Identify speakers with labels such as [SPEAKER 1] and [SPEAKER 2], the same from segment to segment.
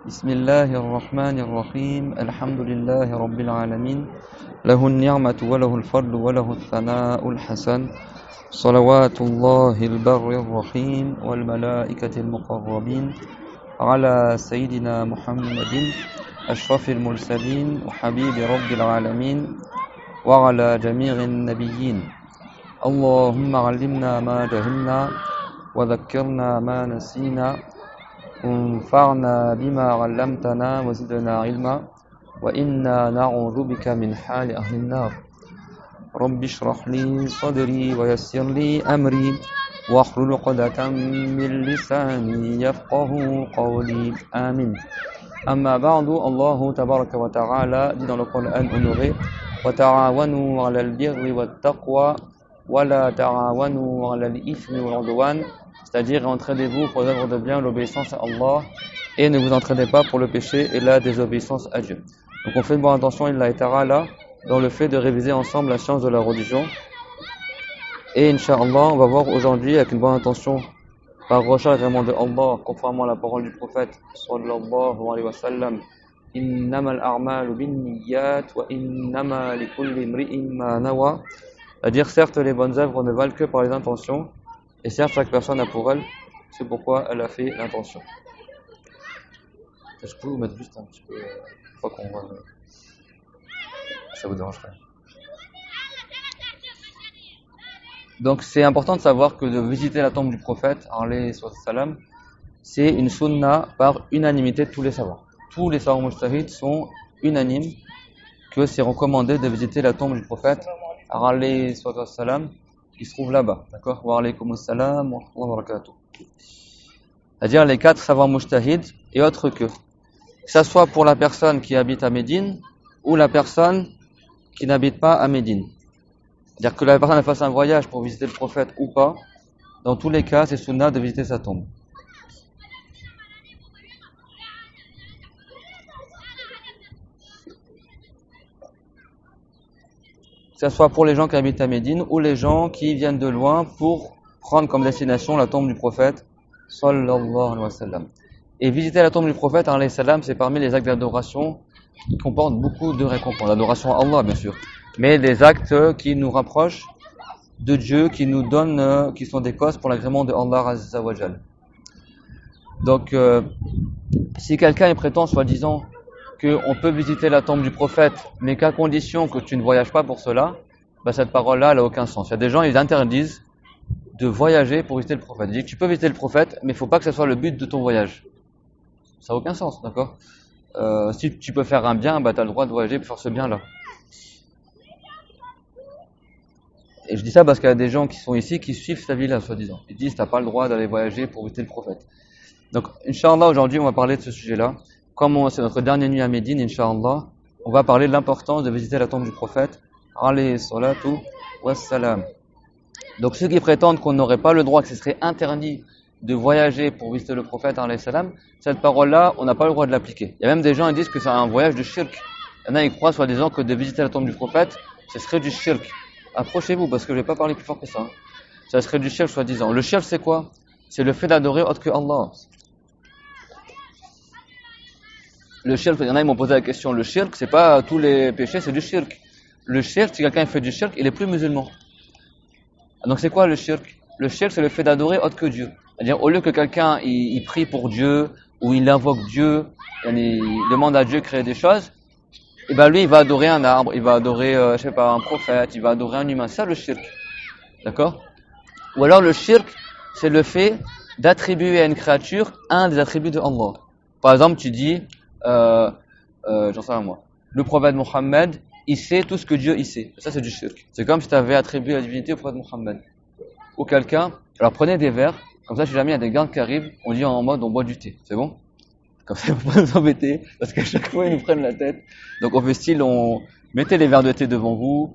[SPEAKER 1] بسم الله الرحمن الرحيم الحمد لله رب العالمين له النعمة وله الفضل وله الثناء الحسن صلوات الله البر الرحيم والملائكة المقربين على سيدنا محمد أشرف المرسلين وحبيب رب العالمين وعلى جميع النبيين اللهم علمنا ما جهلنا وذكرنا ما نسينا انفعنا بما علمتنا وزدنا علما وإنا نعوذ بك من حال أهل النار رب اشرح لي صدري ويسر لي أمري واحلل عقدة من لساني يفقه قولي آمين أما بعد الله تبارك وتعالى dit dans le Coran honoré وتعاونوا على البر والتقوى ولا تعاونوا على الإثم والعدوان, c'est-à-dire entraînez-vous pour les œuvres de bien, l'obéissance à Allah, et ne vous entraînez pas pour le péché et la désobéissance à Dieu. Donc on fait une bonne intention, Inna ta'ala, dans le fait de réviser ensemble la science de la religion. Et Inch'Allah, on va voir aujourd'hui avec une bonne intention, par recherche vraiment de Allah, conformément à la parole du prophète, sallallahu alayhi wa sallam, innamal a'malu bin niyyat wa innama likulli imri'in ma nawa. C'est-à-dire, certes, les bonnes œuvres ne valent que par les intentions, et certes, chaque personne a pour elle, c'est pourquoi elle a fait l'intention. Je peux vous mettre juste un petit peu, une fois qu'on voit, ça vous dérangerait. Donc, c'est important de savoir que de visiter la tombe du prophète, alayhi salam, c'est une sunna par unanimité de tous les savants. Tous les savants mujtahid sont unanimes que c'est recommandé de visiter la tombe du prophète, alayhi salam, qui se trouve là-bas, d'accord? Wa alaykum assalam wa rahmatullahi wa barakatuh. C'est-à-dire les 4 savants mujtahid et autres que ça soit pour la personne qui habite à Médine ou la personne qui n'habite pas à Médine. C'est-à-dire que la personne fasse un voyage pour visiter le prophète ou pas, dans tous les cas, c'est sunna de visiter sa tombe. Que ce soit pour les gens qui habitent à Médine ou les gens qui viennent de loin pour prendre comme destination la tombe du prophète sallallahu alayhi wa sallam. Et visiter la tombe du prophète alayhi salam, c'est parmi les actes d'adoration qui comportent beaucoup de récompenses. L'adoration à Allah, bien sûr, mais des actes qui nous rapprochent de Dieu, qui nous donnent, qui sont des causes pour l'agrément de Allah azza wa jal. Donc, si quelqu'un prétend soi-disant qu'on peut visiter la tombe du prophète, mais qu'à condition que tu ne voyages pas pour cela, bah cette parole-là, elle n'a aucun sens. Il y a des gens, ils interdisent de voyager pour visiter le prophète. Ils disent que tu peux visiter le prophète, mais il ne faut pas que ce soit le but de ton voyage. Ça n'a aucun sens, d'accord? Si tu peux faire un bien, bah tu as le droit de voyager pour faire ce bien-là. Et je dis ça parce qu'il y a des gens qui sont ici qui suivent cette vie-là, soi-disant. Ils disent que tu n'as pas le droit d'aller voyager pour visiter le prophète. Donc, Inch'Allah, aujourd'hui, on va parler de ce sujet-là. Comme c'est notre dernière nuit à Médine, Inch'Allah, on va parler de l'importance de visiter la tombe du prophète, alayhi salatu wassalam. Donc, ceux qui prétendent qu'on n'aurait pas le droit, que ce serait interdit de voyager pour visiter le prophète, alayhi salam, cette parole-là, on n'a pas le droit de l'appliquer. Il y a même des gens qui disent que c'est un voyage de shirk. Il y en a qui croient, soi-disant, que de visiter la tombe du prophète, ce serait du shirk. Approchez-vous, parce que je ne vais pas parler plus fort que ça. Ça serait du shirk, soi-disant. Le shirk, c'est quoi? C'est le fait d'adorer autre que Allah. Le shirk, il y en a qui m'ont posé la question, le shirk, c'est pas tous les péchés, c'est du shirk. Le shirk, si quelqu'un fait du shirk, il est plus musulman. Donc c'est quoi le shirk? Le shirk, c'est le fait d'adorer autre que Dieu. C'est-à-dire, au lieu que quelqu'un, il prie pour Dieu, ou il invoque Dieu, il demande à Dieu de créer des choses, et ben lui, il va adorer un arbre, il va adorer, je sais pas, un prophète, il va adorer un humain. C'est ça le shirk. D'accord? Ou alors le shirk, c'est le fait d'attribuer à une créature un des attributs de Allah. Par exemple, tu dis, j'en sais rien moi, le prophète Mohammed, il sait tout ce que Dieu il sait. Ça, c'est du shirk. C'est comme si tu avais attribué la divinité au prophète Mohammed. Ou quelqu'un, alors prenez des verres, comme ça, si jamais il y a des gardes qui arrivent, on dit en mode on boit du thé. C'est bon? Comme ça, il ne faut pas nous embêter, parce qu'à chaque fois, ils nous prennent la tête. Donc, on fait style, on mettez les verres de thé devant vous,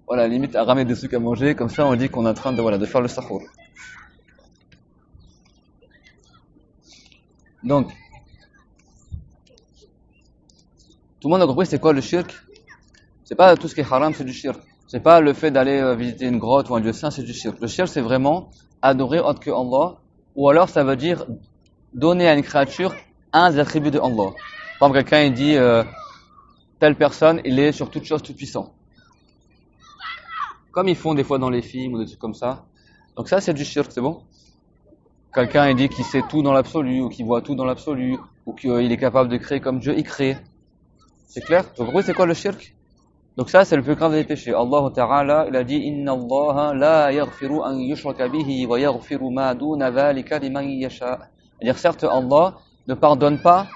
[SPEAKER 1] voilà, limite à ramener des trucs à manger, comme ça, on dit qu'on est en train de, voilà, de faire le sahur. Donc, tout le monde a compris c'est quoi le shirk? C'est pas tout ce qui est haram, c'est du shirk. C'est pas le fait d'aller visiter une grotte ou un dieu saint, c'est du shirk. Le shirk, c'est vraiment adorer autre que Allah, ou alors ça veut dire donner à une créature un des attributs de Allah. Par exemple, quelqu'un il dit telle personne, il est sur toute chose tout puissant. Comme ils font des fois dans les films ou des trucs comme ça. Donc ça c'est du shirk, c'est bon? Quelqu'un il dit qu'il sait tout dans l'absolu ou qu'il voit tout dans l'absolu ou qu'il est capable de créer comme Dieu il crée. C'est clair? Vous comprenez c'est quoi le shirk? Donc ça c'est le plus grave des péchés. Allah Ta'ala il a dit Inna Allah la yaghfiru an yushraka bihi wa yaghfiru ma duna dhalika liman yasha. C'est-à-dire certes Allah ne pardonne pas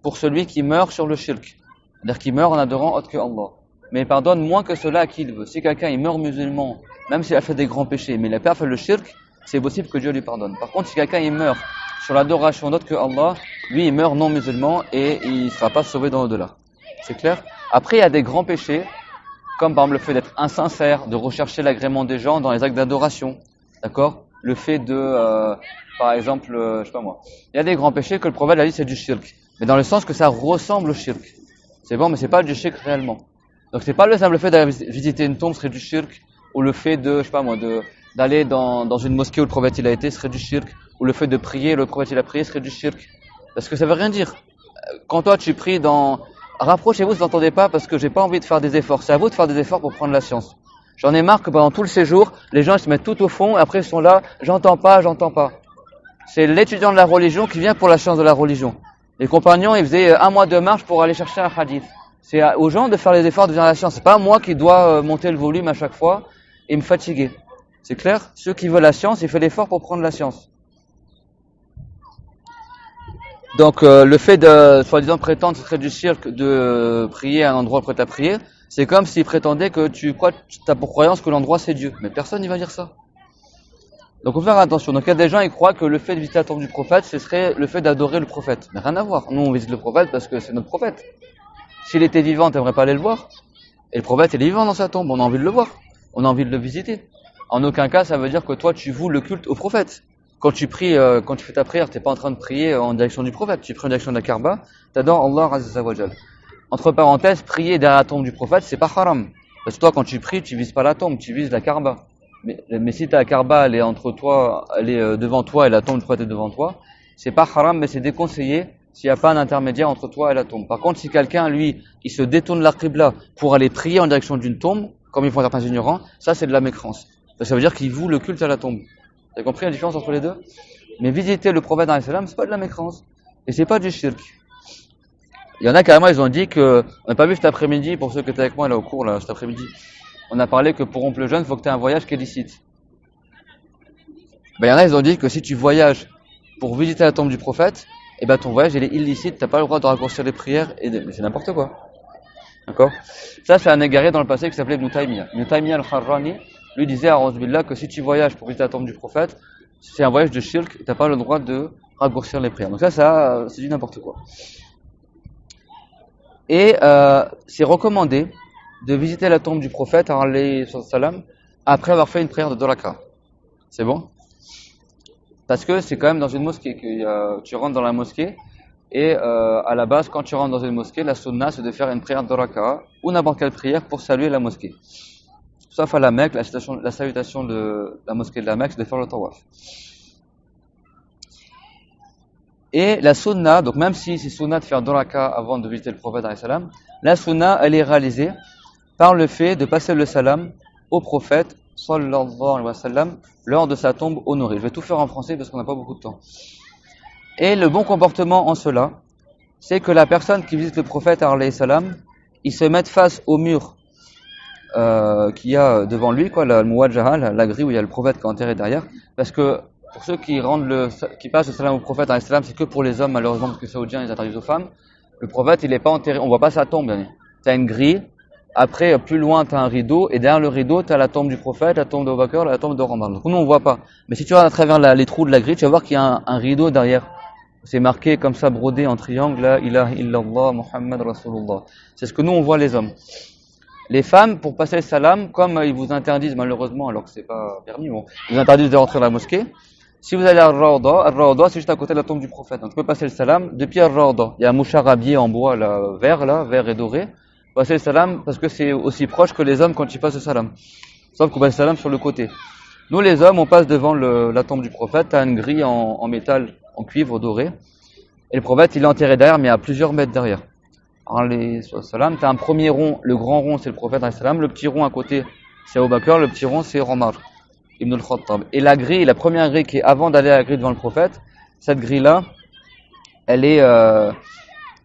[SPEAKER 1] pour celui qui meurt sur le shirk. C'est-à-dire qu'il meurt en adorant autre que Allah. Mais il pardonne moins que cela à qui il veut. Si quelqu'un il meurt musulman, même s'il a fait des grands péchés, mais il n'a pas fait le shirk, c'est possible que Dieu lui pardonne. Par contre, si quelqu'un il meurt sur l'adoration d'autre que Allah, lui il meurt non musulman et il ne sera pas sauvé dans l'au-delà. C'est clair? Après, il y a des grands péchés, comme par exemple le fait d'être insincère, de rechercher l'agrément des gens dans les actes d'adoration. D'accord? Le fait de, par exemple, je sais pas moi. Il y a des grands péchés que le prophète a dit c'est du shirk. Mais dans le sens que ça ressemble au shirk. C'est bon, mais c'est pas du shirk réellement. Donc c'est pas le simple fait d'aller visiter une tombe serait du shirk, ou le fait de, je sais pas moi, d'aller dans une mosquée où le prophète il a été serait du shirk, ou le fait de prier, le prophète il a prié serait du shirk. Parce que ça veut rien dire. Quand toi tu pries rapprochez-vous, vous n'entendez pas parce que j'ai pas envie de faire des efforts. C'est à vous de faire des efforts pour prendre la science. J'en ai marre que pendant tout le séjour, les gens ils se mettent tout au fond et après ils sont là, j'entends pas. C'est l'étudiant de la religion qui vient pour la science de la religion. Les compagnons ils faisaient 1 mois de marche pour aller chercher un hadith. C'est aux gens de faire les efforts de venir à la science. C'est pas moi qui dois monter le volume à chaque fois et me fatiguer. C'est clair? Ceux qui veulent la science, ils font l'effort pour prendre la science. Donc le fait de, soi-disant, prétendre que ce serait du shirk de prier à un endroit prêt à prier, c'est comme s'il prétendait que tu as pour croyance que l'endroit c'est Dieu. Mais personne n'y va dire ça. Donc il faut faire attention. Donc il y a des gens qui croient que le fait de visiter la tombe du prophète, ce serait le fait d'adorer le prophète. Mais rien à voir. Nous on visite le prophète parce que c'est notre prophète. S'il était vivant, t'aimerais pas aller le voir. Et le prophète il est vivant dans sa tombe, on a envie de le voir. On a envie de le visiter. En aucun cas ça veut dire que toi tu voues le culte au prophète. Quand tu pries, quand tu fais ta prière, t'es pas en train de prier en direction du prophète, tu pries en direction de la Kaaba, t'adores Allah Azza wa Jal. Entre parenthèses, prier derrière la tombe du prophète, c'est pas haram. Parce que toi, quand tu pries, tu vises pas la tombe, tu vises la Kaaba. Mais si ta Kaaba, elle est entre toi, elle est devant toi et la tombe du prophète est devant toi, c'est pas haram, mais c'est déconseillé s'il n'y a pas un intermédiaire entre toi et la tombe. Par contre, si quelqu'un, lui, il se détourne la Qibla pour aller prier en direction d'une tombe, comme ils font certains ignorants, ça c'est de la mécrance. Ça veut dire qu'il voue le culte à la tombe. Vous avez compris la différence entre les deux? Mais visiter le prophète alayhi salam, c'est pas de la mécrance. Et c'est pas du shirk. Il y en a carrément, ils ont dit que, on n'a pas vu cet après-midi, pour ceux qui étaient avec moi là au cours, là, cet après-midi, on a parlé que pour rompre le jeûne, il faut que tu aies un voyage qui est licite. Ben, il y en a, ils ont dit que si tu voyages pour visiter la tombe du prophète, eh ben, ton voyage, il est illicite, t'as pas le droit de raccourcir les prières, mais c'est n'importe quoi. D'accord? Ça, c'est un égaré dans le passé qui s'appelait Ibn Taymiyyah. Ibn Taymiyyah al-Kharrani, lui disait à Rosbillah que si tu voyages pour visiter la tombe du prophète, c'est un voyage de shirk, t'as pas le droit de raccourcir les prières. Donc ça, c'est du n'importe quoi. Et c'est recommandé de visiter la tombe du prophète alayhi salam après avoir fait une prière de deux rak'ah. C'est bon? Parce que c'est quand même dans une mosquée que tu rentres dans la mosquée et à la base quand tu rentres dans une mosquée, la sunna c'est de faire une prière de rak'ah ou n'importe quelle prière pour saluer la mosquée. Sauf à la Mecque, la salutation de la mosquée de la Mecque c'est de faire le tawaf. Et la sunna, donc même si c'est sunna de faire deux rak'ah avant de visiter le prophète alayhi salam, la sunna elle est réalisée par le fait de passer le salam au prophète sallallahu alayhi wa sallam lors de sa tombe honorée. Je vais tout faire en français parce qu'on n'a pas beaucoup de temps. Et le bon comportement en cela, c'est que la personne qui visite le prophète alayhi salam, il se mette face au mur qu'il y a devant lui, quoi, la muwajjaha, la grille où il y a le prophète qui est enterré derrière, parce que pour ceux qui passent le salam au prophète alayhi salam, c'est que pour les hommes malheureusement parce que les saoudiens ils interdisent aux femmes. Le prophète il est pas enterré, on voit pas sa tombe. T'as une grille. Après, plus loin, tu as un rideau, et derrière le rideau, tu as la tombe du prophète, la tombe d'Abu Bakr, la tombe de Omar. Donc nous, on voit pas. Mais si tu regardes à travers les trous de la grille, tu vas voir qu'il y a un rideau derrière. C'est marqué comme ça, brodé en triangle, la ilaha illallah, Muhammad Rasulullah. C'est ce que nous, on voit les hommes. Les femmes, pour passer le salam, comme ils vous interdisent malheureusement, alors que c'est pas permis, bon, ils vous interdisent de rentrer dans la mosquée. Si vous allez à Al-Rawda, c'est juste à côté de la tombe du prophète. Donc tu peux passer le salam depuis Al-Rawda. Il y a un mouchard habillé en bois, là, vert et doré. Passer le salam parce que c'est aussi proche que les hommes quand ils passent le salam. Sauf qu'on passe le salam sur le côté. Nous les hommes, on passe devant la tombe du prophète, t'as une grille en métal, en cuivre doré. Et le prophète, il est enterré derrière, mais à plusieurs mètres derrière. Tu as un premier rond, le grand rond, c'est le prophète, le petit rond à côté, c'est Abu Bakr, le petit rond, c'est Omar ibn al-Khattab. Et la grille, la première grille qui est avant d'aller à la grille devant le prophète, cette grille-là, elle est,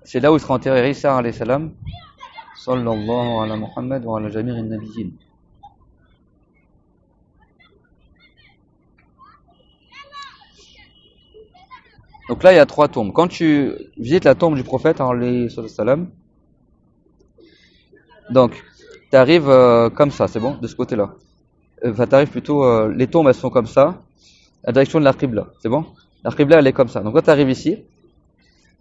[SPEAKER 1] c'est là où sera enterré Isa alayhi salam. Sallallahu ala Muhammad wa ala jami'in nabiyyin. Donc là, il y a 3 tombes. Quand tu visites la tombe du prophète, alayhi salam, donc, tu arrives comme ça, c'est bon, de ce côté-là. Enfin, tu arrives plutôt, les tombes, elles sont comme ça, la direction de la Qibla, c'est bon? La Qibla, elle est comme ça. Donc, quand tu arrives ici,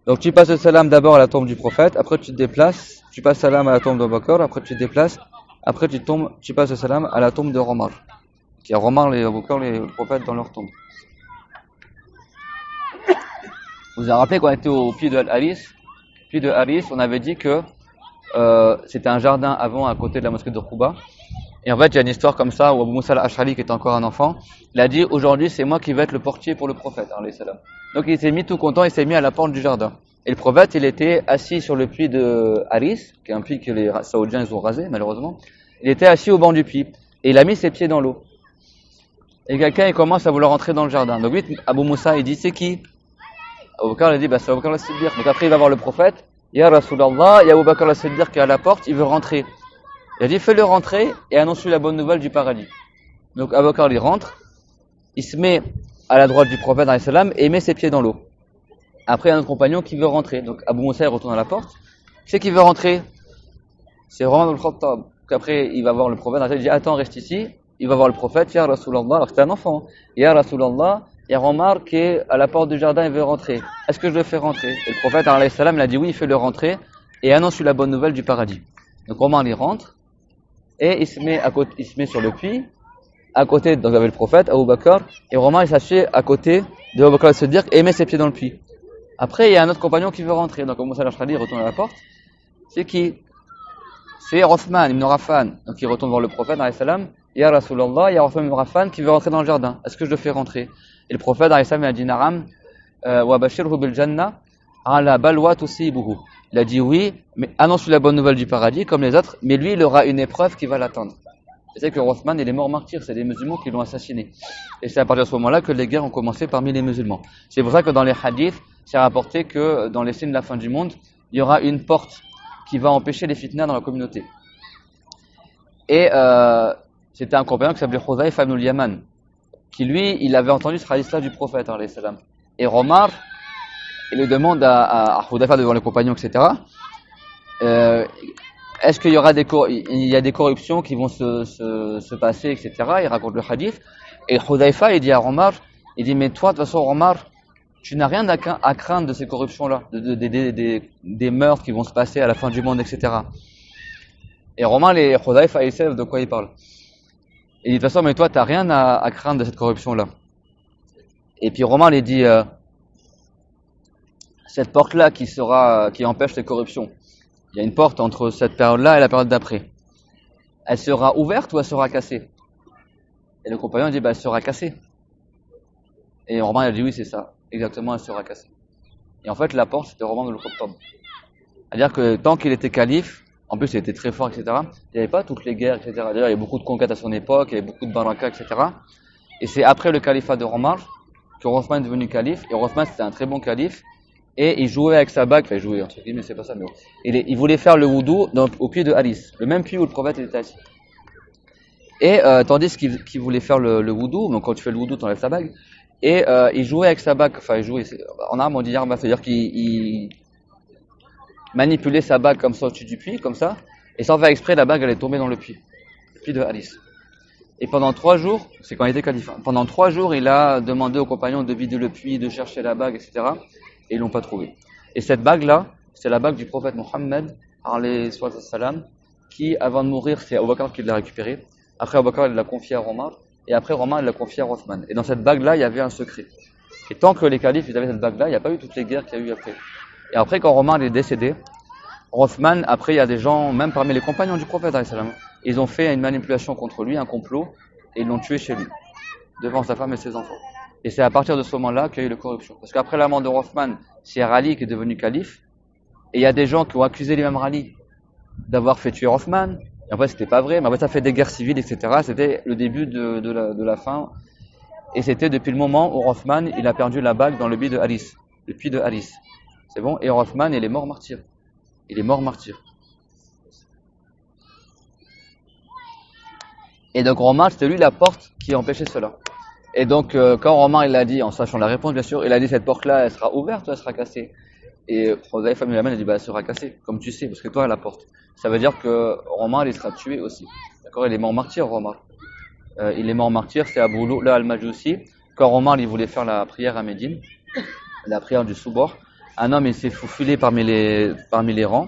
[SPEAKER 1] donc tu passes le salam d'abord à la tombe du prophète, après tu te déplaces, tu passes le salam à la tombe de Bakr, après tu te déplaces, après tu passes le salam à la tombe de Omar. Il y a Omar, les Bakr, les prophètes dans leur tombe. Vous vous rappelez quand on était au puits de Al-Haris, on avait dit que c'était un jardin avant à côté de la mosquée de Quba. Et en fait, il y a une histoire comme ça où Abu Musa al-Ash'ari, qui était encore un enfant, il a dit aujourd'hui c'est moi qui vais être le portier pour le prophète, alayhi salam. Donc il s'est mis tout content, il s'est mis à la porte du jardin. Et le prophète, il était assis sur le puits de Haris, qui est un puits que les Saoudiens ils ont rasé malheureusement. Il était assis au banc du puits et il a mis ses pieds dans l'eau. Et quelqu'un il commence à vouloir entrer dans le jardin. Donc vite, Abu Musa il dit c'est qui? Abu Bakr il dit bah c'est Abu Bakr as-Siddiq. Donc après il va voir le prophète, Ya Rasulallah, il y a Abu Bakr as-Siddiq qui est à la porte, il veut rentrer. Il a dit fais-le rentrer et annonce-lui la bonne nouvelle du paradis. Donc Abu Bakr il rentre, il se met à la droite du prophète alayhi salam et il met ses pieds dans l'eau. Après il y a un autre compagnon qui veut rentrer. Donc Abu Musa il retourne à la porte. Qui c'est qui veut rentrer? C'est Omar ibn al-Khattab. Donc après il va voir le prophète, il dit attends reste ici. Il va voir le prophète, Ya Rasulallah, alors c'était un enfant. Ya Rasulallah, il y a Omar qui est à la porte du jardin et veut rentrer. Est-ce que je le fais rentrer? Et le prophète alayhi salam il a dit oui, fais-le rentrer et annonce-lui la bonne nouvelle du paradis. Donc Omar il rentre. Et il se met sur le puits, à côté, donc il y avait le prophète, Abu Bakr, et Omar il s'assied à côté de Abu Bakr as-Siddiq et met ses pieds dans le puits. Après, il y a un autre compagnon qui veut rentrer, donc Abu Musa al-Ash'ari retourne à la porte. C'est qui? C'est Othman ibn Affan, donc il retourne voir le prophète, alayhi salam, Ya Rasulallah, il y a Othman ibn Affan qui veut rentrer dans le jardin. Est-ce que je le fais rentrer? Et le prophète, alayhi salam, il a dit Naram, wa bashirhu bil jannah, ala balwa tusibuhu. Il a dit oui, mais annonce la bonne nouvelle du paradis comme les autres, mais lui il aura une épreuve qui va l'attendre. C'est que Othman il est mort martyr, c'est les musulmans qui l'ont assassiné. Et c'est à partir de ce moment-là que les guerres ont commencé parmi les musulmans. C'est pour ça que dans les hadiths, c'est rapporté que dans les signes de la fin du monde, il y aura une porte qui va empêcher les fitnas dans la communauté. Et c'était un compagnon qui s'appelait Hudhayfa ibn al-Yaman, qui lui, il avait entendu ce hadith-là du prophète, alayhi salam. Et Omar, il lui demande à Hudhayfa devant les compagnons, etc. Est-ce qu'il y aura il y a des corruptions qui vont se passer, etc. Il raconte le hadith. Et Hudhayfa, il dit à Omar, il dit, mais toi, de toute façon, Omar, tu n'as rien à craindre de ces corruptions-là, des meurtres qui vont se passer à la fin du monde, etc. Et Omar et Hudhayfa, ils savent de quoi ils parlent. Il dit, de toute façon, mais toi, tu n'as rien à craindre de cette corruption-là. Et puis Omar, il dit, cette porte-là qui empêche les corruptions, il y a une porte entre cette période-là et la période d'après. Elle sera ouverte ou elle sera cassée? Et le compagnon dit, elle sera cassée. Et Omar il a dit, oui, c'est ça. Exactement, elle sera cassée. Et en fait, la porte, c'était Omar ibn al-Khattab. C'est-à-dire que tant qu'il était calife, en plus il était très fort, etc., il n'y avait pas toutes les guerres, etc. D'ailleurs, il y avait beaucoup de conquêtes à son époque, il y avait beaucoup de barakas, etc. Et c'est après le califat de Omar que Othman est devenu calife. Et Othman, c'était un très bon calife. Et il jouait avec sa bague, enfin il jouait entre guillemets, c'est pas ça, mais il voulait faire le wudu au pied de Haris, le même puits où le prophète était assis. Et tandis qu'il voulait faire le wudu, donc quand tu fais le wudu, tu enlèves sa bague, et il jouait avec sa bague, enfin il jouait, en arabe on dit yarba, c'est-à-dire qu'il manipulait sa bague comme ça au-dessus du puits, comme ça, et sans faire exprès, la bague elle est tombée dans le puits de Haris. Et pendant 3 jours, c'est quand il était calife, pendant 3 jours il a demandé aux compagnons de vider le puits, de chercher la bague, etc. Et ils l'ont pas trouvé. Et cette bague-là, c'est la bague du prophète Mohammed, alayhi salam, qui, avant de mourir, c'est Abu Bakr qui l'a récupérée. Après, Abu Bakr, il l'a confié à Omar. Et après, Omar, il l'a confié à Othman. Et dans cette bague-là, il y avait un secret. Et tant que les califes, ils avaient cette bague-là, il n'y a pas eu toutes les guerres qu'il y a eu après. Et après, quand Omar est décédé, Othman, après, il y a des gens, même parmi les compagnons du prophète, alayhi salam, ils ont fait une manipulation contre lui, un complot, et ils l'ont tué chez lui, devant sa femme et ses enfants. Et c'est à partir de ce moment-là qu'il y a eu la corruption. Parce qu'après la mort de Othman, c'est Ali qui est devenu calife. Et il y a des gens qui ont accusé l'imam Ali d'avoir fait tuer Othman. Et en fait, c'était pas vrai. Mais après, ça fait des guerres civiles, etc. C'était le début de la fin. Et c'était depuis le moment où Othman, il a perdu la bague dans le puits de Haris. Le puits de Haris. C'est bon? Et Othman, il est mort martyr. Il est mort martyr. Et donc Omar, c'était lui la porte qui empêchait cela. Et donc quand Omar il a dit, en sachant la réponse bien sûr, il a dit cette porte-là, elle sera ouverte ou elle sera cassée. Et Hudayfa ibn Yaman a dit, bah elle sera cassée, comme tu sais, parce que toi elle la porte. Ça veut dire que Omar il sera tué aussi. D'accord, il est mort martyr Omar. Il est mort martyr, c'est Abu Lu'la al-Majusi. Quand Omar il voulait faire la prière à Médine, la prière du Soubor, un homme il s'est faufilé parmi les rangs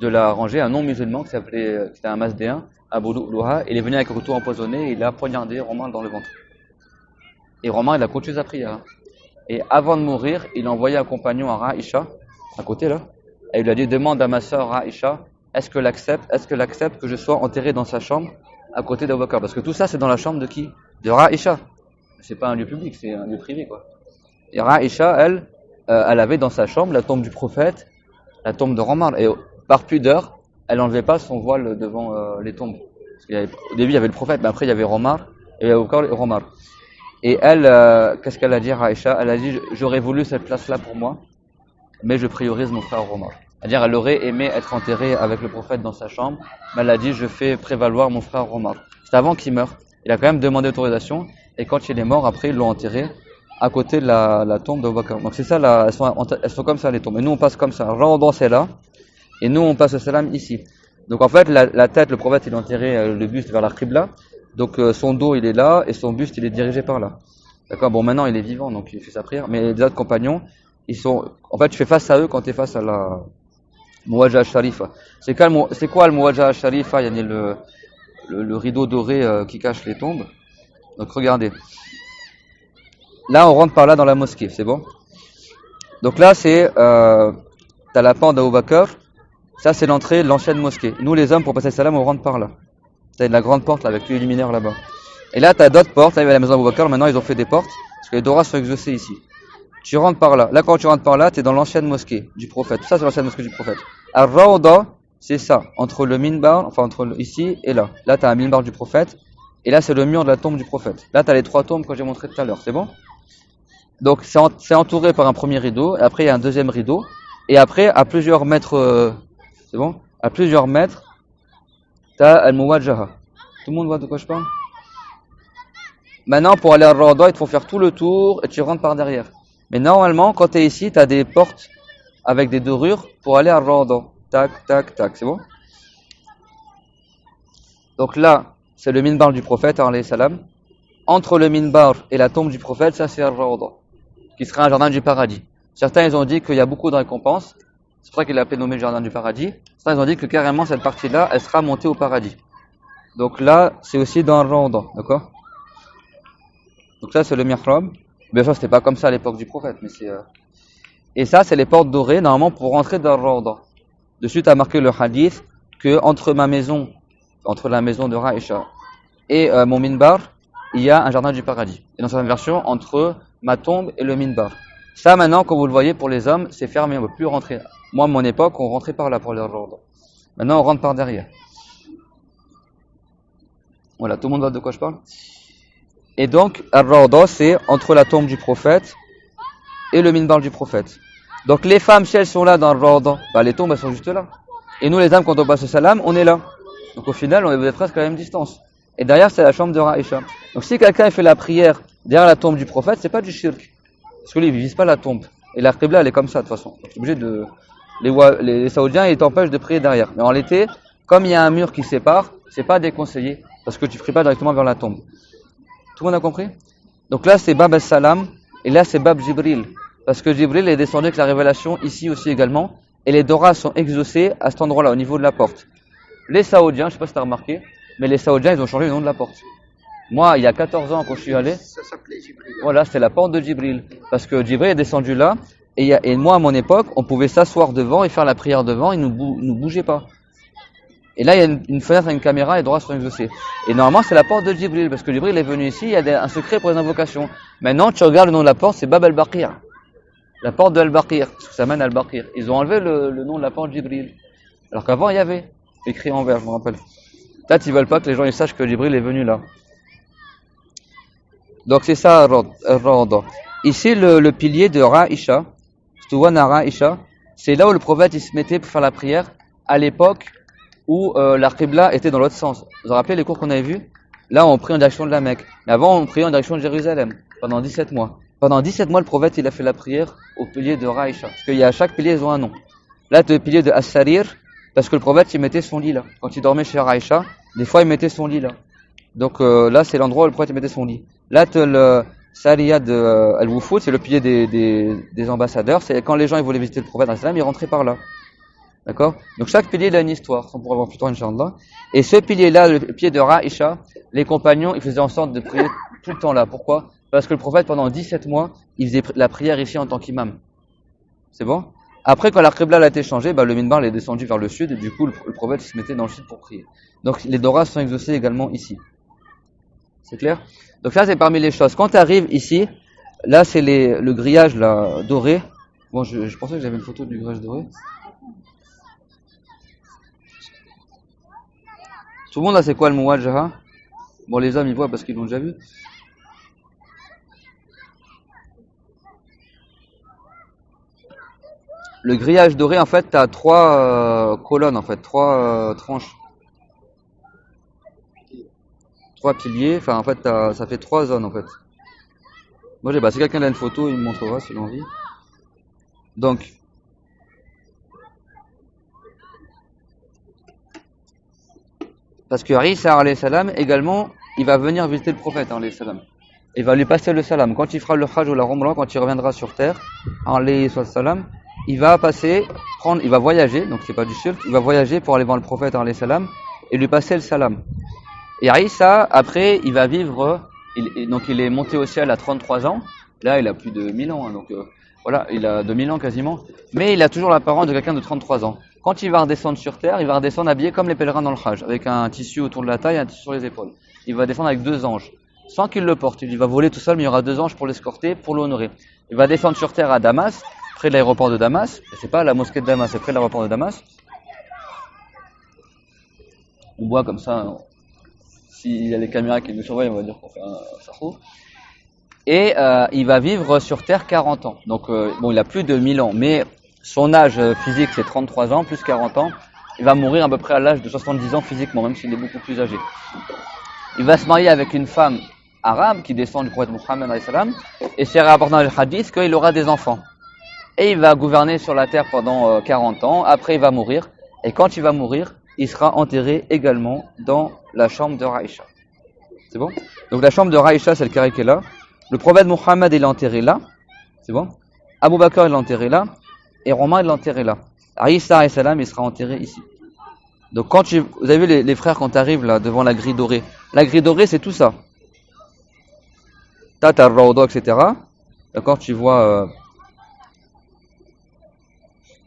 [SPEAKER 1] de la rangée, un non-musulman qui était un Masdéen, Abu Lu'luha, il est venu avec un couteau empoisonné et il a poignardé Omar dans le ventre. Et Omar il a continué sa prière. Et avant de mourir, il a envoyé un compagnon à Raïcha, à côté là, et il lui a dit, demande à ma sœur Raïcha, est-ce qu'elle accepte que je sois enterré dans sa chambre à côté d'Abu Bakr? Parce que tout ça c'est dans la chambre de qui? De Raïcha. C'est pas un lieu public, c'est un lieu privé quoi. Et Raïcha, elle avait dans sa chambre la tombe du prophète, la tombe de Omar. Et par pudeur, elle n'enlevait pas son voile devant les tombes. Parce au début, il y avait le prophète, mais après, il y avait Omar, et il y avait encore Omar. Et elle, qu'est-ce qu'elle a dit, Raïcha? Elle a dit, j'aurais voulu cette place-là pour moi, mais je priorise mon frère Omar. C'est-à-dire, elle aurait aimé être enterrée avec le prophète dans sa chambre, mais elle a dit, je fais prévaloir mon frère Omar. C'est avant qu'il meure. Il a quand même demandé autorisation, et quand il est mort, après, ils l'ont enterré à côté de la tombe d'Abu Bakr. Donc c'est ça, elles sont comme ça les tombes. Et nous on passe comme ça. Ramadan c'est là, et nous on passe le salam ici. Donc en fait la tête, le prophète il est enterré le buste vers la qibla. Donc son dos il est là et son buste il est dirigé par là. D'accord. Bon maintenant il est vivant donc il fait sa prière. Mais les autres compagnons ils sont, en fait tu fais face à eux quand tu es face à la Muwajjah Sharifa. C'est quoi le Muwajjah Sharifa? Il y a le rideau doré qui cache les tombes. Donc regardez. Là, on rentre par là dans la mosquée, c'est bon? Donc là, t'as la porte d'Abu Bakr. Ça, c'est l'entrée de l'ancienne mosquée. Nous, les hommes, pour passer le salam, on rentre par là. T'as la grande porte là, avec tous les luminaires là-bas. Et là, t'as d'autres portes. Là, il y a la maison d'Abu Bakr. Maintenant, ils ont fait des portes. Parce que les Doras sont exaucés ici. Tu rentres par là. Là, quand tu rentres par là, t'es dans l'ancienne mosquée du prophète. Ça, c'est l'ancienne mosquée du prophète. Ar-Rawda, c'est ça. Entre le minbar, enfin, ici et là. Là, t'as un minbar du prophète. Et là, c'est le mur de la tombe du prophète. Là, t'as les 3 tombes que j'ai montré tout à l'heure. C'est bon? Donc c'est entouré par un premier rideau, et après il y a un deuxième rideau, et après à plusieurs mètres, c'est bon? À plusieurs mètres, t'as al-Muwajjaha. Tout le monde voit de quoi je parle? Maintenant pour aller à Rawda, il te faut faire tout le tour et tu rentres par derrière. Mais normalement quand t'es ici, t'as des portes avec des dorures pour aller à Rawda. Tac, tac, tac, c'est bon? Donc là, c'est le minbar du prophète, alayhi salam. Entre le minbar et la tombe du prophète, ça c'est Rawda, qui sera un jardin du paradis. Certains ils ont dit qu'il y a beaucoup de récompenses, c'est pour ça qu'il a appelé nommé le jardin du paradis. Certains ils ont dit que carrément cette partie-là, elle sera montée au paradis. Donc là, c'est aussi dans Rawda, d'accord? Donc ça c'est le mihrab. Bien sûr c'était pas comme ça à l'époque du prophète, mais et ça c'est les portes dorées, normalement pour rentrer dans Rawda. Dessus t'as marqué le hadith que entre la maison de Raïcha et mon minbar, il y a un jardin du paradis. Et dans cette version, entre ma tombe et le minbar. Ça, maintenant, comme vous le voyez, pour les hommes, c'est fermé, on ne peut plus rentrer. Moi, à mon époque, on rentrait par là pour les Rawda. Maintenant, on rentre par derrière. Voilà, tout le monde voit de quoi je parle? Et donc, Ar-Rawda, c'est entre la tombe du prophète et le minbar du prophète. Donc, les femmes, si elles sont là dans Ar-Rawda, bah, les tombes, elles sont juste là. Et nous, les hommes, quand on passe le salam, on est là. Donc, au final, on est presque à la même distance. Et derrière, c'est la chambre de Raïcha. Donc, si quelqu'un fait la prière derrière la tombe du prophète, c'est pas du shirk. Parce que lui, il vise pas la tombe. Et la qibla, elle est comme ça, de toute façon. Donc, obligé de, les Saoudiens, ils t'empêchent de prier derrière. Mais en réalité, comme il y a un mur qui sépare, c'est pas déconseillé. Parce que tu pries pas directement vers la tombe. Tout le monde a compris? Donc là, c'est Bab al-Salam. Et là, c'est Bab Jibril. Parce que Jibril est descendu avec la révélation ici aussi également. Et les Doras sont exaucés à cet endroit-là, au niveau de la porte. Les Saoudiens, je sais pas si t'as remarqué, mais les Saoudiens, ils ont changé le nom de la porte. Moi, il y a 14 ans, quand je suis allé,
[SPEAKER 2] ça s'appelait Jibril.
[SPEAKER 1] Voilà, c'était la porte de Jibril. Parce que Jibril est descendu là, et moi, à mon époque, on pouvait s'asseoir devant et faire la prière devant, et nous bougeait pas. Et là, il y a une fenêtre avec une caméra, les droits sont exaucés. Et normalement, c'est la porte de Djibril, parce que Djibril est venu ici, il y a un secret pour les invocations. Maintenant, tu regardes le nom de la porte, c'est Bab al-Baqir. La porte de Al-Baqir, parce que ça mène à Al-Baqir. Ils ont enlevé le nom de la porte Djibril. Alors qu'avant, il y avait, écrit en vert, je me rappelle. Là, ils veulent pas que les gens ils sachent que Djibril est venu là. Donc c'est ça, Rawda. Ici, le pilier de Raïcha, Stouwana Raïcha, c'est là où le prophète il se mettait pour faire la prière, à l'époque où la Qibla était dans l'autre sens. Vous vous rappelez les cours qu'on avait vus? Là, on prie en direction de la Mecque. Mais avant, on priait en direction de Jérusalem, pendant 17 mois. Pendant 17 mois, le prophète il a fait la prière au pilier de Raïcha. Parce qu'il y a chaque pilier, ils ont un nom. Là, tu as le pilier de As-Sarir, parce que le prophète il mettait son lit là. Quand il dormait chez Raïcha, des fois il mettait son lit là. Donc là, c'est l'endroit où le prophète il mettait son lit. Là, tu as le Sariya de Al-Wufud, c'est le pilier des ambassadeurs. C'est quand les gens ils voulaient visiter le prophète, ils rentraient par là. D'accord? Donc chaque pilier il a une histoire, on pourra voir plus tard, Inch'Allah. Et ce pilier-là, le pilier de Raïcha, les compagnons, ils faisaient en sorte de prier tout le temps là. Pourquoi? Parce que le prophète, pendant 17 mois, il faisait la prière ici en tant qu'imam. C'est bon? Après, quand la Qibla a été changée, le minbar est descendu vers le sud, et du coup, le prophète se mettait dans le sud pour prier. Donc les doras sont exaucés également ici. C'est clair? Donc ça, c'est parmi les choses. Quand tu arrives ici, là, c'est le grillage là, doré. Bon, je pensais que j'avais une photo du grillage doré. Tout le monde là, c'est quoi le muwajjaha? Bon, les hommes ils voient parce qu'ils l'ont déjà vu. Le grillage doré, en fait, t'as trois colonnes, en fait, trois tranches, trois piliers. Enfin, en fait, ça fait trois zones, en fait. Moi, si quelqu'un a une photo, il me montrera s'il a envie. Donc, parce que Isa alayhi salam, également, il va venir visiter le prophète alayhi salam. Il va lui passer le salam. Quand il fera le hajj ou la umrah, quand il reviendra sur terre, alayhi salam, il va il va voyager, donc c'est pas du shirk, il va voyager pour aller voir le prophète alayhi salam et lui passer le salam. Et Isa, après, il va vivre, donc il est monté au ciel à 33 ans. Là, il a plus de 1000 ans, hein, donc voilà, il a 2000 ans quasiment. Mais il a toujours l'apparence de quelqu'un de 33 ans. Quand il va redescendre sur terre, il va redescendre habillé comme les pèlerins dans le Hajj, avec un tissu autour de la taille et un tissu sur les épaules. Il va descendre avec deux anges, sans qu'il le porte. Il va voler tout seul, mais il y aura deux anges pour l'escorter, pour l'honorer. Il va descendre sur terre à Damas, près de l'aéroport de Damas. Et c'est pas la mosquée de Damas, c'est près de l'aéroport de Damas. On voit comme ça, s'il y a des caméras qui nous surveillent, on va dire qu'on fait un sarfou. Et il va vivre sur terre 40 ans. Donc il a plus de 1000 ans, mais son âge physique c'est 33 ans, plus 40 ans. Il va mourir à peu près à l'âge de 70 ans physiquement, même s'il est beaucoup plus âgé. Il va se marier avec une femme arabe qui descend du prophète Mohammed alayhi salam, et c'est rapporté dans le hadith qu'il aura des enfants. Et il va gouverner sur la terre pendant 40 ans, après il va mourir, et quand il va mourir, il sera enterré également dans la chambre de Raïcha. C'est bon? Donc la chambre de Raïcha, c'est le carré qui est là. Le prophète Mohammed, il est enterré là. C'est bon? Abu Bakr, il est enterré là. Et Romain, il est enterré là. Isa alayhi salam, il sera enterré ici. Donc vous avez vu les frères quand tu arrives là, devant la grille dorée. La grille dorée, c'est tout ça. T'as Rawda, etc. D'accord? Tu vois...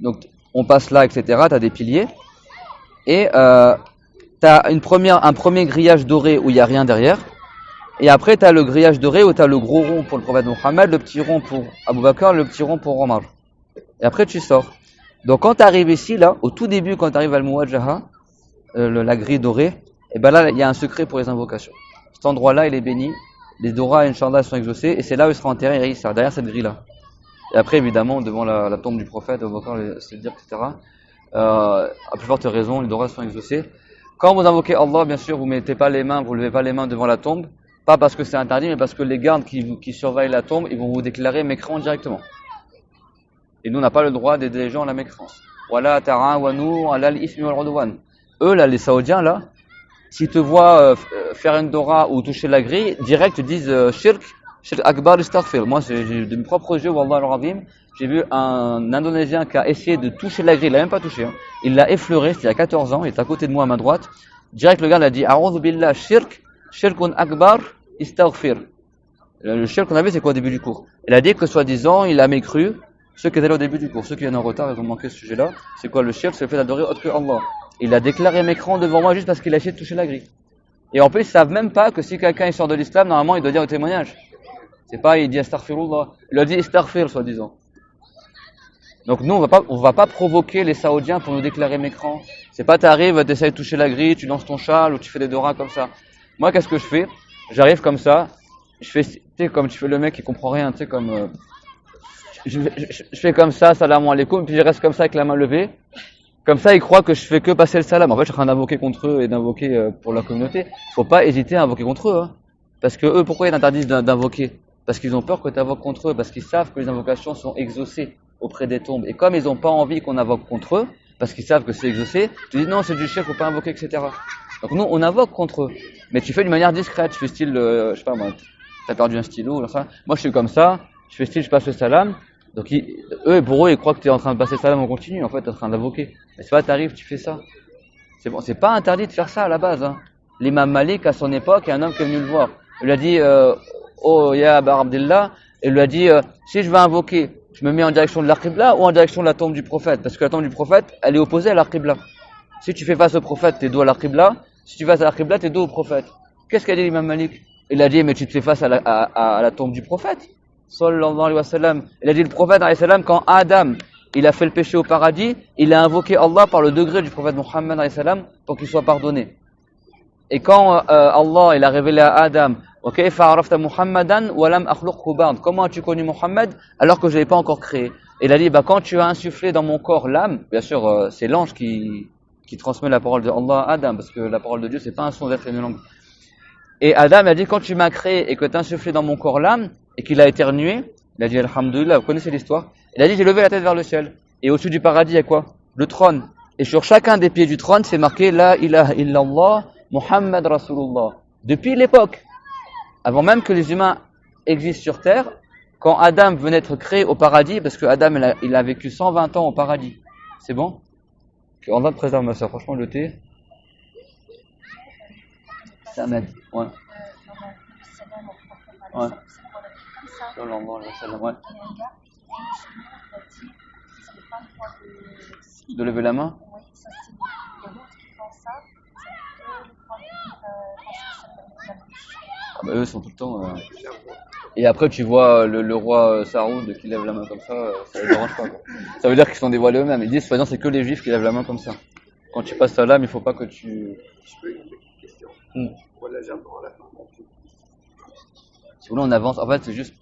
[SPEAKER 1] Donc, on passe là, etc. T'as des piliers. Et t'as un premier grillage doré où il n'y a rien derrière. Et après, t'as le grillage doré où t'as le gros rond pour le prophète Mohammed, le petit rond pour Abu Bakr, le petit rond pour Omar. Et après, tu sors. Donc, quand tu arrives ici, là, au tout début, quand tu arrives à Al-Muwajjaha, la grille dorée, et ben là, il y a un secret pour les invocations. Cet endroit-là, il est béni. Les doras, Inch'Allah, sont exaucés. Et c'est là où il sera enterré, Isa, derrière cette grille-là. Et après, évidemment, devant la tombe du prophète, Abu Bakr, le Siddiq, etc. À plus forte raison, les doras sont exaucés. Quand vous invoquez Allah, bien sûr, vous mettez pas les mains, vous levez pas les mains devant la tombe. Pas parce que c'est interdit, mais parce que les gardes qui surveillent la tombe, ils vont vous déclarer mécréant directement. Et nous, on n'a pas le droit d'aider les gens à la mécréance. Voilà, ta'awanu alal ismi wal udwan. Eux, là, les Saoudiens, là, s'ils te voient faire une dora ou toucher la grille, direct, ils disent shirk akbar istaghfir. Moi, j'ai de mes propres yeux, wallah al-azim, j'ai vu un Indonésien qui a essayé de toucher la grille, il l'a même pas touché. Hein. Il l'a effleuré, c'était il y a 14 ans, il est à côté de moi à ma droite. Direct, le gars l'a dit, a'udhu billah shirkun akbar istaghfir. Le shirk qu'on avait, c'est quoi au début du cours? Il a dit que soi-disant, il a mécru ceux qui étaient là au début du cours. Ceux qui viennent en retard, ils ont manqué ce sujet-là. C'est quoi le shirk? C'est le fait d'adorer autre que Allah. Il a déclaré mécréant devant moi juste parce qu'il a essayé de toucher la grille. Et en plus, ils savent même pas que si quelqu'un sort de l'islam, normalement, il doit dire au témoignage. C'est pas, il dit astaghfirullah. Il a dit astaghfir, soi-disant. Donc nous, on va pas provoquer les Saoudiens pour nous déclarer mécréants. C'est pas t'arrives, t'essayes de toucher la grille, tu lances ton châle ou tu fais des doras comme ça. Moi, qu'est-ce que je fais? J'arrive comme ça, je fais, tu sais, comme tu fais le mec qui comprend rien, tu sais, comme, je fais comme ça, salam alaikum, puis je reste comme ça avec la main levée. Comme ça, ils croient que je fais que passer le salam. En fait, je suis en train d'invoquer contre eux et d'invoquer pour la communauté. Faut pas hésiter à invoquer contre eux, hein. Parce que eux, pourquoi ils interdisent d'invoquer? Parce qu'ils ont peur que tu invoques contre eux, parce qu'ils savent que les invocations sont exaucées auprès des tombes. Et comme ils n'ont pas envie qu'on invoque contre eux, parce qu'ils savent que c'est exaucé, tu dis non, c'est du shirk, faut pas invoquer, etc. Donc nous, on invoque contre eux. Mais tu fais d'une manière discrète. Tu fais style, je sais pas moi, t'as perdu un stylo, ou ça. Moi, je suis comme ça, je fais style, je passe le salam. Donc pour eux, ils croient que tu es en train de passer le salam en continu, en fait, tu es en train d'invoquer. Mais c'est pas, t'arrives, tu fais ça. C'est bon, c'est pas interdit de faire ça à la base, hein. L'imam Malik, à son époque, il y a un homme qui est venu le voir. Il lui a dit, oh, ya Aba Abdillah, et il lui a dit, si je vais invoquer, je me mets en direction de la Qibla ou en direction de la tombe du prophète? Parce que la tombe du prophète, elle est opposée à la Qibla. Si tu fais face au prophète, t'es dos à la Qibla. Si tu vas à la Qibla, t'es dos au prophète. Qu'est-ce qu'a dit l'imam Malik? Il a dit, mais tu te fais face à la tombe du prophète. Sallallahu alayhi wa sallam. Il a dit, le prophète, alayhi salam, quand Adam, il a fait le péché au paradis, il a invoqué Allah par le degré du prophète Muhammad, alayhi salam, pour qu'il soit pardonné. Et quand Allah, il a révélé à Adam, ok, fa'arafta Muhammadan wa lam akhluqhu ba'd. Comment as-tu connu Muhammad alors que je l'ai pas encore créé? Et il a dit, quand tu as insufflé dans mon corps l'âme, bien sûr, c'est l'ange qui transmet la parole de Allah à Adam, parce que la parole de Dieu, c'est pas un son d'être une langue. Et Adam a dit, quand tu m'as créé et que tu as insufflé dans mon corps l'âme, et qu'il a éternué, il a dit, alhamdoulilah, vous connaissez l'histoire? Il a dit, j'ai levé la tête vers le ciel. Et au-dessus du paradis, il y a quoi? Le trône. Et sur chacun des pieds du trône, c'est marqué, la ilaha illallah, Muhammad Rasulullah. Depuis l'époque, avant même que les humains existent sur terre, quand Adam venait d'être créé au paradis, parce que Adam, il a vécu 120 ans au paradis. C'est bon? On va te préserver, ma soeur. Franchement, le thé, ça m'aide. Ouais. Ouais. Ouais. De lever la main? Ah bah eux sont tout le temps. Et après tu vois le roi Saoud qui lève la main comme ça les dérange pas, quoi. Ça veut dire qu'ils sont dévoilés eux-mêmes. Ils disent, c'est que les juifs qui lèvent la main comme ça. Quand tu passes salam, il faut pas que tu.
[SPEAKER 2] Je peux une petite question. Voilà, j'apprends la fin.
[SPEAKER 1] Si vous voulez, on avance. En fait, c'est juste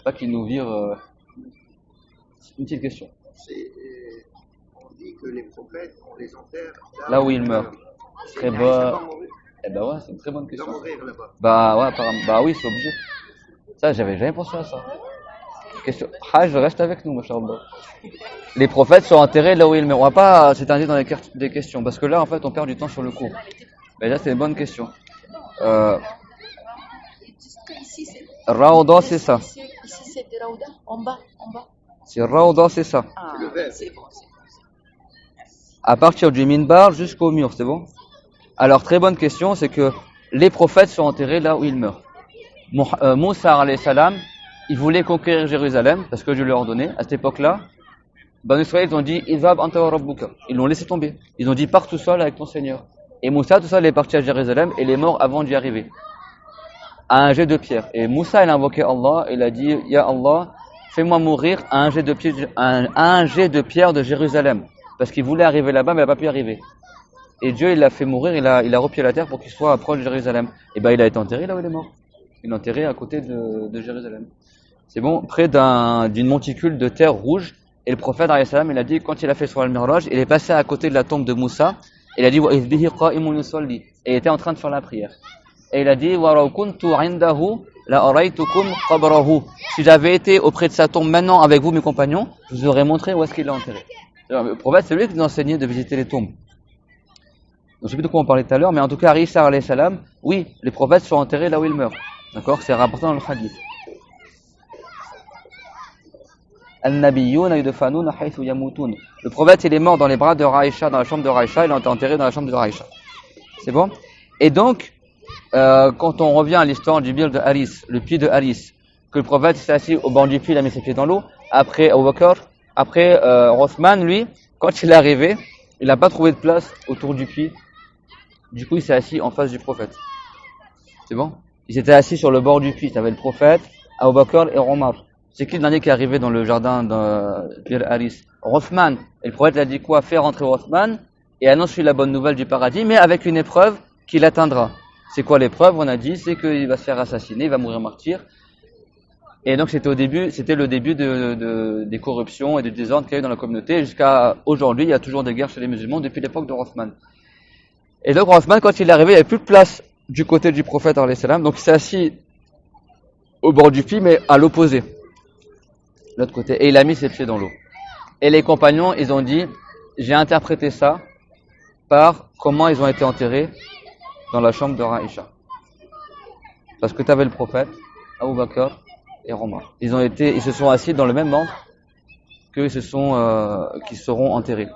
[SPEAKER 1] pas qu'ils nous virent. C'est une petite question.
[SPEAKER 2] On dit que les prophètes, on les enterre
[SPEAKER 1] là où ils meurent. Très bas. Eh ben ouais, c'est une très bonne question. Bah ouais, apparemment. Bah oui, c'est obligé. Ça, j'avais jamais pensé à ça. Question. Hajj reste avec nous, machallah. Les prophètes sont enterrés là où ils meurent. On va pas s'éterniser dans des questions, parce que là, en fait, on perd du temps sur le cours. Mais là, c'est une bonne question. Raouda, c'est ça.
[SPEAKER 3] Ici, c'est de Raouda, en bas.
[SPEAKER 1] C'est Raouda, c'est ça.
[SPEAKER 3] Ah, c'est bon.
[SPEAKER 1] À partir du minbar jusqu'au mur, c'est bon? Alors, très bonne question, c'est que les prophètes sont enterrés là où ils meurent. Moussa, alayhi salam, il voulait conquérir Jérusalem, parce que Dieu lui a ordonné. À cette époque-là, Banu Israël, ils ont dit, Idhab anta wa rabbuka. Ils l'ont laissé tomber. Ils ont dit, pars tout seul avec ton Seigneur. Et Moussa, tout seul, est parti à Jérusalem, et il est mort avant d'y arriver. À un jet de pierre. Et Moussa, il a invoqué Allah, il a dit, Ya Allah, fais-moi mourir à un jet de pierre de Jérusalem. Parce qu'il voulait arriver là-bas, mais il n'a pas pu y arriver. Et Dieu, il l'a fait mourir, il a repié la terre pour qu'il soit proche de Jérusalem. Et il a été enterré là où il est mort. Il est enterré à côté de Jérusalem. C'est bon, près d'une monticule de terre rouge. Et le prophète, alayhi salam, il a dit, quand il a fait sur al-Miraj, il est passé à côté de la tombe de Moussa. Il a dit, wa izbihi qa'imun yusalli. Et il était en train de faire la prière. Et il a dit, wa raw kuntu indahu la araytukum qabrahu. Si j'avais été auprès de sa tombe maintenant avec vous, mes compagnons, je vous aurais montré où est-ce qu'il est enterré. Le prophète, c'est lui qui nous enseignait de visiter les tombes. Donc, je sais plus de quoi on parlait tout à l'heure, mais en tout cas, Isa alayhi salam, oui, les prophètes sont enterrés là où ils meurent. D'accord? C'est rapporté dans le hadith. Al-Nabiyyuna yudfanuna haythu yamutun. Le prophète, il est mort dans les bras de Raïcha, dans la chambre de Raïcha, il est enterré dans la chambre de Raïcha. C'est bon? Et donc, quand on revient à l'histoire du bir de Haris, le puits de Haris, que le prophète s'est assis au bord du puits, il a mis ses pieds dans l'eau, après Abu Bakr, après Othman, lui, quand il est arrivé, Il n'a pas trouvé de place autour du puits. Du coup, il s'est assis en face du prophète. C'est bon? Ils étaient assis sur le bord du puits. Tu avais le prophète, Abu Bakr et Omar. C'est qui le dernier qui est arrivé dans le jardin de Bir Haris? Othman. Et le prophète a dit quoi? Faire rentrer Othman et annonce-lui la bonne nouvelle du paradis, mais avec une épreuve qu'il atteindra. C'est quoi l'épreuve? On a dit, c'est qu'il va se faire assassiner, il va mourir martyr. Et donc c'était le début des corruptions et des désordres qu'il y a eu dans la communauté. Jusqu'à aujourd'hui, il y a toujours des guerres chez les musulmans depuis l'époque de Othman. Et donc Othman, quand il est arrivé, il n'y avait plus de place du côté du prophète, alayhi salam. Donc il s'est assis au bord du puits, mais à l'opposé, l'autre côté. Et il a mis ses pieds dans l'eau. Et les compagnons, ils ont dit, j'ai interprété ça par comment ils ont été enterrés dans la chambre de Aïcha. Parce que tu avais le prophète, Abu Bakr et Omar. Ils se sont assis dans le même ordre qu'ils seront enterrés.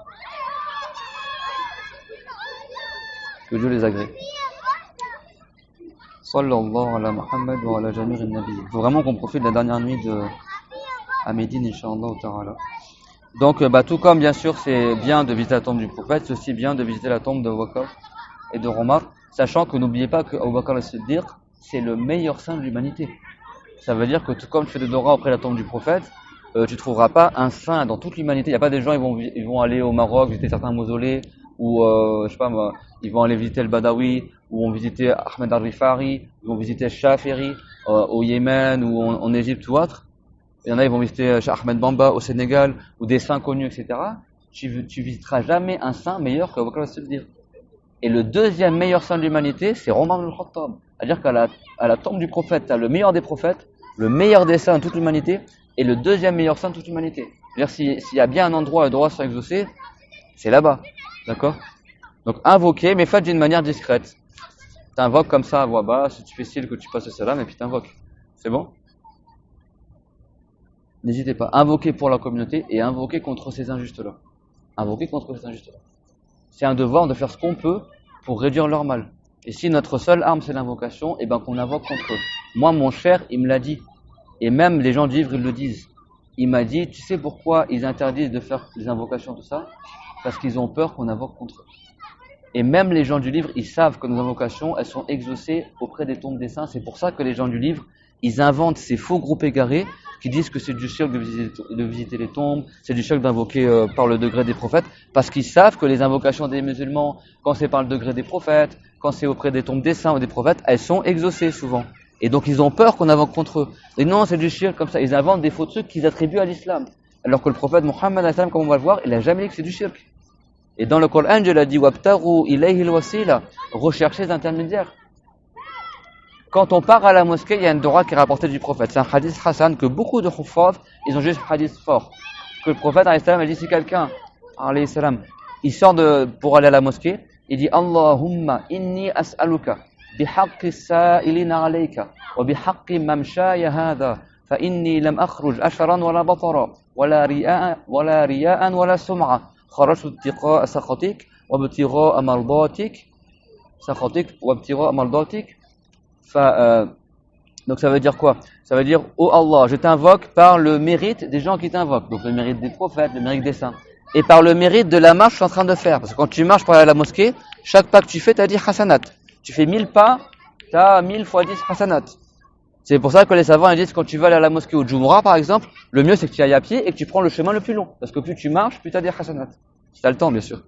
[SPEAKER 1] Que Dieu les agrée. Sallallahu ala Muhammad wa ala jamir al-Nabi. Il faut vraiment qu'on profite de la dernière nuit à Médine, Inch'Allah ta'ala. Donc, tout comme bien sûr c'est bien de visiter la tombe du prophète, c'est aussi bien de visiter la tombe d'Abu Bakr et de Omar, sachant que n'oubliez pas que Abu Bakr al-Siddiq, c'est le meilleur saint de l'humanité. Ça veut dire que tout comme tu fais de Dora auprès de la tombe du prophète, tu trouveras pas un saint dans toute l'humanité. Il n'y a pas des gens, ils vont aller au Maroc visiter certains mausolées, ou je sais pas moi, ils vont aller visiter le Badawi, ou vont visiter Ahmed al-Rifari, ils vont visiter Shafiri au Yémen ou en Égypte ou autre. Il y en a, ils vont visiter Ahmed Bamba au Sénégal, ou des saints connus, etc. Tu visiteras jamais un saint meilleur qu'Abu Bakr as-Siddiq. Et le deuxième meilleur saint de l'humanité, c'est Omar ibn al-Khattab. C'est-à-dire qu'à la tombe du prophète, tu as le meilleur des prophètes, le meilleur des saints de toute l'humanité, et le deuxième meilleur saint de toute l'humanité. C'est-à-dire s'il y a bien un endroit où le droit soit exaucé, c'est là-bas. D'accord? Donc invoquer, mais faites d'une manière discrète. T'invoques comme ça à voix basse, tu fais style que tu passes le salam et puis t'invoques. C'est bon? N'hésitez pas. Invoquer pour la communauté et invoquer contre ces injustes-là. Invoquer contre ces injustes-là. C'est un devoir de faire ce qu'on peut pour réduire leur mal. Et si notre seule arme c'est l'invocation, eh ben qu'on invoque contre eux. Moi, mon cher, il me l'a dit. Et même les gens du livre, ils le disent. Il m'a dit, tu sais pourquoi ils interdisent de faire les invocations, tout ça? Parce qu'ils ont peur qu'on invoque contre eux. Et même les gens du livre, ils savent que nos invocations, elles sont exaucées auprès des tombes des saints. C'est pour ça que les gens du livre, ils inventent ces faux groupes égarés qui disent que c'est du shirk de visiter les tombes, c'est du shirk d'invoquer par le degré des prophètes, parce qu'ils savent que les invocations des musulmans, quand c'est par le degré des prophètes, quand c'est auprès des tombes des saints ou des prophètes, elles sont exaucées souvent. Et donc ils ont peur qu'on invoque contre eux. Et non, c'est du shirk comme ça. Ils inventent des faux trucs qu'ils attribuent à l'islam. Alors que le prophète Mohammed, comme on va le voir, il a jamais dit que c'est du shirk. Et dans le Coran, Dieu l'a dit, wabtaru ilayhi al-wasila, recherchez les intermédiaires. Quand on part à la mosquée, il y a une dora qui est rapportée du prophète. C'est un hadith Hassan que beaucoup de Huffaz, ils ont juste un hadith fort. Que le prophète, alayhi salam, a dit, si quelqu'un, alayhi salam, il sort pour aller à la mosquée, il dit, Allahumma inni as'aluka, bihaqqi sa'ilina alayka, wa bihaqqi mamshaya hadha, fa inni lam akhruj asharan wala batara, wala riya'an wala sum'a, kharajtu ibtigha'a sakhatik, wa ibtigha'a mardatik, donc ça veut dire quoi? Ça veut dire, oh Allah, je t'invoque par le mérite des gens qui t'invoquent. Donc le mérite des prophètes, le mérite des saints. Et par le mérite de la marche que je suis en train de faire. Parce que quand tu marches pour aller à la mosquée, chaque pas que tu fais, tu as 10 hasanat. Tu fais 1000 pas, tu as 1000 fois 10 hasanat. C'est pour ça que les savants ils disent quand tu vas aller à la mosquée au Jumu'ah par exemple, le mieux c'est que tu ailles à pied et que tu prends le chemin le plus long. Parce que plus tu marches, plus tu as des hasanat. Si tu as le temps bien sûr.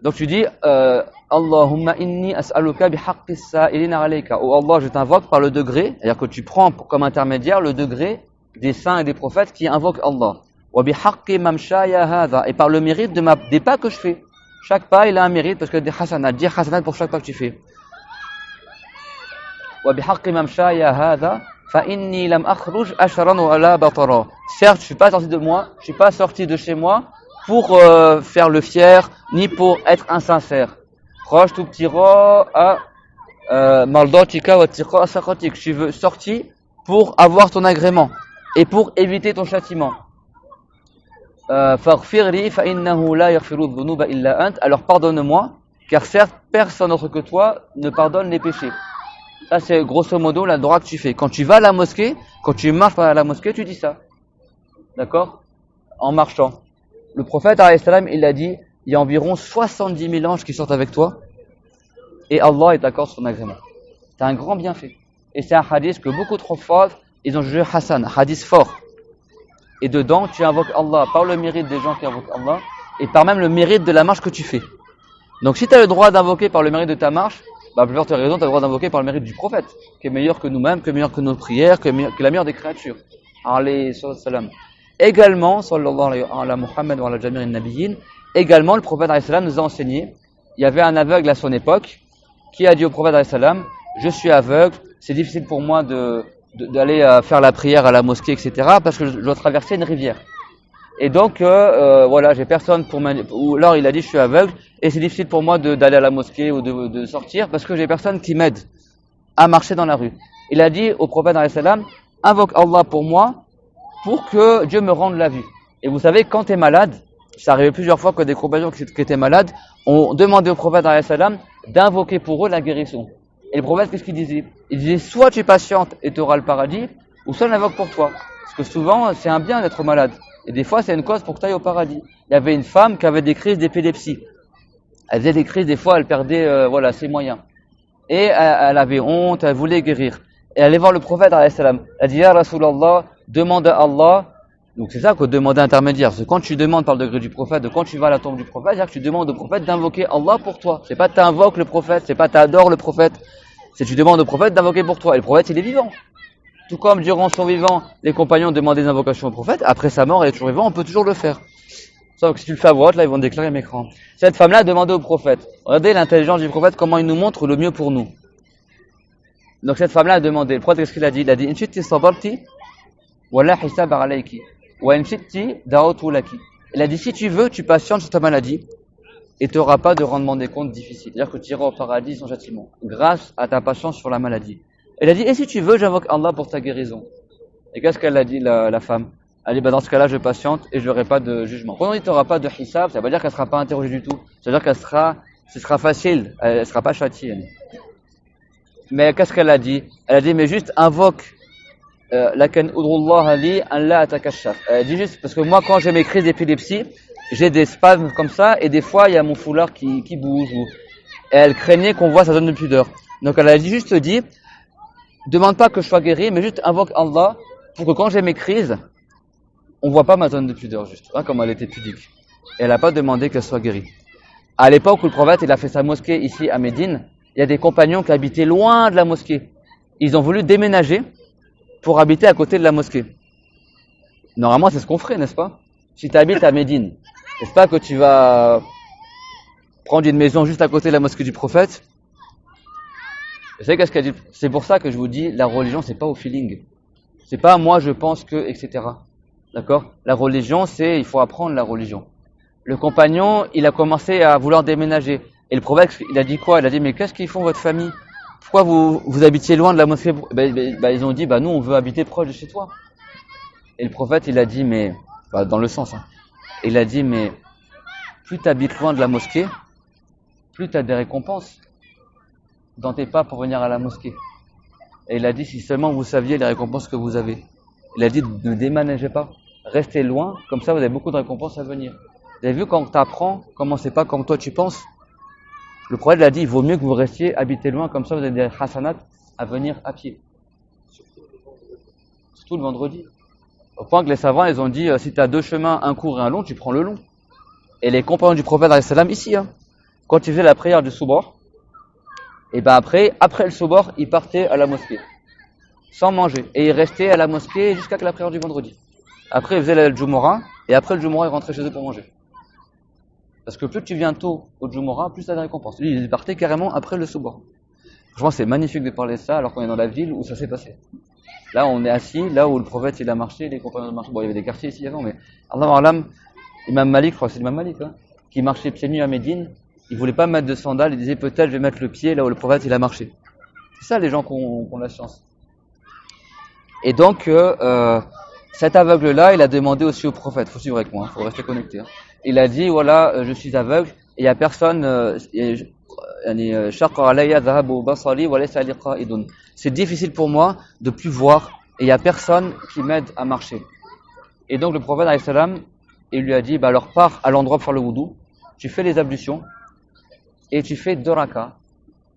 [SPEAKER 1] Donc tu dis Allahumma inni as'aluka bihaqqi sa'ilina alayka. Oh Allah, je t'invoque par le degré, c'est-à-dire que tu prends comme intermédiaire le degré des saints et des prophètes qui invoquent Allah. Wa bihaqqi mamshaya hadha, et par le mérite des pas que je fais. Chaque pas, il a un mérite parce que des hasanat, 10 hasanat pour chaque pas que tu fais. Wa bihaqqi mamshaya hadha, fa inni lam akhruj asharan wala batara. Certes, je suis pas sorti de chez moi pour faire le fier, ni pour être insincère. Je suis sorti pour avoir ton agrément et pour éviter ton châtiment. Alors pardonne-moi, car certes personne autre que toi ne pardonne les péchés. Ça c'est grosso modo la droite que tu fais. Quand tu vas à la mosquée, quand tu marches à la mosquée, tu dis ça. D'accord? En marchant. Le prophète, alayhi salam, il a dit,
[SPEAKER 4] il y a environ 70 000 anges qui sortent avec toi, et Allah t'accorde son agrément. C'est un grand bienfait. Et c'est un hadith que beaucoup trop forts, ils ont jugé Hassan, un hadith fort. Et dedans, tu invoques Allah par le mérite des gens qui invoquent Allah, et par même le mérite de la marche que tu fais. Donc si tu as le droit d'invoquer par le mérite de ta marche, à plus forte raison, tu as le droit d'invoquer par le mérite du prophète, qui est meilleur que nous-mêmes, qui est meilleur que nos prières, que la meilleure des créatures. Alayhi salam. Également, sallallahu alayhi wa Muhammad wa ala jami'in nabiyyin, également le prophète alayhi salam nous a enseigné, il y avait un aveugle à son époque, qui a dit au prophète alayhi salam, je suis aveugle, c'est difficile pour moi d'aller faire la prière à la mosquée, etc., parce que je dois traverser une rivière. Et donc, voilà, j'ai personne pour ou alors il a dit je suis aveugle et c'est difficile pour moi d'aller à la mosquée ou de sortir parce que j'ai personne qui m'aide à marcher dans la rue. Il a dit au prophète alayhi salam, invoque Allah pour moi pour que Dieu me rende la vue. Et vous savez, quand tu es malade, ça arrivait plusieurs fois que des compagnons qui étaient malades ont demandé au prophète alayhi salam d'invoquer pour eux la guérison. Et le prophète, qu'est-ce qu'il disait? Il disait soit tu patientes et tu auras le paradis, ou soit on invoque pour toi. Parce que souvent, c'est un bien d'être malade. Et des fois, c'est une cause pour que tu ailles au paradis. Il y avait une femme qui avait des crises d'épilepsie. Elle faisait des crises, des fois, elle perdait ses moyens. Et elle avait honte, elle voulait guérir. Et elle allait voir le prophète, alayhi salam. Elle dit, ya Rasulallah, demande à Allah. Donc c'est ça que demander intermédiaire. Parce que quand tu demandes par le degré du prophète, quand tu vas à la tombe du prophète, c'est-à-dire que tu demandes au prophète d'invoquer Allah pour toi. C'est pas t'invoques le prophète, c'est pas t'adores le prophète. C'est tu demandes au prophète d'invoquer pour toi. Et le prophète, il est vivant. Tout comme durant son vivant, les compagnons demandaient des invocations au prophète, après sa mort, il est toujours vivant, on peut toujours le faire. Sauf que si tu le fais à droite, là, ils vont déclarer mécran. Cette femme-là a demandé au prophète. Regardez l'intelligence du prophète, comment il nous montre le mieux pour nous. Donc cette femme-là a demandé. Le prophète, qu'est-ce qu'il a dit? Il a dit, Inchiti sabarti, wala hisab alayki, wa inchiti da'otu laki. Il a dit, si tu veux, tu patientes sur ta maladie, et tu n'auras pas de rendement des comptes difficile. C'est-à-dire que tu iras au paradis sans châtiment, grâce à ta patience sur la maladie. Elle a dit, et si tu veux, j'invoque Allah pour ta guérison. Et qu'est-ce qu'elle a dit, la femme? Elle dit, dans ce cas-là, je patiente et je n'aurai pas de jugement. Quand on dit tu n'auras pas de hisab, ça veut dire qu'elle ne sera pas interrogée du tout. Ça veut dire ce sera facile, elle ne sera pas châtiée. Mais qu'est-ce qu'elle a dit? Elle a dit, mais juste invoque, lakin udrullah li an la atakashaf. Elle dit juste, parce que moi, quand j'ai mes crises d'épilepsie, j'ai des spasmes comme ça, et des fois, il y a mon foulard qui bouge, et elle craignait qu'on voit sa zone de pudeur. Donc elle a juste dit, demande pas que je sois guéri, mais juste invoque Allah pour que quand j'ai mes crises, on voit pas ma zone de pudeur, juste. Hein, comme elle était pudique. Et elle a pas demandé qu'elle soit guérie. À l'époque où le prophète, il a fait sa mosquée ici à Médine, il y a des compagnons qui habitaient loin de la mosquée. Ils ont voulu déménager pour habiter à côté de la mosquée. Normalement, c'est ce qu'on ferait, n'est-ce pas? Si tu habites à Médine, n'est-ce pas que tu vas prendre une maison juste à côté de la mosquée du prophète? Vous savez qu'est-ce qu'elle dit? C'est pour ça que je vous dis, la religion, c'est pas au feeling. C'est pas moi, je pense que, etc. D'accord? La religion, il faut apprendre la religion. Le compagnon, il a commencé à vouloir déménager. Et le prophète, il a dit quoi? Il a dit, mais qu'est-ce qu'ils font votre famille? Pourquoi vous habitiez loin de la mosquée? Ils ont dit, nous, on veut habiter proche de chez toi. Et le prophète, il a dit, mais, dans le sens, hein. Il a dit, mais, plus tu habites loin de la mosquée, plus tu as des récompenses dans tes pas pour venir à la mosquée. Et il a dit, si seulement vous saviez les récompenses que vous avez. Il a dit, ne déménagez pas. Restez loin, comme ça vous avez beaucoup de récompenses à venir. Vous avez vu quand tu apprends, comment c'est pas comme toi tu penses? Le prophète a dit, il vaut mieux que vous restiez, habitez loin, comme ça vous avez des hasanat à venir à pied. Surtout le vendredi. Au point que les savants, ils ont dit, si tu as deux chemins, un court et un long, tu prends le long. Et les compagnons du prophète, ici, quand ils faisaient la prière du soubor, et après le soubor, ils partaient à la mosquée. Sans manger. Et ils restaient à la mosquée jusqu'à la prière du vendredi. Après, ils faisaient le Jumu'ah, et après le Jumu'ah, ils rentraient chez eux pour manger. Parce que plus tu viens tôt au Jumu'ah, plus tu as de récompense. Lui, ils partaient carrément après le soubor. Franchement, c'est magnifique de parler de ça, alors qu'on est dans la ville où ça s'est passé. Là, on est assis, là où le prophète, il a marché, les compagnons ont marché. Bon, il y avait des quartiers ici avant, mais Allah Alam, Imam Malik, je crois que c'est Imam Malik, qui marchait pieds nus à Médine, il voulait pas mettre de sandales, il disait peut-être je vais mettre le pied là où le prophète, il a marché. C'est ça, les gens qui ont la chance. Et donc, cet aveugle-là, il a demandé aussi au prophète, faut suivre avec moi, faut rester connecté. Il a dit, voilà, je suis aveugle, et il y a personne, c'est difficile pour moi de plus voir, et il y a personne qui m'aide à marcher. Et donc le prophète, alayhi salam, il lui a dit, alors pars à l'endroit pour faire le wudu, tu fais les ablutions et tu fais 2 rakas.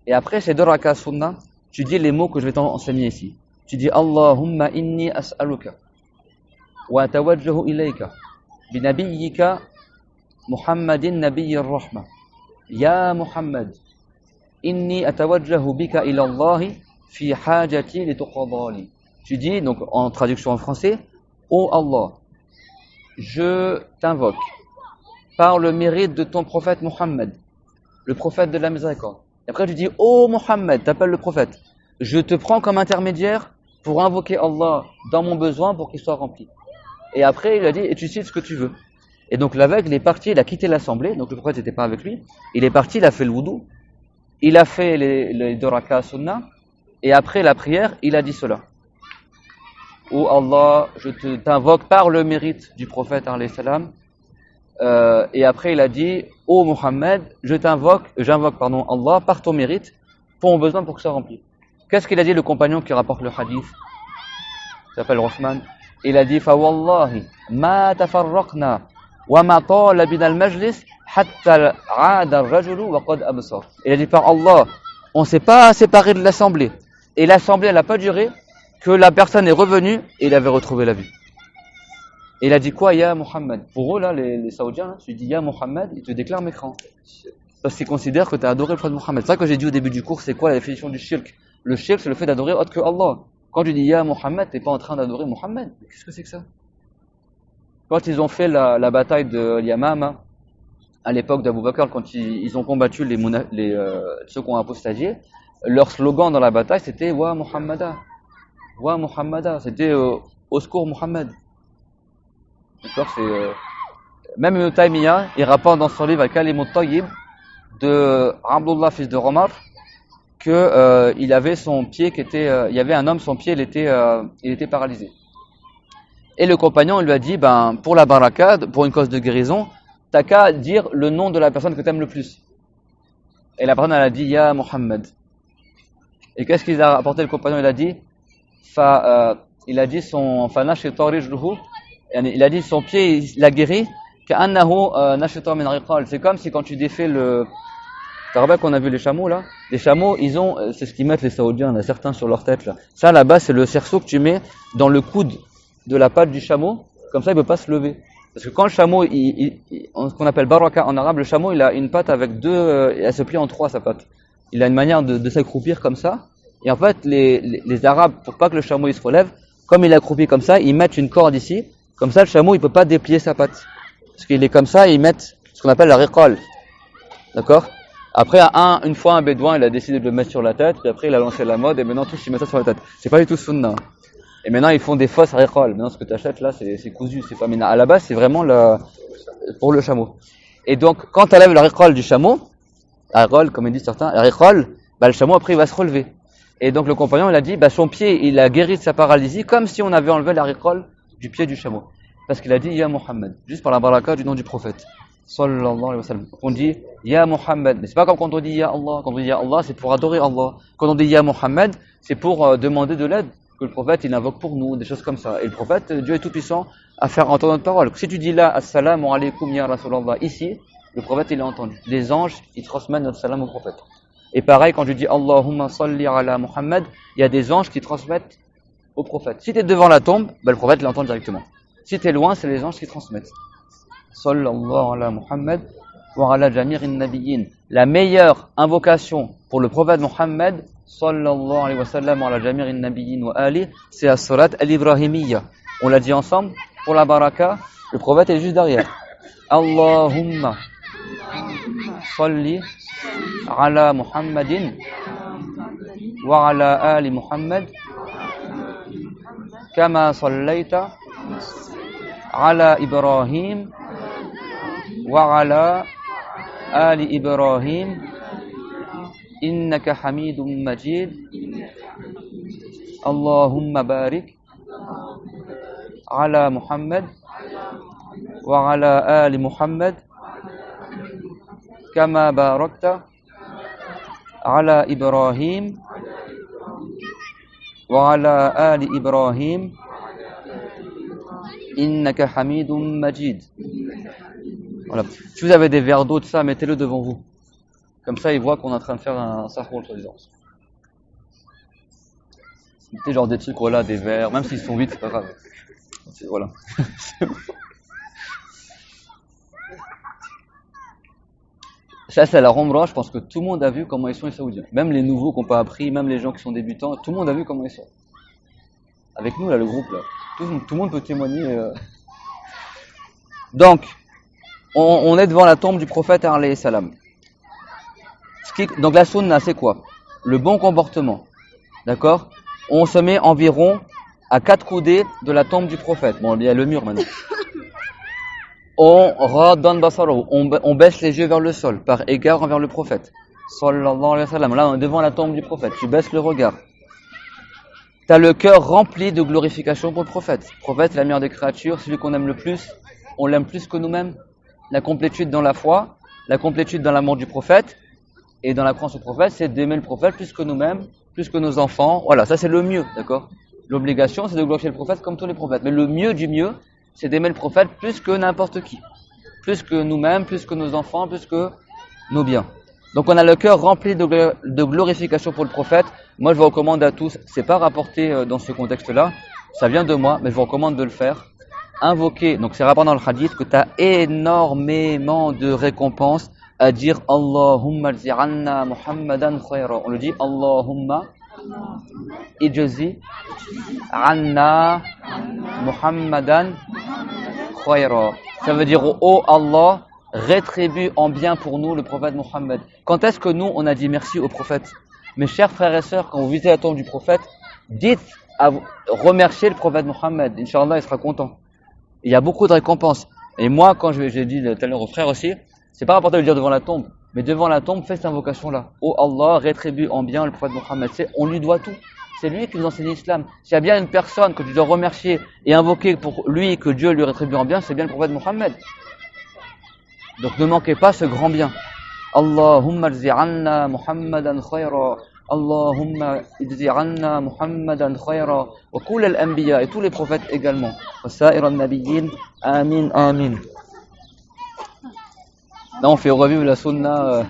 [SPEAKER 4] Et après ces 2 rakas sunnah, tu dis les mots que je vais t'enseigner ici. Tu dis Allahumma inni as'aluka wa atawajjahu ilayka bi nabiyyika Muhammadin nabiyyir rahma. Ya Muhammad, inni atawajjahu bika ila Allah fi hajati lituqadali. Tu dis, donc en traduction en français, ô Allah, je t'invoque par le mérite de ton prophète Muhammad, le prophète de la miséricorde. Et après tu dis, ô Muhammad, t'appelles le prophète, je te prends comme intermédiaire pour invoquer Allah dans mon besoin pour qu'il soit rempli. Et après il a dit, et tu cites ce que tu veux. Et donc l'aveugle, il est parti, il a quitté l'assemblée, donc le prophète n'était pas avec lui, il est parti, il a fait le wudu, il a fait les 2 rakas sunnah, et après la prière, il a dit cela. Ô Allah, je t'invoque par le mérite du prophète alayhi salam. Et après il a dit, ô Muhammad, j'invoque Allah par ton mérite pour mon besoin pour que ça remplit. Qu'est-ce qu'il a dit le compagnon qui rapporte le hadith? Il s'appelle Rothman. Il a dit, fa wallahi ma tafarraqna wa ma tala bina al-majlis hatta 'ada ar-rajulu wa qad absar. Il a dit, par Allah, on s'est pas séparé de l'assemblée et l'assemblée elle n'a pas duré que la personne est revenue et il avait retrouvé la vue. Et il a dit quoi, Ya Muhammad? Pour eux, là, les Saoudiens, tu dis Ya Muhammad, ils te déclarent mécréant. Parce qu'ils considèrent que tu as adoré le prophète Muhammad. C'est ça que j'ai dit au début du cours, c'est quoi la définition du shirk? Le shirk, c'est le fait d'adorer autre que Allah. Quand tu dis Ya Muhammad, tu n'es pas en train d'adorer Muhammad. Qu'est-ce que c'est que ça? Quand ils ont fait la bataille de Yamama, à l'époque d'Abu Bakr, quand ils ont combattu ceux qui ont apostasié, leur slogan dans la bataille, c'était Wa Muhammada. Wa Muhammada, c'était au secours Muhammad. D'accord, même Ibn Taymiyyah, il rapporte dans son livre Al-Kalimut Tayyib de Abdullah, fils de Omar, que il avait son pied qui était, il y avait un homme, son pied, il était paralysé. Et le compagnon lui a dit, pour la barakade, pour une cause de guérison, t'as qu'à dire le nom de la personne que t'aimes le plus. Et la personne elle a dit Ya Muhammad. Et qu'est-ce qu'il a rapporté le compagnon? Il a dit il a dit son il a dit son pied il a guéri. C'est comme si quand tu défais le. Tu te rappelles qu'on a vu les chameaux là? Les chameaux, ils ont, c'est ce qu'ils mettent les Saoudiens, là, certains sur leur tête là. Ça là-bas, c'est le cerceau que tu mets dans le coude de la patte du chameau, comme ça il ne peut pas se lever. Parce que quand le chameau, ce qu'on appelle baraka en arabe, le chameau il a une patte avec elle se plie en 3 sa patte. Il a une manière de s'accroupir comme ça. Et en fait, les Arabes, pour pas que le chameau il se relève, comme il est accroupi comme ça, ils mettent une corde ici. Comme ça, le chameau il peut pas déplier sa patte. Parce qu'il est comme ça, ils mettent ce qu'on appelle la riqal. D'accord? Après, une fois un bédouin, il a décidé de le mettre sur la tête, puis après il a lancé la mode, et maintenant tous ils mettent ça sur la tête. C'est pas du tout sunna. Et maintenant ils font des fausses riqal. Maintenant ce que tu achètes là, c'est cousu, c'est pas mina. À la base, c'est vraiment pour le chameau. Et donc, quand tu enlèves la riqal du chameau, la riqal, comme ils disent certains, la riqal, le chameau après il va se relever. Et donc le compagnon il a dit, son pied il a guéri de sa paralysie comme si on avait enlevé la riqal du pied du chameau. Parce qu'il a dit Ya Muhammad, juste par la baraka du nom du prophète. Sallallahu alayhi wa sallam. On dit Ya Muhammad, mais c'est pas comme quand on dit Ya Allah. Quand on dit Ya Allah, c'est pour adorer Allah. Quand on dit Ya Muhammad, c'est pour demander de l'aide que le prophète il invoque pour nous, des choses comme ça. Et le prophète, Dieu est tout puissant à faire entendre notre parole. Si tu dis là Assalamu alaykum ya Rasulallah ici, le prophète il a entendu. Les anges ils transmettent notre salam au prophète. Et pareil quand tu dis Allahumma salli ala Muhammad, il y a des anges qui transmettent au prophète. Si tu es devant la tombe, le prophète l'entend directement. Si tu es loin, c'est les anges qui transmettent. Sallallahu ala Muhammad wa ala jami'in nabiyyin. La meilleure invocation pour le prophète Muhammad sallallahu alayhi wa sallam wa ala jami'in nabiyyin wa ali, c'est la salat al-ibrahimiyya. On l'a dit ensemble pour la baraka, le prophète est juste derrière. Allahumma salli ala Muhammadin wa ala ali Muhammad kama sallaita ala Ibrahim wa ala ali Ibrahim innaka hamidun majid. Allahumma barik ala Muhammad wa ala ali Muhammad kama barakta ala Ibrahim wa ala ali Ibrahim innaka hamidun majid. Voilà. Si vous avez des verres d'eau, tout ça, mettez-le devant vous. Comme ça, ils voient qu'on est en train de faire un sahur, soi-disant. Mettez genre des trucs, voilà, des verres, même s'ils sont vides, c'est pas grave. Voilà. Ça, c'est la Umrah, je pense que tout le monde a vu comment ils sont les Saoudiens. Même les nouveaux qui n'ont pas appris, même les gens qui sont débutants, tout le monde a vu comment ils sont. Avec nous, là, le groupe, là. Tout le monde peut témoigner. Donc, on est devant la tombe du prophète, alayhi salam. Donc la sunna, c'est quoi? Le bon comportement. D'accord? On se met environ à 4 coudées de la tombe du prophète. Bon, il y a le mur maintenant. On baisse les yeux vers le sol, par égard envers le prophète. Sallallahu alayhi wa sallam. Là, on est devant la tombe du prophète. Tu baisses le regard. Tu as le cœur rempli de glorification pour le prophète. Le prophète, c'est la meilleure des créatures, celui qu'on aime le plus. On l'aime plus que nous-mêmes. La complétude dans la foi, la complétude dans l'amour du prophète, et dans la croyance au prophète, c'est d'aimer le prophète plus que nous-mêmes, plus que nos enfants. Voilà, ça c'est le mieux, d'accord? L'obligation, c'est de glorifier le prophète comme tous les prophètes. Mais le mieux du mieux, c'est d'aimer le prophète plus que n'importe qui. Plus que nous-mêmes, plus que nos enfants, plus que nos biens. Donc on a le cœur rempli de glorification pour le prophète. Moi je vous recommande à tous, c'est pas rapporté dans ce contexte-là, ça vient de moi, mais je vous recommande de le faire. Invoquer, donc c'est rapporté dans le hadith que tu as énormément de récompenses à dire Allahumma zi'anna Muhammadan khayra. On le dit Allahumma ijzi anna Muhammadan khayra. Ça veut dire oh Allah, rétribue en bien pour nous le prophète Muhammad. Quand est-ce que nous on a dit merci au prophète? Mes chers frères et sœurs, quand vous visitez la tombe du prophète, dites remercier le prophète Muhammad. Inch'Allah, il sera content. Il y a beaucoup de récompenses. Et moi, quand j'ai dit tout à l'heure aux frères aussi, c'est pas important de le dire devant la tombe, mais devant la tombe, fais cette invocation-là. Oh Allah, rétribue en bien le prophète Muhammad. On lui doit tout. C'est lui qui nous enseigne l'islam. S'il y a bien une personne que tu dois remercier et invoquer pour lui que Dieu lui rétribue en bien, c'est bien le prophète Muhammad. Donc ne manquez pas ce grand bien. Allahumma zi'anna Muhammadan khayra. Allahumma ijzi'anna Muhammadan khayra. Wa kul al-anbiya, et tous les prophètes également. Wa sa'ir al-nabiyyin. Amin, amin. Là, on fait revivre la sunna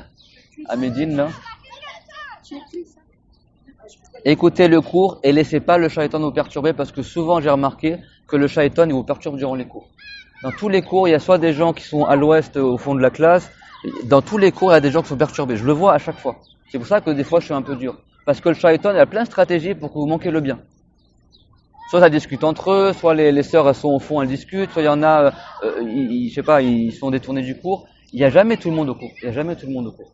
[SPEAKER 4] à Médine, là. Écoutez le cours et laissez pas le shaitan vous perturber, parce que souvent j'ai remarqué que le shaitan il vous perturbe durant les cours. Dans tous les cours, il y a soit des gens qui sont à l'ouest au fond de la classe, dans tous les cours, il y a des gens qui sont perturbés. Je le vois à chaque fois. C'est pour ça que des fois je suis un peu dur. Parce que le shaitan il a plein de stratégies pour que vous manquiez le bien. Soit ça discute entre eux, soit les sœurs elles sont au fond, elles discutent, soit il y en a, je sais pas, ils sont détournés du cours. Il n'y a jamais tout le monde au cours. Il n'y a jamais tout le monde au cours.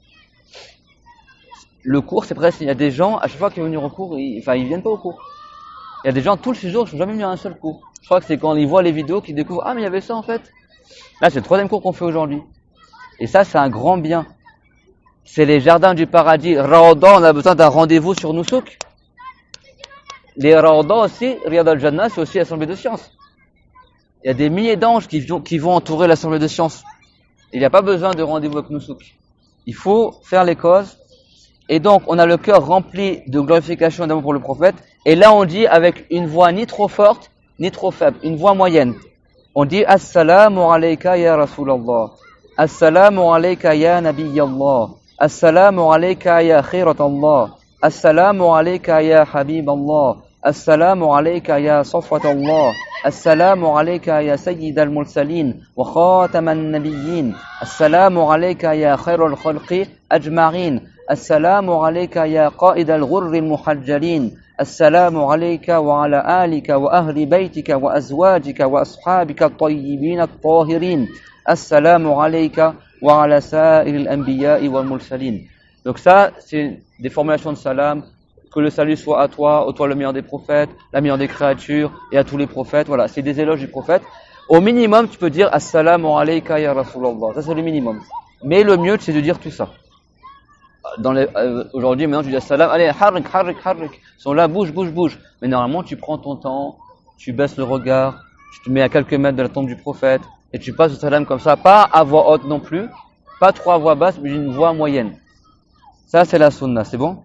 [SPEAKER 4] Le cours, c'est presque, il y a des gens, à chaque fois qu'ils viennent venir au cours, ils viennent pas au cours. Il y a des gens, tous les jours, qui sont jamais venus à un seul cours. Je crois que c'est quand ils voient les vidéos qu'ils découvrent, ah, mais il y avait ça en fait. Là, c'est le 3e cours qu'on fait aujourd'hui. Et ça, c'est un grand bien. C'est les jardins du paradis. Rawda, on a besoin d'un rendez-vous sur Nusuk. Les Rawda aussi, Riyad al-Jannah, c'est aussi l'assemblée de sciences. Il y a des milliers d'anges qui vont entourer l'assemblée de sciences. Il n'y a pas besoin de rendez-vous avec Nusuk. Il faut faire les causes. Et donc, on a le cœur rempli de glorification et d'amour pour le prophète. Et là, on dit avec une voix ni trop forte, ni trop faible, une voix moyenne. On dit Assalamu alayka ya Rasulallah. Assalamu alayka ya Nabiyallah. Assalamu alayka ya Khiratallah. Assalamu alayka ya Habiballah. Assalamu alayka ya Safwatallah. السلام عليك يا سيد المرسلين وخاتم النبيين السلام عليك يا خير الخلق أجمعين السلام عليك يا قائد الغر المحجلين السلام عليك وعلى آلك وأهل بيتك وأزواجك وأصحابك الطيبين الطاهرين السلام عليك وعلى سائر الأنبياء والمرسلين. Donc ça, c'est des formulations de salam. Que le salut soit à toi le meilleur des prophètes, la meilleure des créatures, et à tous les prophètes. Voilà, c'est des éloges du prophète. Au minimum, tu peux dire Assalamu alayka ya Rasulallah. Ça, c'est le minimum. Mais le mieux, c'est de dire tout ça. Aujourd'hui, maintenant, tu dis Assalam, allez, harrik. Ils sont là, bouge. Mais normalement, tu prends ton temps, tu baisses le regard, tu te mets à quelques mètres de la tombe du prophète, et tu passes le salam comme ça, pas à voix haute non plus, pas trop à voix basse, mais d'une voix moyenne. Ça, c'est la sunna, c'est bon?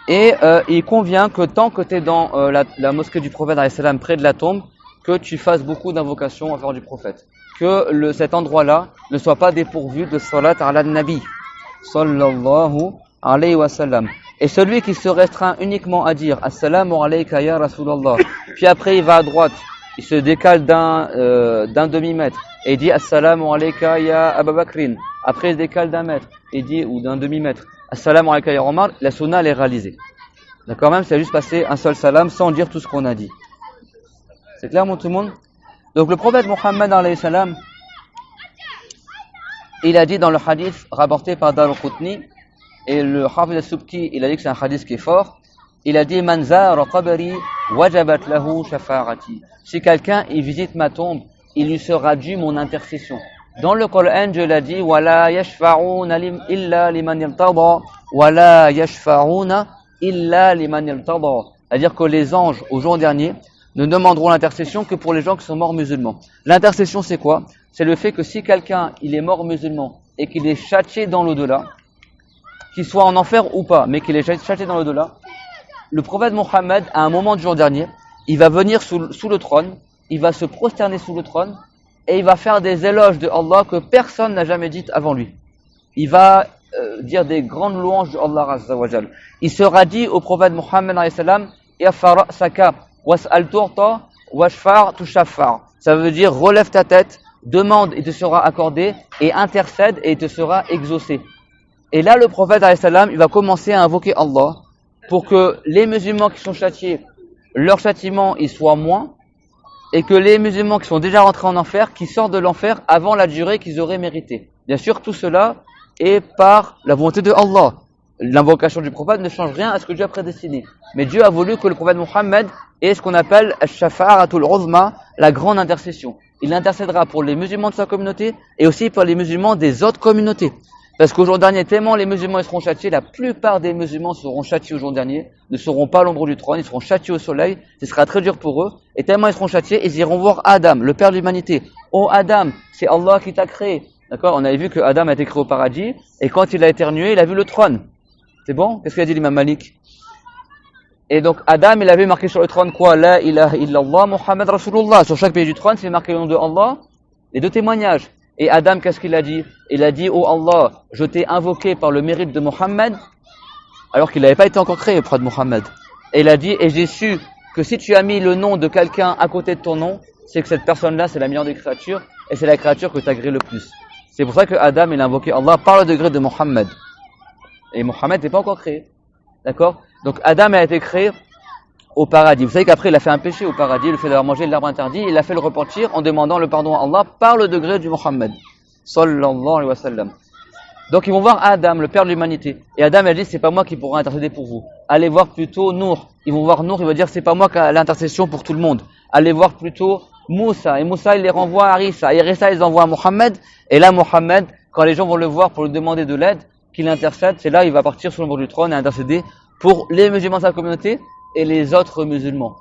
[SPEAKER 4] Et il convient que tant que tu es dans la mosquée du prophète, près de la tombe, que tu fasses beaucoup d'invocations en faveur du prophète. que cet endroit-là ne soit pas dépourvu de salat ala nabi sallallahu alayhi wa sallam. Et celui qui se restreint uniquement à dire assalamu alayka ya Rasulallah, puis après il va à droite, il se décale d'un demi-mètre et dit assalamu alayka ya Abu Bakrin, après il se décale d'un mètre et dit, ou d'un demi-mètre, assalamu alayka ya Omar, la sunna elle est réalisée. D'accord, même c'est juste passer un seul salam sans dire tout ce qu'on a dit. C'est clair, mon tout le monde? Donc le prophète Mohammed alayhi salam, il a dit dans le hadith rapporté par Dar-Qutni, et le Hafiz al-Subki, il a dit que c'est un hadith qui est fort, il a dit man zara qabri wajabat lahu shafa'ati. Si quelqu'un il visite ma tombe, il lui sera dû mon intercession. Dans le Coran, Dieu l'a dit wala yashfa'una illa liman irtada wala yashfa'una illa liman irtada. C'est-à-dire que les anges au jour dernier ne demanderont l'intercession que pour les gens qui sont morts musulmans. L'intercession c'est quoi? C'est le fait que si quelqu'un il est mort musulman et qu'il est châtié dans l'au-delà, qu'il soit en enfer ou pas, mais qu'il est châtié dans l'au-delà, le prophète Mohammed, à un moment du jour dernier, il va venir sous le trône, il va se prosterner sous le trône, et il va faire des éloges de Allah que personne n'a jamais dites avant lui. Il va dire des grandes louanges de Allah Azza wa Jal. Il sera dit au prophète Mohammed alayhi salam, Yafara saka was'al turta washfar tushafar. Ça veut dire relève ta tête, demande et te sera accordé, et intercède et te sera exaucé. Et là, le prophète alayhi salam, il va commencer à invoquer Allah pour que les musulmans qui sont châtiés, leur châtiment, il soit moins, et que les musulmans qui sont déjà rentrés en enfer, qui sortent de l'enfer avant la durée qu'ils auraient méritée. Bien sûr, tout cela est par la volonté de Allah. L'invocation du prophète ne change rien à ce que Dieu a prédestiné. Mais Dieu a voulu que le prophète Mohammed ait ce qu'on appelle al-shafa'atul uzma, la grande intercession. Il intercédera pour les musulmans de sa communauté et aussi pour les musulmans des autres communautés. Parce qu'au jour dernier, tellement les musulmans ils seront châtiés, la plupart des musulmans seront châtiés au jour dernier, ne seront pas à l'ombre du trône, ils seront châtiés au soleil, ce sera très dur pour eux, et tellement ils seront châtiés, ils iront voir Adam, le père de l'humanité. Oh Adam, c'est Allah qui t'a créé. D'accord? On avait vu que Adam a été créé au paradis, et quand il a éternué, il a vu le trône. C'est bon? Qu'est-ce qu'il a dit l'imam Malik? Et donc Adam, il avait marqué sur le trône quoi? La ilaha illallah Muhammad Rasulullah. Sur chaque pays du trône, c'est marqué le nom de Allah, les deux témoignages. Et Adam, qu'est-ce qu'il a dit? Il a dit, oh Allah, je t'ai invoqué par le mérite de Mohammed, alors qu'il n'avait pas été encore créé auprès de Mohammed. Et il a dit, et j'ai su que si tu as mis le nom de quelqu'un à côté de ton nom, c'est que cette personne-là, c'est la meilleure des créatures, et c'est la créature que tu as agréé le plus. C'est pour ça que Adam, il a invoqué Allah par le degré de Mohammed. Et Mohammed n'est pas encore créé. D'accord? Donc Adam a été créé au paradis. Vous savez qu'après il a fait un péché au paradis, le fait d'avoir mangé de l'arbre interdit, il a fait le repentir en demandant le pardon à Allah par le degré du Mohammed sallallahu alayhi wa sallam. Donc ils vont voir Adam, le père de l'humanité. Et Adam il a dit c'est pas moi qui pourrai intercéder pour vous. Allez voir plutôt Nour. Ils vont voir Nour, il va dire c'est pas moi qui ai l'intercession pour tout le monde. Allez voir plutôt Moussa. Et Moussa il les renvoie à Isa. Et Isa ils envoient à Mohammed. Et là Mohammed, quand les gens vont le voir pour lui demander de l'aide, qu'il intercède, c'est là il va partir sur le bord du trône et intercéder pour les musulmans de sa communauté et les autres musulmans.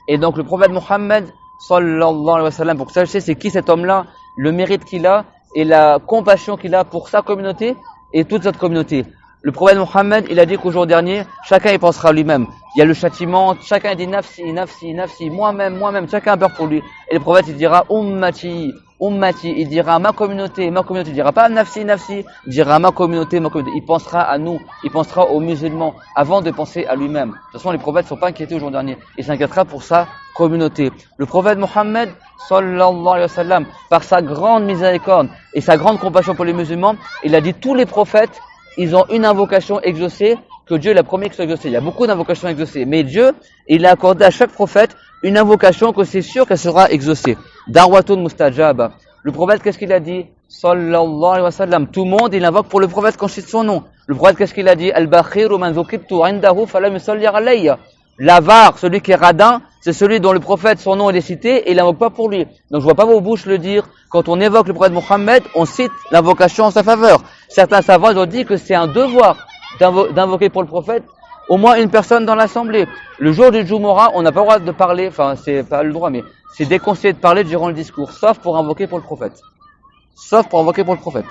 [SPEAKER 4] Et donc le prophète Mohammed sallallahu alayhi wa sallam, pour que sachez c'est qui cet homme-là, le mérite qu'il a et la compassion qu'il a pour sa communauté et toute cette communauté. Le prophète Mohammed, il a dit qu'au jour dernier, chacun y pensera à lui-même. Il y a le châtiment, chacun dit nafsi, nafsi, nafsi, moi-même, chacun a peur pour lui. Et le prophète il dira ummati, ummati, il dira ma communauté, il dira pas nafsi, nafsi, il dira ma communauté. Il pensera à nous, il pensera aux musulmans avant de penser à lui-même. De toute façon, les prophètes ne sont pas inquiétés au jour dernier. Il s'inquiétera pour sa communauté. Le prophète Mohammed, sallallahu alayhi wa sallam, par sa grande miséricorde et sa grande compassion pour les musulmans, il a dit tous les prophètes, ils ont une invocation exaucée que Dieu l'a promis que soit exaucée. Il y a beaucoup d'invocations exaucées. Mais Dieu, il a accordé à chaque prophète une invocation que c'est sûr qu'elle sera exaucée. Darwatun mustajaba. Le prophète, qu'est-ce qu'il a dit? Sallallahu alayhi wa sallam. Tout le monde, il invoque pour le prophète quand cite son nom. Le prophète, qu'est-ce qu'il a dit? Al-bakhiru man dhukirtu indahu falam yusalli alayya. L'avare, celui qui est radin, c'est celui dont le prophète, son nom est cité et il n'invoque pas pour lui. Donc je vois pas vos bouches le dire. Quand on évoque le prophète Mohammed, on cite l'invocation en sa faveur. Certains savants ont dit que c'est un devoir d'invoquer pour le prophète au moins une personne dans l'assemblée. Le jour du Jumu'ah, on n'a pas le droit de parler, enfin c'est pas le droit, mais c'est déconseillé de parler durant le discours, sauf pour invoquer pour le prophète. Sauf pour invoquer pour le prophète.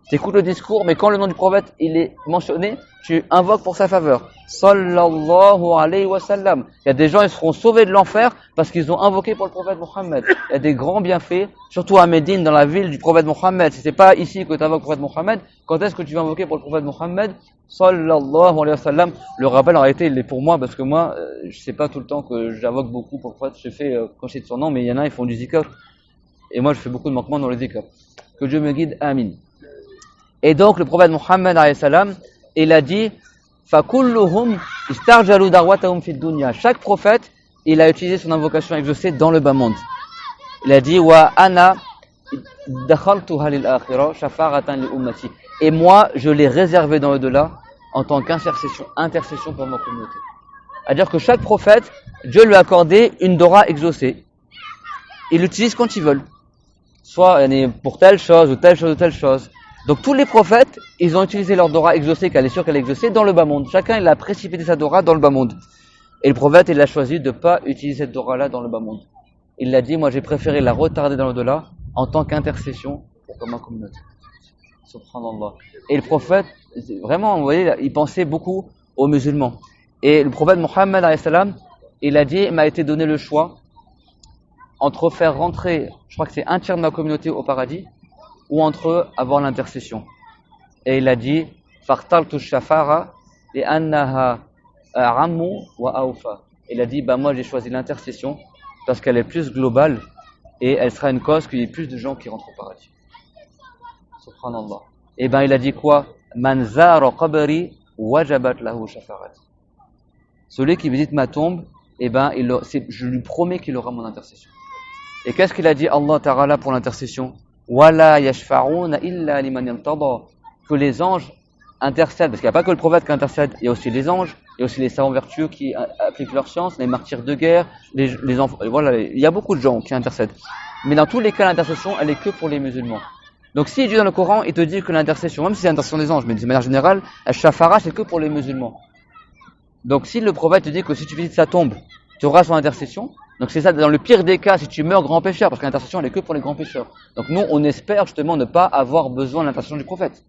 [SPEAKER 4] Tu écoutes le discours, mais quand le nom du prophète il est mentionné, tu invoques pour sa faveur. Sallallahu alayhi wa sallam. Il y a des gens, ils seront sauvés de l'enfer parce qu'ils ont invoqué pour le prophète Mohammed. Il y a des grands bienfaits, surtout à Médine, dans la ville du prophète Mohammed. Si c'est pas ici que tu invoques le prophète Mohammed, quand est-ce que tu vas invoquer pour le prophète Mohammed? Sallallahu alayhi wa sallam. Le rappel en réalité, il est pour moi parce que moi, je sais pas tout le temps que j'invoque beaucoup pour le prophète. Je fais quand je sais de son nom, mais il y en a, ils font du zikr. Et moi, je fais beaucoup de manquements dans le zikr. Que Dieu me guide, amin. Et donc, le prophète Mohammed, alayhi salam, il a dit, فَكُلُّهُمْ اسْتَعْجَلُوا دَعْوَتَهُمْ فِي الدُّنْيَا. Chaque prophète, il a utilisé son invocation exaucée dans le bas monde. Il a dit, وَأَنَا دَخَلْتُهَا لِلْآخِرَةِ شَفَاعَةً لِأُمَّتِي. Et moi, je l'ai réservé dans l'au-delà en tant qu'intercession pour ma communauté. C'est-à-dire que chaque prophète, Dieu lui a accordé une dora exaucée. Ils l'utilisent quand ils veulent. Soit pour telle chose ou telle chose ou telle chose. Donc tous les prophètes, ils ont utilisé leur dora exaucée, qu'elle est sûre qu'elle est exaucée, dans le bas monde. Chacun, il a précipité sa dora dans le bas monde. Et le prophète, il a choisi de ne pas utiliser cette dora-là dans le bas monde. Il l'a dit, moi j'ai préféré la retarder dans l'au-delà en tant qu'intercession pour ma communauté. Subhanallah. Et le prophète, vraiment, vous voyez, il pensait beaucoup aux musulmans. Et le prophète Mohammed, alayhi salam, il a dit, il m'a été donné le choix entre faire rentrer, je crois que c'est un tiers de ma communauté au paradis, ou entre avoir l'intercession. Et il a dit, فَاخْتَرْتُ الشَّفَاعَةَ لِأَنَّهَا أَعَمُّ وَأَوْفَى. Il a dit, moi j'ai choisi l'intercession parce qu'elle est plus globale et elle sera une cause qu'il y ait plus de gens qui rentrent au paradis. Subhanallah. Et il a dit quoi? Man zara qabri wajabat lahu shafa'at. Celui qui visite ma tombe, je lui promets qu'il aura mon intercession. Et qu'est-ce qu'il a dit Allah Ta'ala pour l'intercession? Wala yashfa'una illa liman yantada. Que les anges intercèdent, parce qu'il n'y a pas que le prophète qui intercède, il y a aussi les anges, il y a aussi les savants vertueux qui appliquent leur science, les martyrs de guerre, les enfants, voilà, il y a beaucoup de gens qui intercèdent. Mais dans tous les cas, l'intercession, elle est que pour les musulmans. Donc si Dieu dans le Coran, il te dit que l'intercession, même si c'est l'intercession des anges, mais de manière générale, al-shafara, c'est que pour les musulmans. Donc si le prophète te dit que si tu visites sa tombe, tu auras son intercession, donc c'est ça, dans le pire des cas, si tu meurs grand pécheur, parce que l'intercession, elle est que pour les grands pécheurs. Donc nous, on espère justement ne pas avoir besoin de l'intercession du prophète.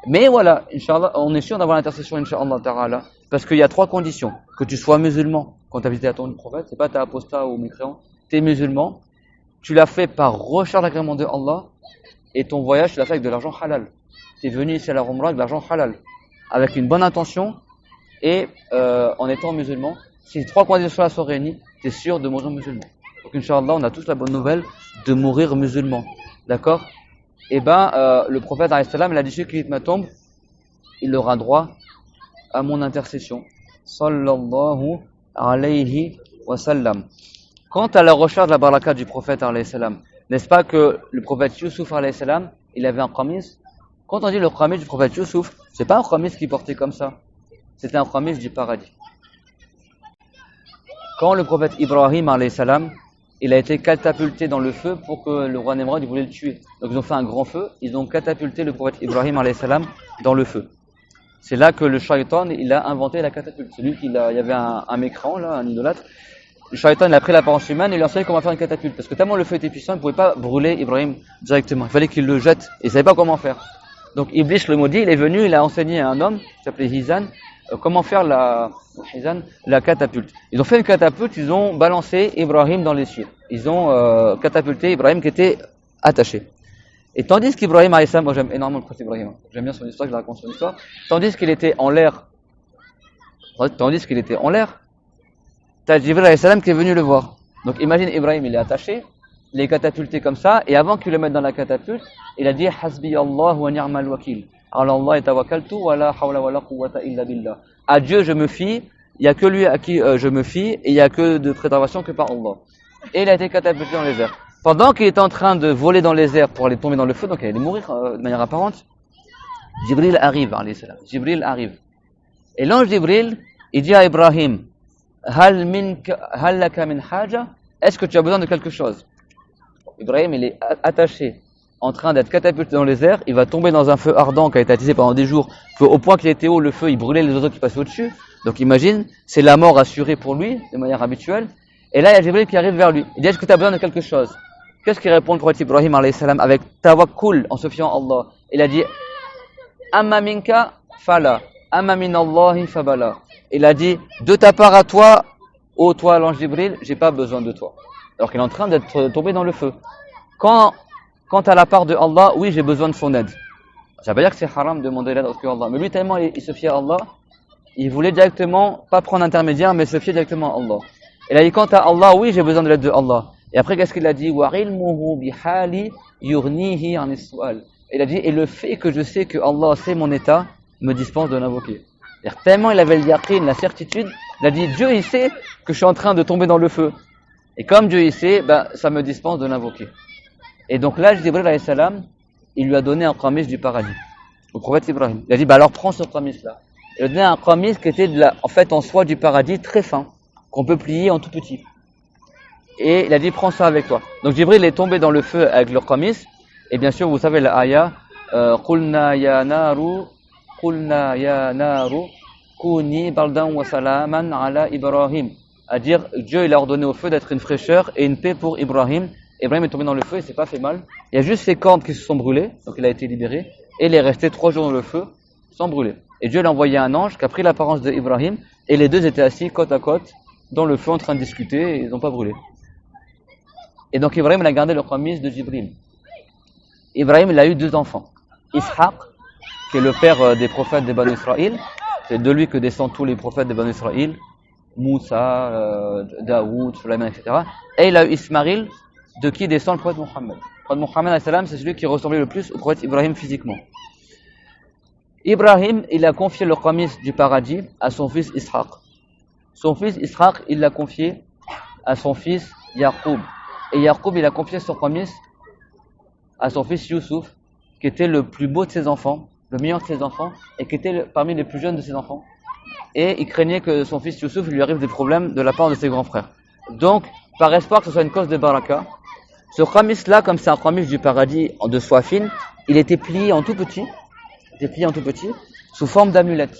[SPEAKER 4] Mais voilà, Inch'Allah, on est sûr d'avoir l'intercession, Inch'Allah Ta'ala, parce qu'il y a 3 conditions. Que tu sois musulman, quand tu as visité la tombe du prophète, c'est pas t'es apostat ou mécréant, t'es musulman, tu l'as fait par recherche d'agrément de Allah, et ton voyage, tu l'as fait avec de l'argent halal. Tu es venu ici à la Umrah avec de l'argent halal, avec une bonne intention, et en étant musulman, si les 3 conditions-là sont réunies, tu es sûr de mourir musulman. Donc Inch'Allah, on a tous la bonne nouvelle de mourir musulman. D'accord? Et le prophète alayhi salam, il a dit, celui qui visite ma tombe, il aura droit à mon intercession. Sallallahu alayhi wa sallam. Quant à la recherche de la baraka du prophète alayhi salam, n'est-ce pas que le prophète Youssouf alayhi salam, il avait un qamis? Quand on dit le qamis du prophète Youssouf, c'est pas un qamis qu'il portait comme ça. C'était un qamis du paradis. Quand le prophète Ibrahim alayhi salam, il a été catapulté dans le feu pour que le roi Nemrod voulait le tuer. Donc ils ont fait un grand feu, ils ont catapulté le prophète Ibrahim alayhi salam dans le feu. C'est là que le shaitan, il a inventé la catapulte. Celui il y avait un mécréant là, un idolâtre. Le shaitan, il a pris l'apparence humaine et il a enseigné comment faire une catapulte. Parce que tellement le feu était puissant, il ne pouvait pas brûler Ibrahim directement. Il fallait qu'il le jette et il ne savait pas comment faire. Donc Iblis, le maudit, il est venu, il a enseigné à un homme qui s'appelait Hizan comment faire la catapulte. Ils ont fait une catapulte, ils ont balancé Ibrahim dans les cieux. Ils ont catapulté Ibrahim qui était attaché. Et tandis qu'Ibrahim alayhi salam, moi j'aime énormément le prophète Ibrahim, j'aime bien son histoire, je la raconte son histoire, tandis qu'il était en l'air, t'as Jibril alayhi salam qui est venu le voir. Donc imagine Ibrahim, il est attaché, il est catapulté comme ça, et avant qu'il le mette dans la catapulte, il a dit Hasbi Allah wa ni'mal wakil. Allah tawakkaltu wa la hawla wa la quwwata illa billah. À Dieu je me fie, il n'y a que lui à qui je me fie, et il n'y a que de préservation que par Allah. Et il a été catapulté dans les airs. Pendant qu'il était en train de voler dans les airs pour aller tomber dans le feu, donc il allait mourir de manière apparente, Jibril arrive, alayhi salam. Jibril arrive. Et l'ange Jibril, il dit à Ibrahim, Hal laka min haja? Est-ce que tu as besoin de quelque chose? Ibrahim, il est attaché, en train d'être catapulté dans les airs, il va tomber dans un feu ardent qui a été attisé pendant des jours, au point qu'il était haut, le feu, il brûlait les oiseaux qui passaient au-dessus. Donc imagine, c'est la mort assurée pour lui, de manière habituelle. Et là, il y a Jibril qui arrive vers lui. Il dit, est-ce que tu as besoin de quelque chose? Qu'est-ce qu'il répond le prophète Ibrahim alayhi salam avec tawakkul, en se fiant à Allah? Il a dit Amma minka fala, amma min Allahi fabala. Il a dit de ta part à toi, ô toi l'ange Jibril, j'ai pas besoin de toi. Alors qu'il est en train d'être tombé dans le feu. Quant à la part de Allah, oui, j'ai besoin de son aide. Ça veut pas dire que c'est haram de demander l'aide à Allah. Mais lui, tellement il se fiait à Allah, il voulait directement, pas prendre d'intermédiaire, mais se fier directement à Allah. Il a dit, quant à Allah, oui, j'ai besoin de l'aide de Allah. Et après, qu'est-ce qu'il a dit? وَعِلْمُهُ بِحَالِ يُغْنِيهِ عَنِ السُّؤَالِ. Il a dit, et le fait que je sais que Allah sait mon état, me dispense de l'invoquer. Tellement il avait le yaqin, la certitude, il a dit, Dieu, il sait que je suis en train de tomber dans le feu. Et comme Dieu, il sait, ça me dispense de l'invoquer. Et donc là, Jibril alayhi salam, il lui a donné un qamis du paradis. Au prophète Ibrahim. Il a dit, alors prends ce qamis-là. Il a donné un qamis qui était en fait en soie du paradis très fin, qu'on peut plier en tout petit. Et il a dit, prends ça avec toi. Donc Jibril est tombé dans le feu avec le qamis. Et bien sûr, vous savez la ayah, Qulna ya naru, kuni baldan wa salaman ala Ibrahim. À dire, Dieu il a ordonné au feu d'être une fraîcheur et une paix pour Ibrahim. Ibrahim est tombé dans le feu et s'est pas fait mal. Il y a juste ses cornes qui se sont brûlées, donc il a été libéré. Et il est resté 3 jours dans le feu, sans brûler. Et Dieu l'a envoyé un ange qui a pris l'apparence d'Ibrahim, et les deux étaient assis côte à côte, dans le feu en train de discuter, et ils n'ont pas brûlé. Et donc Ibrahim il a gardé le qamis de Jibril. Ibrahim il a eu 2 enfants. Ishaq, qui est le père des prophètes des Banu Israël, c'est de lui que descendent tous les prophètes des Banu Israël, Moussa, Daoud, Sulaiman, etc. Et il a eu Ismaïl, de qui descend le prophète Mohammed. Le prophète Mohammed, c'est celui qui ressemblait le plus au prophète Ibrahim physiquement. Ibrahim, il a confié le qamis du paradis à son fils Ishaq. Son fils Ishaq, il l'a confié à son fils Yaqub. Et Yaqub, il a confié son qamis à son fils Youssouf, qui était le plus beau de ses enfants, le meilleur de ses enfants, et qui était parmi les plus jeunes de ses enfants. Et il craignait que son fils Youssouf lui arrive des problèmes de la part de ses grands frères. Donc, par espoir que ce soit une cause de baraka, ce qamis-là, comme c'est un qamis du paradis de soie fine, il était plié en tout petit, sous forme d'amulette.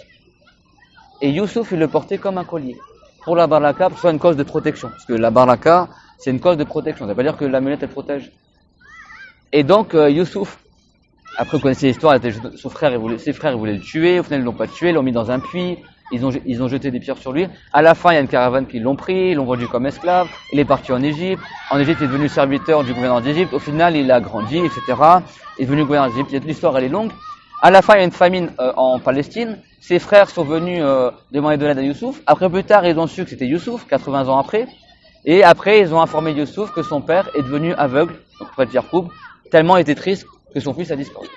[SPEAKER 4] Et Youssouf, il le portait comme un collier. Pour la baraka, pour que ce soit une cause de protection. Parce que la baraka, c'est une cause de protection. Ça ne veut pas dire que l'amulette, elle protège. Et donc, Youssouf, après, vous connaissez l'histoire, ses frères, ils voulaient le tuer. Au final, ils ne l'ont pas tué, ils l'ont mis dans un puits. Ils ont jeté des pierres sur lui. À la fin, il y a une caravane qui l'ont pris, ils l'ont vendu comme esclave. Il est parti en Égypte. En Égypte, il est devenu serviteur du gouverneur d'Égypte. Au final, il a grandi, etc. Il est devenu gouverneur d'Égypte. L'histoire, elle est longue. À la fin, il y a une famine en Palestine. Ses frères sont venus demander de l'aide à Youssouf. Après, plus tard, ils ont su que c'était Youssouf, 80 ans après. Et après, ils ont informé Youssouf que son père est devenu aveugle, donc près de Yaqub, tellement il était triste que son fils a disparu.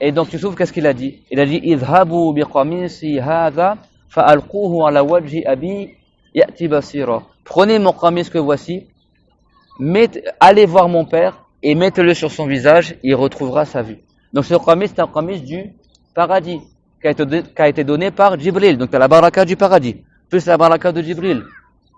[SPEAKER 4] Et donc Youssouf, qu'est-ce qu'il a dit? Il a dit, idhabu biqamisi hadha fa'alquhu ala wajhi abi ya'ti basira. Prenez mon qamis que voici, allez voir mon père et mettez-le sur son visage, il retrouvera sa vue. Donc ce qamis, c'est un qamis du paradis, qui a été donné par Jibril. Donc tu as la baraka du paradis, plus la baraka de Jibril,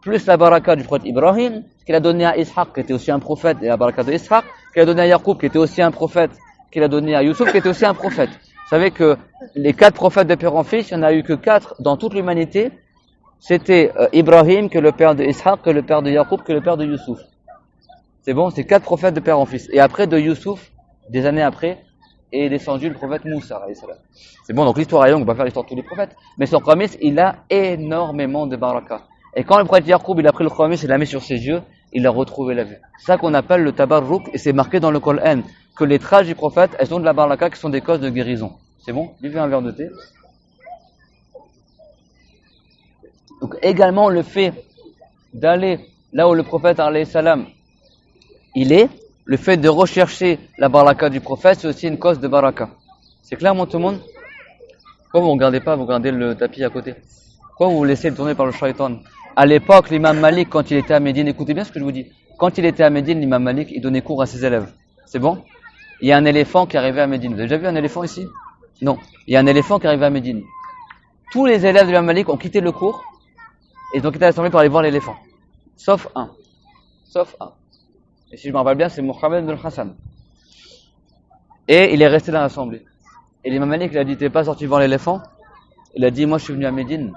[SPEAKER 4] plus la baraka du prophète Ibrahim, qu'il a donné à Ishaq, qui était aussi un prophète, et la baraka de Ishaq, qu'il a donné à Yaqub, qui était aussi un prophète, qu'il a donné à Youssouf, qui était aussi un prophète. Vous savez que les 4 prophètes de père en fils, il n'y en a eu que 4 dans toute l'humanité. C'était Ibrahim, que le père de Ishaq, que le père de Yaqub, que le père de Youssouf. C'est bon, c'est 4 prophètes de père en fils. Et après de Youssouf, des années après, est descendu le prophète Moussa. C'est bon, donc l'histoire est longue, on va pas faire l'histoire de tous les prophètes. Mais son qamis, il a énormément de baraka. Et quand le prophète Yaqub, il a pris le qamis et l'a mis sur ses yeux, il a retrouvé la vue. C'est ça qu'on appelle le tabarruk, et c'est marqué dans le Coran, que les traces du prophète, elles ont de la baraka qui sont des causes de guérison. C'est bon? Buvez un verre de thé. Donc également le fait d'aller là où le prophète alayhi salam il est, le fait de rechercher la baraka du prophète, c'est aussi une cause de baraka. C'est clair, tout le monde? Pourquoi vous ne regardez pas, vous regardez le tapis à côté? Pourquoi vous vous laissez tourner par le shaitan? À l'époque, l'imam Malik, quand il était à Médine, écoutez bien ce que je vous dis. Quand il était à Médine, l'imam Malik, il donnait cours à ses élèves. C'est bon? Il y a un éléphant qui est arrivé à Médine. Vous avez déjà vu un éléphant ici? Non. Il y a un éléphant qui est arrivé à Médine. Tous les élèves de l'imam Malik ont quitté le cours et ils ont quitté l'assemblée pour aller voir l'éléphant. Sauf un. Et si je me rappelle bien, c'est Mohammed ibn Hassan. Et il est resté dans l'assemblée. Et l'imam Malik, il a dit, t'es pas sorti voir l'éléphant? Il a dit, moi je suis venu à Médine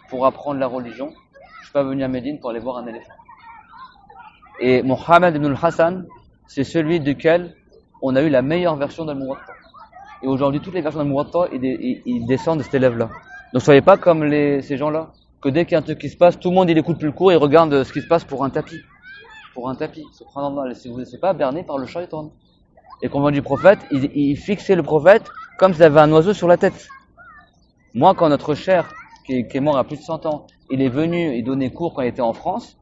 [SPEAKER 4] pour apprendre la religion. Je suis pas venu à Médine pour aller voir un éléphant. Et Mohammed ibn Hassan, c'est celui duquel on a eu la meilleure version d'Al-Muwatta. Et aujourd'hui, toutes les versions d'Al-Muwatta, ils descendent de cet élève-là. Donc soyez pas comme ces gens-là, que dès qu'il y a un truc qui se passe, tout le monde il écoute plus le cours et regarde ce qui se passe pour un tapis. Pour un tapis. Subhanallah, laissez-vous laissez pas berner par le shaitan. Et quand on voit du prophète, il fixait le prophète comme s'il avait un oiseau sur la tête. Moi, quand notre cher, qui est mort à plus de 100 ans, il est venu et donnait cours quand il était en France,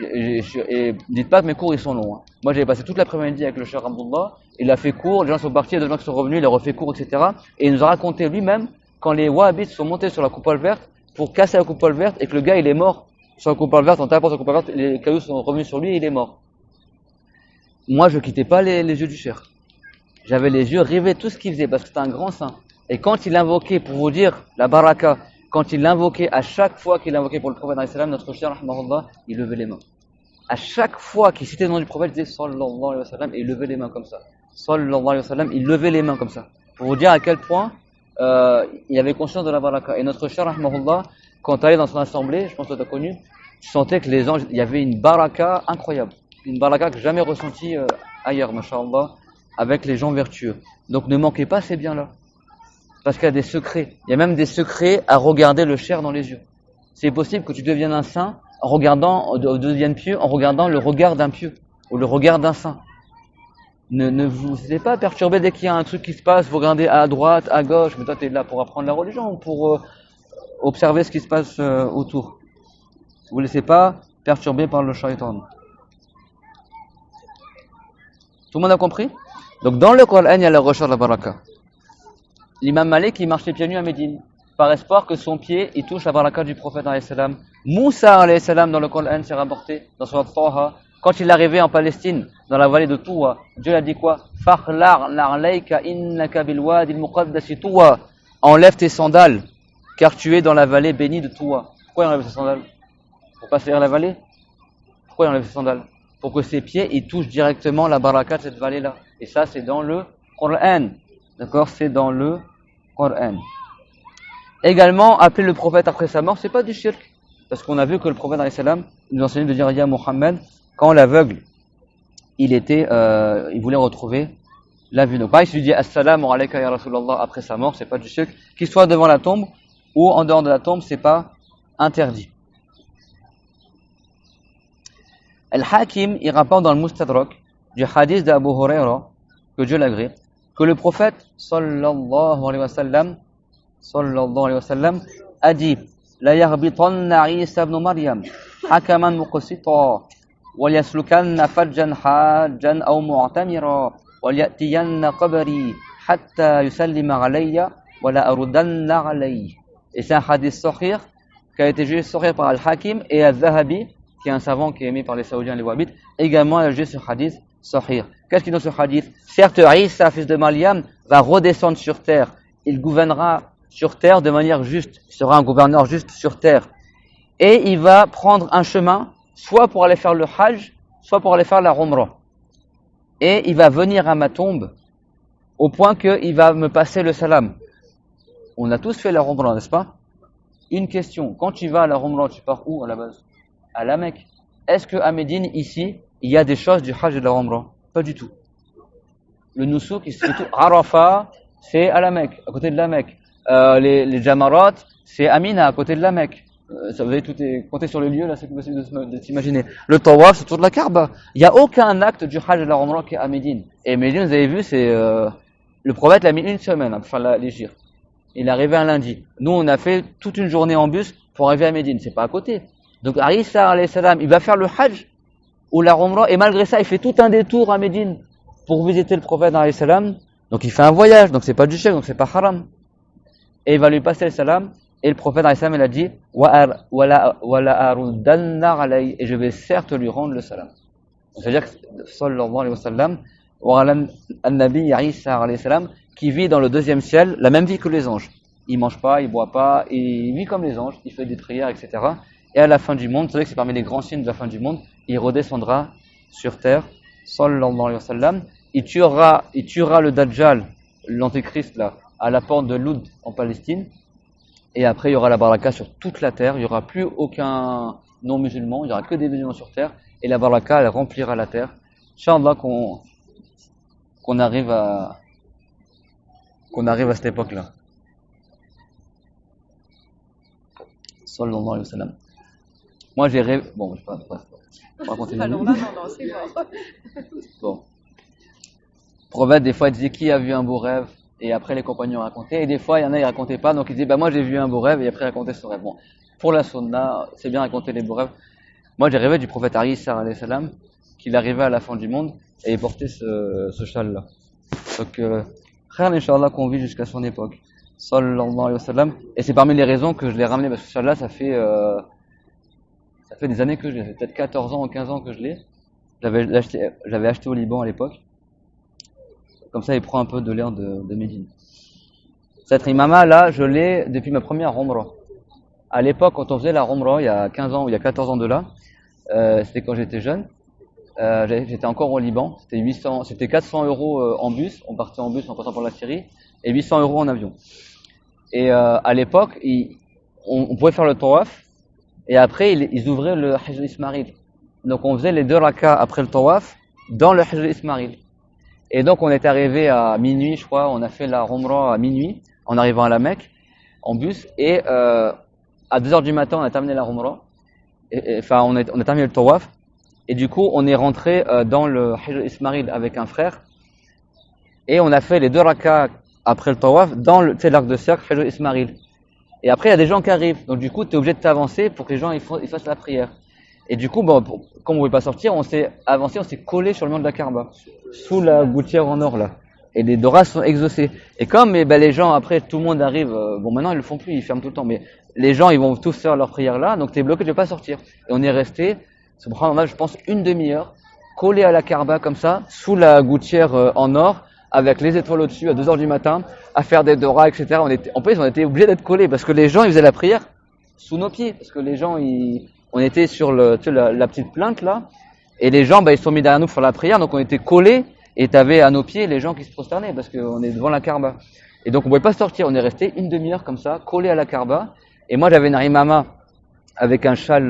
[SPEAKER 4] et dites pas que mes cours ils sont longs. Hein. Moi, j'avais passé toute l'après-midi avec le cher Abdullah, il a fait cours, les gens sont partis, il y a des gens qui sont revenus, il a refait cours, etc. Et il nous a raconté lui-même quand les Wahhabites sont montés sur la coupole verte pour casser la coupole verte et que le gars il est mort sur la coupole verte, en tapant sur la coupole verte, les cailloux sont revenus sur lui et il est mort. Moi, je quittais pas les yeux du cher. J'avais les yeux rivés tout ce qu'il faisait parce que c'était un grand saint. Et quand il invoquait, pour vous dire la baraka, quand il l'invoquait, à chaque fois qu'il invoquait pour le prophète, notre cher, rahmahullah, il levait les mains. À chaque fois qu'il citait le nom du prophète, il disait sallallahu alayhi wa sallam et il levait les mains comme ça. Sallallahu alayhi wa sallam, il levait les mains comme ça. Pour vous dire à quel point il avait conscience de la baraka. Et notre cher, rahmahullah, quand tu allais dans son assemblée, je pense que tu as connu, tu sentais que les anges, il y avait une baraka incroyable. Une baraka que jamais ressentie ailleurs, masha'Allah, avec les gens vertueux. Donc ne manquez pas ces biens-là. Parce qu'il y a des secrets. Il y a même des secrets à regarder le cher dans les yeux. C'est possible que tu deviennes un saint en regardant, deviennes pieux en regardant le regard d'un pieux ou le regard d'un saint. Ne vous laissez pas perturber dès qu'il y a un truc qui se passe, vous regardez à droite, à gauche, mais toi tu es là pour apprendre la religion ou pour observer ce qui se passe autour. Vous ne laissez pas perturber par le shaitan. Tout le monde a compris? Donc dans le Coran, il y a la recherche de la baraka. L'imam Malik, il marchait pieds nus à Médine, par espoir que son pied, il touche la baraka du prophète, alayhi salam. Moussa, alayhi salam, dans le Coran, s'est rapporté, dans son Taha, quand il est arrivé en Palestine, dans la vallée de Touwa, Dieu a dit quoi? Fakhlar la'alayka innaka bil wadi al-muqaddasi Touwa. Enlève tes sandales, car tu es dans la vallée bénie de Touwa. Pourquoi il enlève ses sandales? Pour pas salir la vallée? Pourquoi il enlève ses sandales? Pour que ses pieds, ils touchent directement la baraka de cette vallée-là. Et ça, c'est dans le Coran. D'accord? C'est dans le Coran. Également, appeler le prophète après sa mort, c'est pas du shirk. Parce qu'on a vu que le prophète, alayhi salam, nous enseignait de dire Ya Muhammad, quand l'aveugle, il voulait retrouver la vue. Donc, pareil, si tu dis Assalamu alayka ya Rasulallah après sa mort, c'est pas du shirk. Qu'il soit devant la tombe ou en dehors de la tombe, c'est pas interdit. Al-Hakim, il rapporte dans le Mustadrak du hadith d'Abu Huraira, que Dieu l'agrée, que le prophète sallallahu alayhi wa sallam a dit la yarbitanna Isa ibn Maryam hakaman muqsita wa yaslukanna fajjan hajjan aw mu'tamira wa yatiyanna qabri hatta yusallima alayya wa la aruddanna alayhi. Et c'est un hadith sahih qui a été jugé sahih par Al-Hakim et Al-Zahabi, qui est un savant qui est aimé par les Saoudiens et les Wahhabites, également a jugé ce hadith sahih. Qu'est-ce qu'il dit dans ce hadith? Certes, Isa, fils de Maryam, va redescendre sur terre. Il gouvernera sur terre de manière juste. Il sera un gouverneur juste sur terre. Et il va prendre un chemin, soit pour aller faire le Hajj, soit pour aller faire la Umrah. Et il va venir à ma tombe, au point qu'il va me passer le salam. On a tous fait la Umrah, n'est-ce pas? Une question. Quand tu vas à la Umrah, tu pars où à la base? À la Mecque. Est-ce qu'à Médine, ici, il y a des choses du Hajj et de la Umrah? Pas du tout. Le Nusuk, Arafat, c'est à la Mecque, à côté de la Mecque. Les Jamarat, c'est à Mina, à côté de la Mecque. Ça, vous avez tout compté sur les lieux, là, c'est possible de s'imaginer. Le Tawaf, c'est autour de la Kaaba. Il n'y a aucun acte du Hajj et de la Umrah qui est à Médine. Et Médine, vous avez vu, c'est le prophète l'a mis une semaine pour faire l'Hijr. Il est arrivé un lundi. Nous, on a fait toute une journée en bus pour arriver à Médine. C'est pas à côté. Donc, Isa, alayhi salam, il va faire le Hajj ou la Umrah, et malgré ça, il fait tout un détour à Médine pour visiter le prophète, alayhi salam. Donc, il fait un voyage, donc c'est pas du shirk, donc c'est pas haram. Et il va lui passer le salam, et le prophète, alayhi salam, il a dit, et je vais certes lui rendre le salam. C'est-à-dire que, sallallahu alayhi wa sallam, al-Nabi Isa, alayhi salam, qui vit dans le deuxième ciel, la même vie que les anges. Il mange pas, il boit pas, il vit comme les anges, il fait des prières, etc. Et à la fin du monde, vous savez que c'est parmi les grands signes de la fin du monde, il redescendra sur terre, sallallahu alayhi wa sallam, il tuera le Dajjal, l'antéchrist là, à la porte de Loud en Palestine, et après il y aura la baraka sur toute la terre, il n'y aura plus aucun non-musulman, il n'y aura que des musulmans sur terre, et la baraka elle remplira la terre. Inch'Allah qu'on qu'on arrive à cette époque-là. Sallallahu alayhi wa sallam. Moi j'ai rêvé. Bon, je sais pas. On va raconter une
[SPEAKER 3] Alors là, non, c'est mort.
[SPEAKER 4] Bon. Le prophète, des fois, il disait qui a vu un beau rêve, et après les compagnons racontaient, et des fois, il y en a, ils racontaient pas, donc il disait, bah moi j'ai vu un beau rêve, et après il racontait son rêve. Bon, pour la sunna, c'est bien raconter les beaux rêves. Moi j'ai rêvé du prophète Isa alayhi salam, qu'il arrivait à la fin du monde, et il portait ce châle-là. Donc, frère, Inch'Allah, qu'on vit jusqu'à son époque. Sallallahu alayhi wa sallam. Et c'est parmi les raisons que je l'ai ramené, parce que ce châle-là, ça fait des années que je l'ai, ça fait peut-être 14 ans ou 15 ans que je l'ai. J'avais acheté au Liban à l'époque. Comme ça, il prend un peu de l'air de Médine. Cette imama là, je l'ai depuis ma première Umrah. À l'époque, quand on faisait la Umrah, il y a 15 ans ou il y a 14 ans de là, c'était quand j'étais jeune. J'étais encore au Liban. C'était 400 € en bus. On partait en bus en passant par la Syrie, et 800 € en avion. Et à l'époque, on pouvait faire le tawaf, et après ils ouvraient le Hajj Ismail. Donc on faisait les 2 rak'ahs après le tawaf dans le Hajj Ismail. Et donc on est arrivé à minuit, je crois, on a fait la Umrah à minuit, en arrivant à la Mecque, en bus, et à 2h du matin, on a terminé la Umrah, on a terminé le tawaf, et du coup, on est rentré dans le Hajj Ismail avec un frère, et on a fait les 2 rak'ahs après le tawaf dans l'arc de cercle Hajj Ismail. Et après, il y a des gens qui arrivent, donc du coup, tu es obligé de t'avancer pour que les gens ils fassent la prière. Et du coup, bon, comme on ne pouvait pas sortir, on s'est avancé, on s'est collé sur le mur de la Kaaba, sous la gouttière en or là. Et les doras sont exaucés. Et comme les gens, après, tout le monde arrive, bon maintenant ils le font plus, ils ferment tout le temps, mais les gens ils vont tous faire leur prière là, donc tu es bloqué, tu ne peux pas sortir. Et on est resté, subhanallah, je pense une demi-heure, collé à la Kaaba comme ça, sous la gouttière en or, avec les étoiles au-dessus à 2h du matin, à faire des doras, etc. En plus, on était obligés d'être collés, parce que les gens ils faisaient la prière sous nos pieds, parce que les gens on était sur la petite plainte là, et les gens ils se sont mis derrière nous pour faire la prière, donc on était collés, et t'avais à nos pieds les gens qui se prosternaient, parce qu'on est devant la Kaaba. Et donc on pouvait pas sortir, on est resté une demi-heure comme ça, collés à la Kaaba, et moi j'avais une imama avec un châle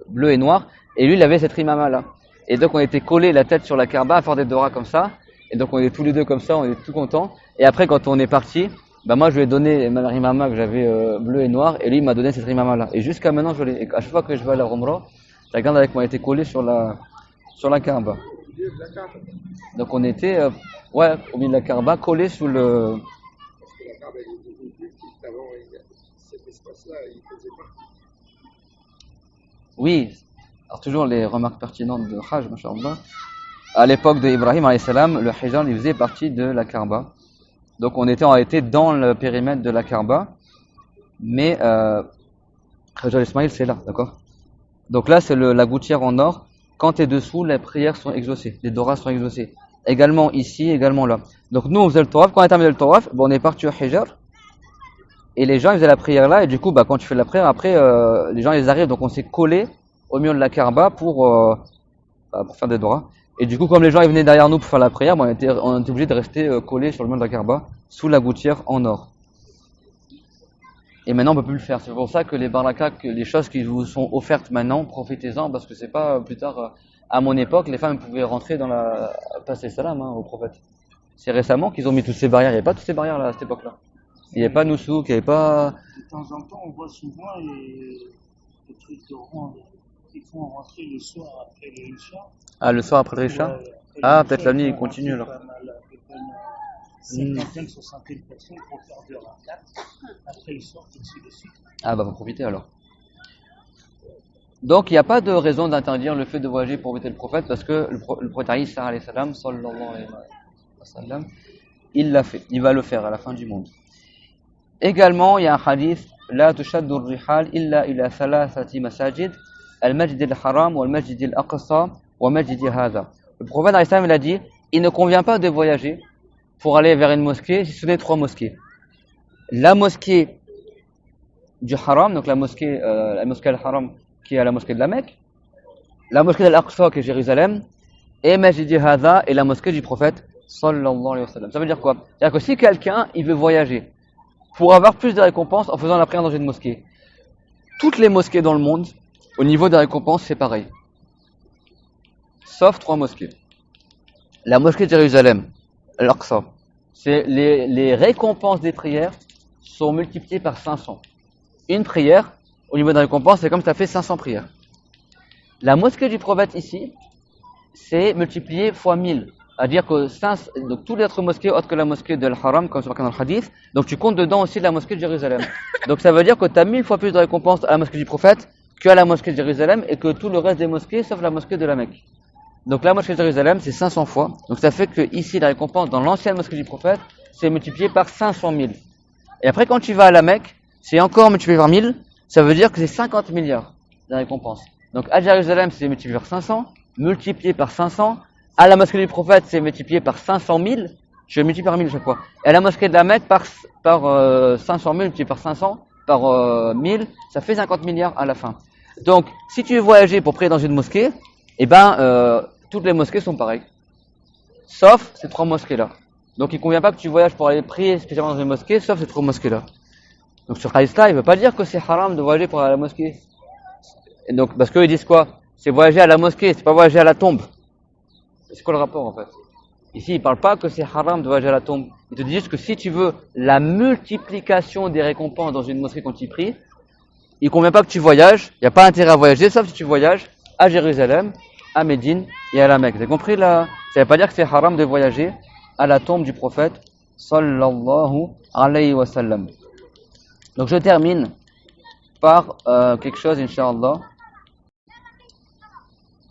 [SPEAKER 4] bleu et noir, et lui il avait cette imama là. Et donc on était collés la tête sur la Kaaba à faire des doras comme ça, et donc on est tous les deux comme ça, on est tout contents, et après quand on est parti, moi je lui ai donné ma rimama que j'avais bleu et noir, et lui il m'a donné cette rimama là. Et jusqu'à maintenant je l'ai. Et à chaque fois que je vais à la Umrah, la garde avec moi était collée sur la Kaaba. Donc on était au milieu de la Kaaba, collé sous le.
[SPEAKER 2] Parce que la Kaaba elle était juste avant, cet espace-là, il faisait partie.
[SPEAKER 4] Oui. Alors toujours les remarques pertinentes de Hajj, masha'Allah. À l'époque d'Ibrahim alayhi salam, le Hijr il faisait partie de la Kaaba. Donc on était dans le périmètre de la Kaaba, mais Hajj Ismail c'est là, d'accord. Donc là c'est la gouttière en or. Quand tu es dessous, les prières sont exaucées, les doras sont exaucées. Également ici, également là. Donc nous on faisait le tawaf, quand on a terminé le tawaf, on est parti au Hijr, et les gens ils faisaient la prière là, et du coup quand tu fais la prière, après les gens ils arrivent, donc on s'est collé au mur de la Kaaba pour faire des doras. Et du coup, comme les gens ils venaient derrière nous pour faire la prière, on était obligé de rester collés sur le mur de la Kaaba, sous la gouttière en or. Et maintenant, on peut plus le faire. C'est pour ça que les barakas, les choses qui vous sont offertes maintenant, profitez-en, parce que c'est pas plus tard. À mon époque, les femmes pouvaient rentrer dans passer salam au prophète. C'est récemment qu'ils ont mis toutes ces barrières. Il n'y avait pas toutes ces barrières là à cette époque-là. Il n'y avait pas Noussouk, il n'y avait pas.
[SPEAKER 5] De temps en temps, on voit souvent les trucs de rang qui font rentrer le soir après le Isha.
[SPEAKER 4] Ah, le soir après le Isha. Peut-être la nuit, il continue alors.
[SPEAKER 5] Cinquantaine, 60 personnes pour faire 2 rak'ahs. Après, ils sortent ainsi de suite.
[SPEAKER 4] Faut profiter alors. Donc, il n'y a pas de raison d'interdire le fait de voyager pour éviter le prophète, parce que le prophète Isa alayhi salam, sallallahu alayhi wa sallam, il l'a fait. Il va le faire à la fin du monde. Également, il y a un hadith, la tushaddu ar-rihal illa ila thalathati masajid, al-masjid al-haram wa al-masjid al-aqsa wa masjid hadha. Le prophète alayhi salam, il a dit, il ne convient pas de voyager pour aller vers une mosquée, si ce n'est 3 mosquées. La mosquée du Haram, donc la mosquée al-Haram, qui est la mosquée de la Mecque, la mosquée d'Al-Aqsa, qui est Jérusalem, et Masjid Hadha, et la mosquée du prophète, sallallahu alayhi wa sallam. Ça veut dire quoi? C'est-à-dire que si quelqu'un, il veut voyager, pour avoir plus de récompenses en faisant la prière dans une mosquée, toutes les mosquées dans le monde, au niveau des récompenses, c'est pareil. Sauf 3 mosquées. La mosquée de Jérusalem, al-Aqsa. C'est les récompenses des prières sont multipliées par 500. Une prière, au niveau de la récompense, c'est comme ça fait 500 prières. La mosquée du prophète ici, c'est multiplié fois 1000. C'est-à-dire que donc toutes les autres mosquées autres que la mosquée de l'Haram, comme c'est marqué dans le hadith, donc tu comptes dedans aussi la mosquée de Jérusalem. Donc ça veut dire que tu as 1000 fois plus de récompenses à la mosquée du prophète qu'à la mosquée de Jérusalem et que tout le reste des mosquées sauf la mosquée de la Mecque. Donc la mosquée de Jérusalem c'est 500 fois. Donc ça fait que ici la récompense dans l'ancienne mosquée du prophète c'est multiplié par 500 000. Et après quand tu vas à la Mecque, c'est encore multiplié par 1000, ça veut dire que c'est 50 milliards de récompenses. Donc à Jérusalem c'est multiplié par 500, multiplié par 500. À la mosquée du prophète, c'est multiplié par 500 000. Je multiplie par 1000 chaque fois. Et à la mosquée de la Mecque, par 500 000 multiplié par 500, par 1000, ça fait 50 milliards à la fin. Donc, si tu veux voyager pour prier dans une mosquée, eh ben, toutes les mosquées sont pareilles. Sauf ces 3 mosquées-là. Donc, il convient pas que tu voyages pour aller prier spécialement dans une mosquée, sauf ces 3 mosquées-là. Donc, sur Hadith-là, il veut pas dire que c'est haram de voyager pour aller à la mosquée. Et donc, parce qu'eux, ils disent quoi? C'est voyager à la mosquée, c'est pas voyager à la tombe. C'est quoi le rapport en fait? Ici, il parle pas que c'est haram de voyager à la tombe. Il te dit juste que si tu veux la multiplication des récompenses dans une mosquée quand tu pries, il convient pas que tu voyages. Il n'y a pas intérêt à voyager, sauf si tu voyages à Jérusalem, à Médine et à la Mecque. Vous avez compris là? Ça veut pas dire que c'est haram de voyager à la tombe du prophète sallallahu alayhi wa sallam. Donc je termine par quelque chose, Inch'Allah.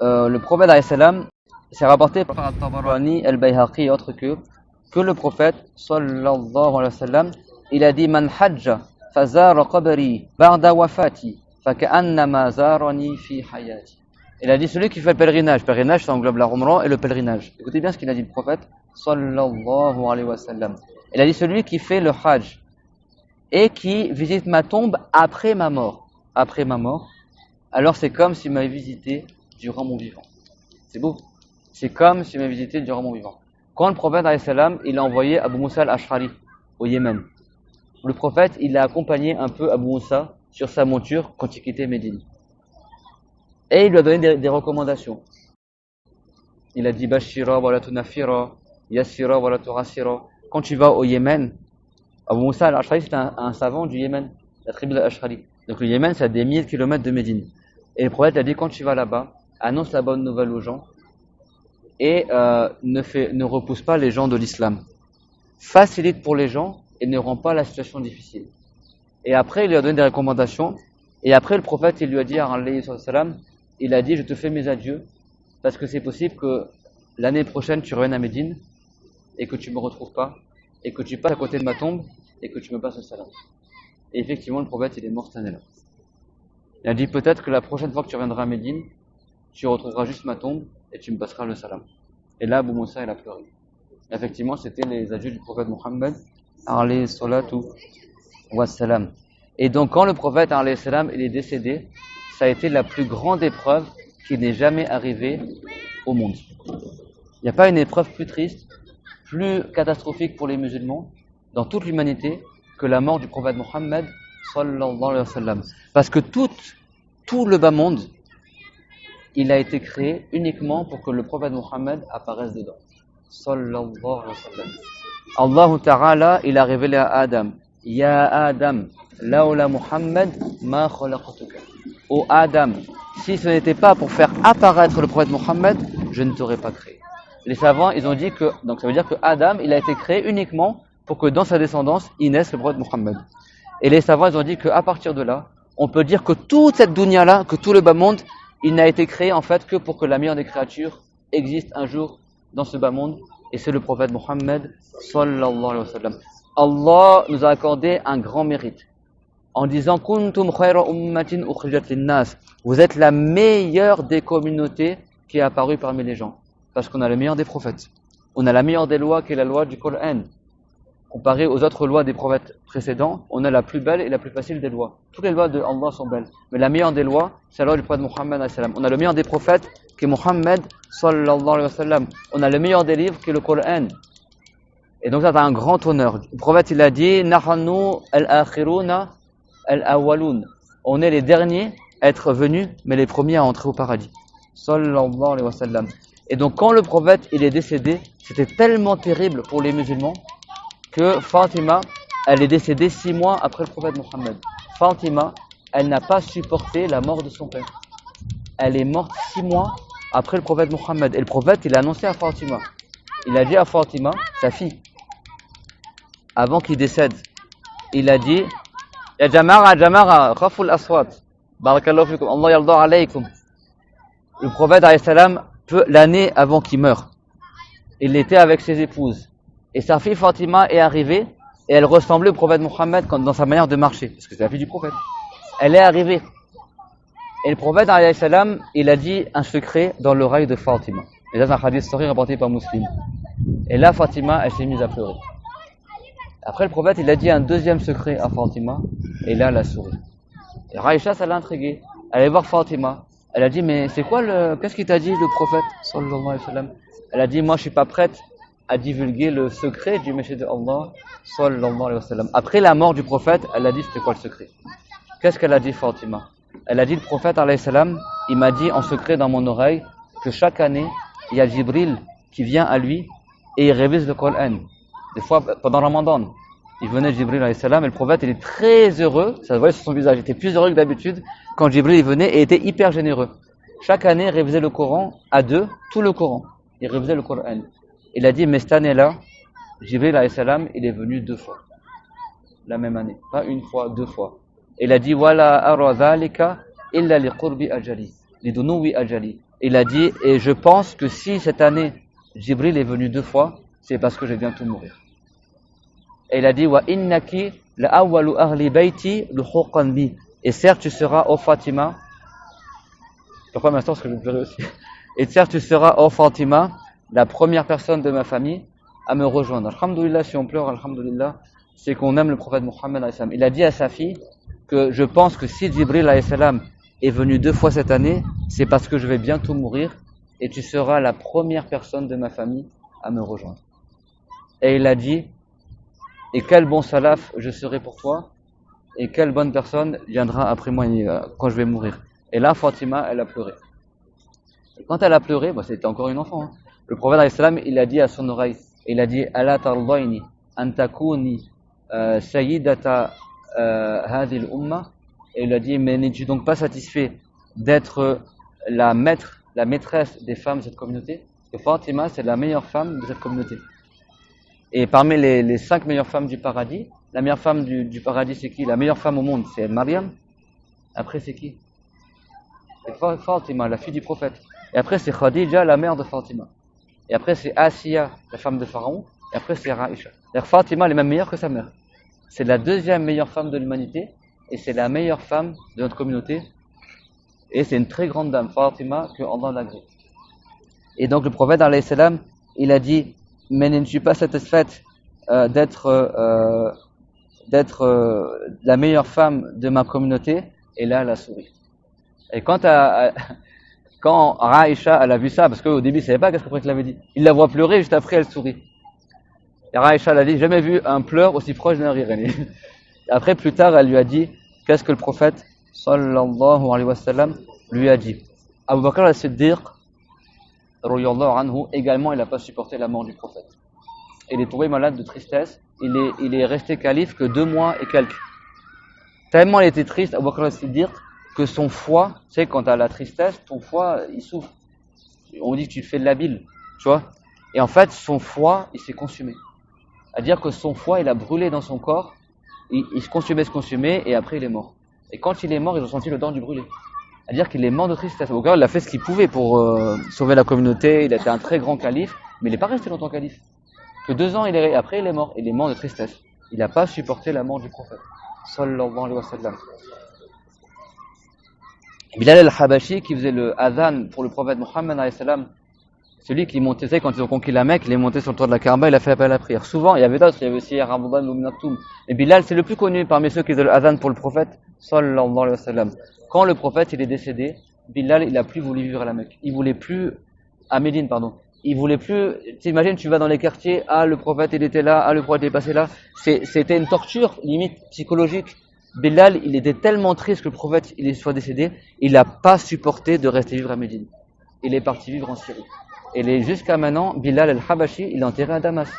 [SPEAKER 4] Le prophète alayhi salam, c'est rapporté par Al-Tabarani, Al-Bayhaqi et autres que le prophète sallallahu alayhi wa sallam, il a dit man hajja fazara qabri ba'da wafati faka'annama zarani fi hayati. Il a dit celui qui fait le pèlerinage, ça englobe la Umrah et le pèlerinage. Écoutez bien ce qu'il a dit le prophète sallallahu alayhi wa sallam. Il a dit celui qui fait le hajj et qui visite ma tombe après ma mort, alors c'est comme s'il m'avait visité durant mon vivant. C'est beau. C'est comme s'il m'avait visité durant mon vivant. Quand le prophète alayhi salam, il a envoyé Abu Moussa al-Ash'ari au Yémen. Le prophète, il a accompagné un peu Abu Moussa sur sa monture quand il quittait Médine. Et il lui a donné des recommandations. Il a dit Bashira wa la tunafira, Yassira wa la turassira. Quand tu vas au Yémen, Abu Moussa al-Ash'ari, c'est un savant du Yémen, la tribu de l'Ash'ari. Donc le Yémen, c'est à des milliers de kilomètres de Médine. Et le prophète a dit quand tu vas là-bas, annonce la bonne nouvelle aux gens et ne repousse pas les gens de l'islam. Facilite pour les gens et ne rend pas la situation difficile. Et après, il lui a donné des recommandations. Et après, le prophète, il lui a dit, il a dit, je te fais mes adieux, parce que c'est possible que l'année prochaine, tu reviennes à Médine et que tu me retrouves pas, et que tu passes à côté de ma tombe et que tu me passes le salam. Et effectivement, le prophète, il est mort cette année-là. Il a dit, peut-être que la prochaine fois que tu reviendras à Médine, tu retrouveras juste ma tombe et tu me passeras le salam. Et là, Abu Moussa, il a pleuré. Effectivement, c'était les adieux du prophète Mohammed, alayhi salatu wassalam. Et donc, quand le prophète, alayhi salam, il est décédé, ça a été la plus grande épreuve qui n'est jamais arrivée au monde. Il n'y a pas une épreuve plus triste, plus catastrophique pour les musulmans, dans toute l'humanité, que la mort du prophète Mohammed, sallallahu alayhi wa sallam. Parce que tout le bas monde, il a été créé uniquement pour que le prophète Mohammed apparaisse dedans. Sallallahu alayhi wa sallam. Allah Ta'ala, il a révélé à Adam, Ya Adam, laula Muhammad, ma khalaqtuka. Ô Adam, si ce n'était pas pour faire apparaître le prophète Mohammed, je ne t'aurais pas créé. Les savants, ils ont dit que, donc ça veut dire que Adam, il a été créé uniquement pour que dans sa descendance, il naisse le prophète Mohammed. Et les savants, ils ont dit qu'à partir de là, on peut dire que toute cette dunya-là, que tout le bas monde, il n'a été créé en fait que pour que la meilleure des créatures existe un jour dans ce bas monde, et c'est le prophète Mohammed sallallahu alayhi wa sallam. Allah nous a accordé un grand mérite en disant kuntum khayra ummatin ukhrijat lin-nas. Vous êtes la meilleure des communautés qui est apparue parmi les gens, parce qu'on a le meilleur des prophètes. On a la meilleure des lois qui est la loi du Coran. Comparé aux autres lois des prophètes précédents, on a la plus belle et la plus facile des lois. Toutes les lois de Allah sont belles, mais la meilleure des lois, c'est la loi du prophète Mohammed alayhi salam. On a le meilleur des prophètes qui est Mohammed sallallahu alayhi wa sallam. On a le meilleur des livres qui est le Coran. Et donc ça a un grand honneur. Le prophète il a dit nahnu al-akhiruna al-awwalun. On est les derniers à être venus, mais les premiers à entrer au paradis. Sallallahu alayhi wa sallam. Et donc quand le prophète il est décédé, c'était tellement terrible pour les musulmans que Fatima, elle est décédée 6 mois après le prophète Mohammed. Fatima, elle n'a pas supporté la mort de son père. Elle est morte 6 mois après le prophète Mohammed. Et le prophète, il a annoncé à Fatima. Il a dit à Fatima, sa fille, avant qu'il décède, il a dit Ya Jamara, khaful aswat, barakallahu fikum, Allah yalda alaykum. Le prophète, alayhi salam, l'année avant qu'il meure, il était avec ses épouses. Et sa fille Fatima est arrivée et elle ressemblait au prophète Mohammed dans sa manière de marcher, parce que c'est la fille du prophète. Elle est arrivée. Et le prophète, alayhi salam, il a dit un secret dans l'oreille de Fatima. Et là, c'est un hadith sahih rapporté par Muslim. Et là, Fatima, elle s'est mise à pleurer. Après, le prophète, il a dit un deuxième secret à Fatima, et là, elle a souri. Et Aïcha, ça l'a intriguée. Elle est voir Fatima. Elle a dit, mais c'est quoi qu'est-ce qu'il t'a dit, le prophète, sallallahu alayhi wa sallam? Elle a dit, moi, je suis pas prête à divulguer le secret du Messie de Allah, sallallahu alayhi wa sallam. Après la mort du prophète, elle a dit, c'était quoi le secret? Qu'est-ce qu'elle a dit, Fatima? Elle a dit, le prophète, alayhi salam, il m'a dit en secret dans mon oreille que chaque année, il y a Jibril qui vient à lui et il révise le Coran. Des fois, pendant Ramadan, il venait Jibril alayhi salam et le prophète, il est très heureux, ça se voyait sur son visage, il était plus heureux que d'habitude quand Jibril venait et était hyper généreux. Chaque année, il révisait le Coran à deux, tout le Coran. Il révisait le Coran. Il a dit, mais cette année-là, Jibril alayhi salam, il est venu 2 fois. La même année. Pas 1 fois, 2 fois. Il a dit, Wala ara dhalika illa li qurbi ajali, li dunuwi ajali. Il a dit, et je pense que si cette année, Jibril est venu 2 fois, c'est parce que je viens tout mourir. Et il a dit, Wa innaki la awwalu ahli bayti luhuqan bi. Et certes, tu seras, ô Fatima, pourquoi maintenant parce que je vais pleurer aussi. Et certes, tu seras, ô Fatima, la première personne de ma famille à me rejoindre. Alhamdulillah, si on pleure, alhamdulillah, c'est qu'on aime le prophète Mohammed alayhi salam. Il a dit à sa fille que je pense que si Jibril alayhi salam est venu 2 fois cette année, c'est parce que je vais bientôt mourir et tu seras la première personne de ma famille à me rejoindre. Et il a dit, et quel bon salaf je serai pour toi, et quelle bonne personne viendra après moi quand je vais mourir. Et là, Fatima, elle a pleuré. Et quand elle a pleuré, c'était encore une enfant, hein. Le prophète alayhi salam, il a dit à son oreille, il a dit, Ala tardaini an takuni sayyidata hadhihi al-umma. Et il a dit, mais n'es-tu donc pas satisfait d'être la maîtresse des femmes de cette communauté? Et Fatima, c'est la meilleure femme de cette communauté. Et parmi les 5 meilleures femmes du paradis, la meilleure femme du paradis, c'est qui? La meilleure femme au monde, c'est Maryam. Après, c'est qui? C'est Fatima, la fille du prophète. Et après, c'est Khadija, la mère de Fatima. Et après, c'est Asiya, la femme de Pharaon. Et après, c'est Aïcha. C'est-à-dire Fatima, elle est même meilleure que sa mère. C'est la 2e meilleure femme de l'humanité. Et c'est la meilleure femme de notre communauté. Et c'est une très grande dame, Fatima, que Allah l'agrée. Et donc, le prophète, alayhi salam, il a dit, mais ne suis pas satisfaite d'être la meilleure femme de ma communauté. Et là, elle a souri. Et quand Aïcha, elle a vu ça, parce qu'au début, elle ne savait pas qu'est-ce que l'avait dit. Il la voit pleurer, juste après, elle sourit. Et Aïcha, elle a dit, j'ai jamais vu un pleur aussi proche d'un rire. Après, plus tard, elle lui a dit, qu'est-ce que le prophète, sallallahu alayhi wa sallam, lui a dit. Abu Bakr al-Siddiq, radiyallahu anhu, également, il n'a pas supporté la mort du prophète. Il est tombé malade de tristesse. Il est resté calife que 2 mois et quelques. Tellement il était triste, Abu Bakr al-Siddiq, que son foie, tu sais, quand tu as la tristesse, ton foie, il souffre. On dit que tu fais de la bile, tu vois. Et en fait, son foie, il s'est consumé. C'est-à-dire que son foie, il a brûlé dans son corps, il se consumait, et après il est mort. Et quand il est mort, ils ont senti l'odeur du brûlé. C'est-à-dire qu'il est mort de tristesse. Au cas, il a fait ce qu'il pouvait pour sauver la communauté, il était un très grand calife, mais il n'est pas resté longtemps calife. Que 2 ans, après il est mort de tristesse. Il n'a pas supporté la mort du prophète. Sallallahu alayhi wa sallam. Bilal al-Habashi, qui faisait le adhan pour le prophète Mohammed alayhi salam, celui qui montait, quand ils ont conquis la Mecque, il est monté sur le toit de la Kaaba, il a fait appel à la prière. Souvent, il y avait d'autres, il y avait aussi Rabban ibn Maktoum. Et Bilal, c'est le plus connu parmi ceux qui faisaient le adhan pour le prophète, sallallahu alayhi wa sallam. Quand le prophète, il est décédé, Bilal, il a plus voulu vivre à la Mecque. Il voulait plus, à Médine, pardon. Il voulait plus, t'imagines, tu vas dans les quartiers, le prophète, il était là, le prophète, il est passé là. C'était une torture, limite, psychologique. Bilal, il était tellement triste que le prophète, il soit décédé, il n'a pas supporté de rester vivre à Médine. Il est parti vivre en Syrie. Et jusqu'à maintenant, Bilal al-Habashi, il est enterré à Damas.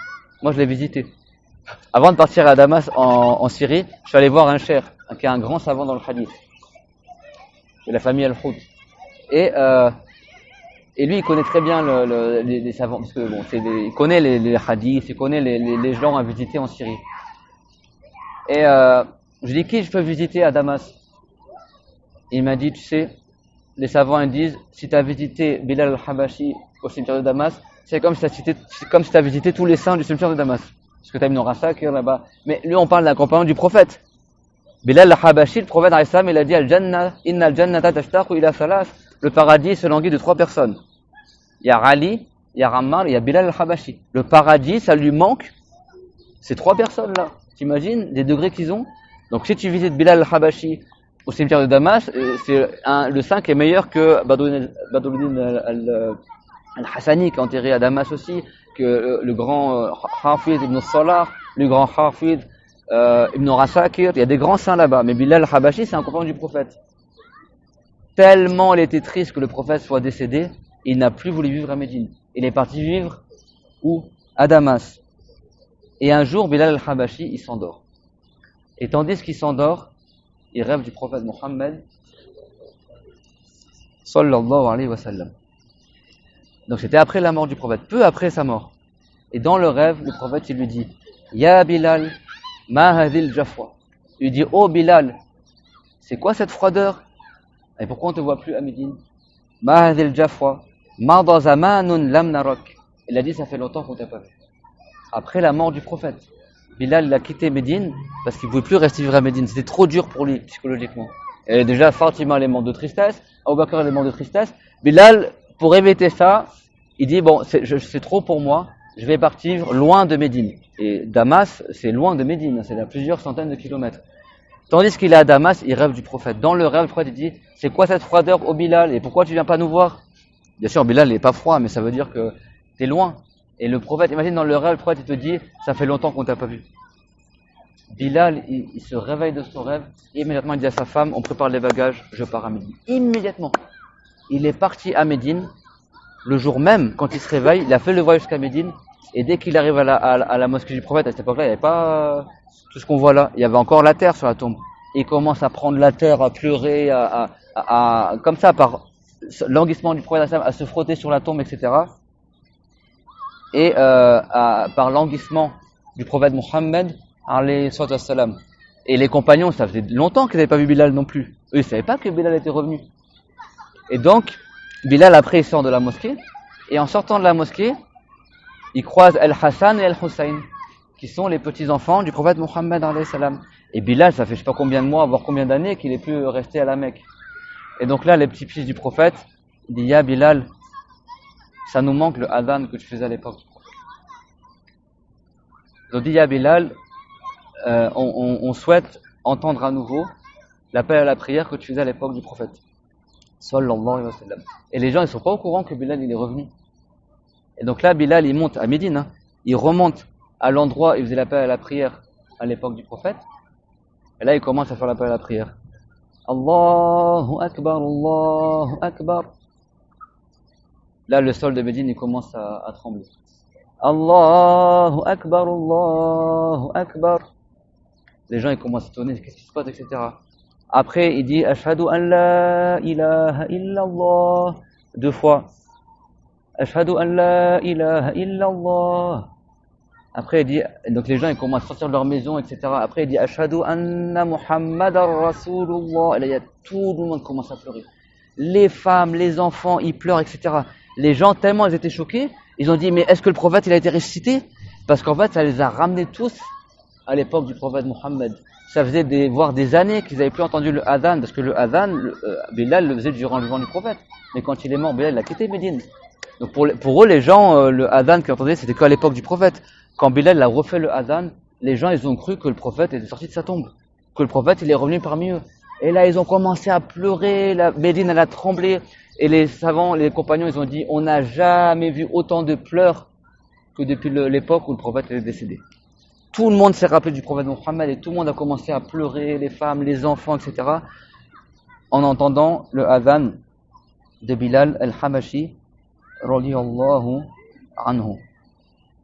[SPEAKER 4] Moi, je l'ai visité. Avant de partir à Damas en Syrie, je suis allé voir un cheikh, qui est un grand savant dans le hadith, de la famille al-Houd. Et lui, il connaît très bien les savants, parce que bon, il connaît les hadiths, il connaît les gens à visiter en Syrie. Et je dis, qui je peux visiter à Damas? Il m'a dit, tu sais, les savants ils disent, si tu as visité Bilal al-Habashi au cimetière de Damas, c'est comme si tu as visité tous les saints du cimetière de Damas. Parce que tu as Ibn Rasakir là-bas. Mais lui, on parle d'un compagnon du prophète. Bilal al-Habashi, le prophète al-Islam, il a dit, Al-Jannah, inna al-Jannata tashtaqu ila salas. Le paradis se languit de 3 personnes. Il y a Ali, il y a Ammar, il y a Bilal al-Habashi. Le paradis, ça lui manque ces 3 personnes-là. T'imagines les degrés qu'ils ont? Donc si tu visites Bilal al-Habashi au cimetière de Damas, le 5 est meilleur que Badruddin al-Hassani, qui est enterré à Damas aussi, que le grand Hafid ibn Salah, le grand Hafid ibn Rasakir. Il y a des grands saints là-bas. Mais Bilal al-Habashi, c'est un compagnon du prophète. Tellement il était triste que le prophète soit décédé, il n'a plus voulu vivre à Médine. Il est parti vivre où? À Damas. Et un jour, Bilal al-Habashi, il s'endort. Et tandis qu'il s'endort, il rêve du prophète Mohammed sallallahu alayhi wa sallam. Donc c'était après la mort du prophète, peu après sa mort. Et dans le rêve, le prophète il lui dit, Ya Bilal, ma hadhil jafwa. Il lui dit, oh Bilal, c'est quoi cette froideur? Et pourquoi on ne te voit plus à Médine? Ma hadhil jafwa, mada zamanun lam narak. Il a dit, ça fait longtemps qu'on t'a pas vu. Après la mort du prophète, Bilal il a quitté Médine parce qu'il ne pouvait plus rester vivre à Médine. C'était trop dur pour lui psychologiquement. Et déjà Fatima elle est morte de tristesse, Abu Bakr elle est mort de tristesse. Bilal, pour éviter ça, il dit bon c'est trop pour moi, je vais partir loin de Médine. Et Damas c'est loin de Médine, c'est à plusieurs centaines de kilomètres. Tandis qu'il est à Damas, il rêve du prophète. Dans le rêve, le prophète il dit c'est quoi cette froideur au Bilal et pourquoi tu viens pas nous voir? Bien sûr Bilal n'est pas froid mais ça veut dire que tu es loin. Et le prophète, imagine dans le rêve, le prophète il te dit ça fait longtemps qu'on t'a pas vu. Bilal, il se réveille de son rêve, et immédiatement il dit à sa femme, on prépare les bagages, je pars à Médine. Immédiatement. Il est parti à Médine, le jour même, quand il se réveille, il a fait le voyage jusqu'à Médine, et dès qu'il arrive à la mosquée du prophète, à cette époque-là, il n'y avait pas tout ce qu'on voit là, il y avait encore la terre sur la tombe. Et il commence à prendre la terre, à pleurer, comme ça, par languissement du prophète, à se frotter sur la tombe, etc. Et par languissement du prophète Mohammed, alayhi salam. Et les compagnons, ça faisait longtemps qu'ils n'avaient pas vu Bilal non plus. Eux, ils ne savaient pas que Bilal était revenu. Et donc, Bilal, après, il sort de la mosquée. Et en sortant de la mosquée, il croise Al-Hassan et Al-Hussein, qui sont les petits-enfants du prophète Mohammed, alayhi salam. Et Bilal, ça fait je sais pas combien de mois, voire combien d'années qu'il est plus resté à la Mecque. Et donc là, les petits-fils du prophète, il dit, Ya Bilal, ça nous manque le adhan que tu faisais à l'époque. Donc dit, Ya Bilal, on souhaite entendre à nouveau l'appel à la prière que tu faisais à l'époque du prophète. Sallallahu alayhi wa sallam. Et les gens, ils sont pas au courant que Bilal, il est revenu. Et donc là, Bilal, il monte à Médine, hein. Il remonte à l'endroit où il faisait l'appel à la prière à l'époque du prophète. Et là, il commence à faire l'appel à la prière. Allahu Akbar, Allahu Akbar. Là, le sol de Médine, il commence à trembler. Allahu Akbar, Allahu Akbar. Les gens, ils commencent à tourner, qu'est-ce qui se passe, etc. Après, il dit, Ashhadu an la ilaha illallah. 2 fois. Ashhadu an la ilaha illallah. Après, il dit, donc les gens, ils commencent à sortir de leur maison, etc. Après, il dit, Ashhadu anna Muhammadar Rasulullah. Et là, il y a tout le monde qui commence à pleurer. Les femmes, les enfants, ils pleurent, etc. Les gens, tellement ils étaient choqués, ils ont dit, mais est-ce que le prophète, il a été ressuscité? Parce qu'en fait, ça les a ramenés tous à l'époque du prophète Mohammed. Ça faisait voire des années qu'ils n'avaient plus entendu le adhan, parce que le adhan, Bilal le faisait durant le vivant du prophète. Mais quand il est mort, Bilal, il a quitté Médine. Donc pour eux, les gens, le adhan qu'ils entendaient, c'était qu'à l'époque du prophète. Quand Bilal a refait le adhan, les gens, ils ont cru que le prophète était sorti de sa tombe. Que le prophète, il est revenu parmi eux. Et là, ils ont commencé à pleurer, la Médine, elle a tremblé. Et les savants, les compagnons, ils ont dit, on n'a jamais vu autant de pleurs que depuis l'époque où le prophète est décédé. Tout le monde s'est rappelé du prophète Mohammed et tout le monde a commencé à pleurer, les femmes, les enfants, etc. en entendant le adhan de Bilal al-Habashi radiyallahu anhu.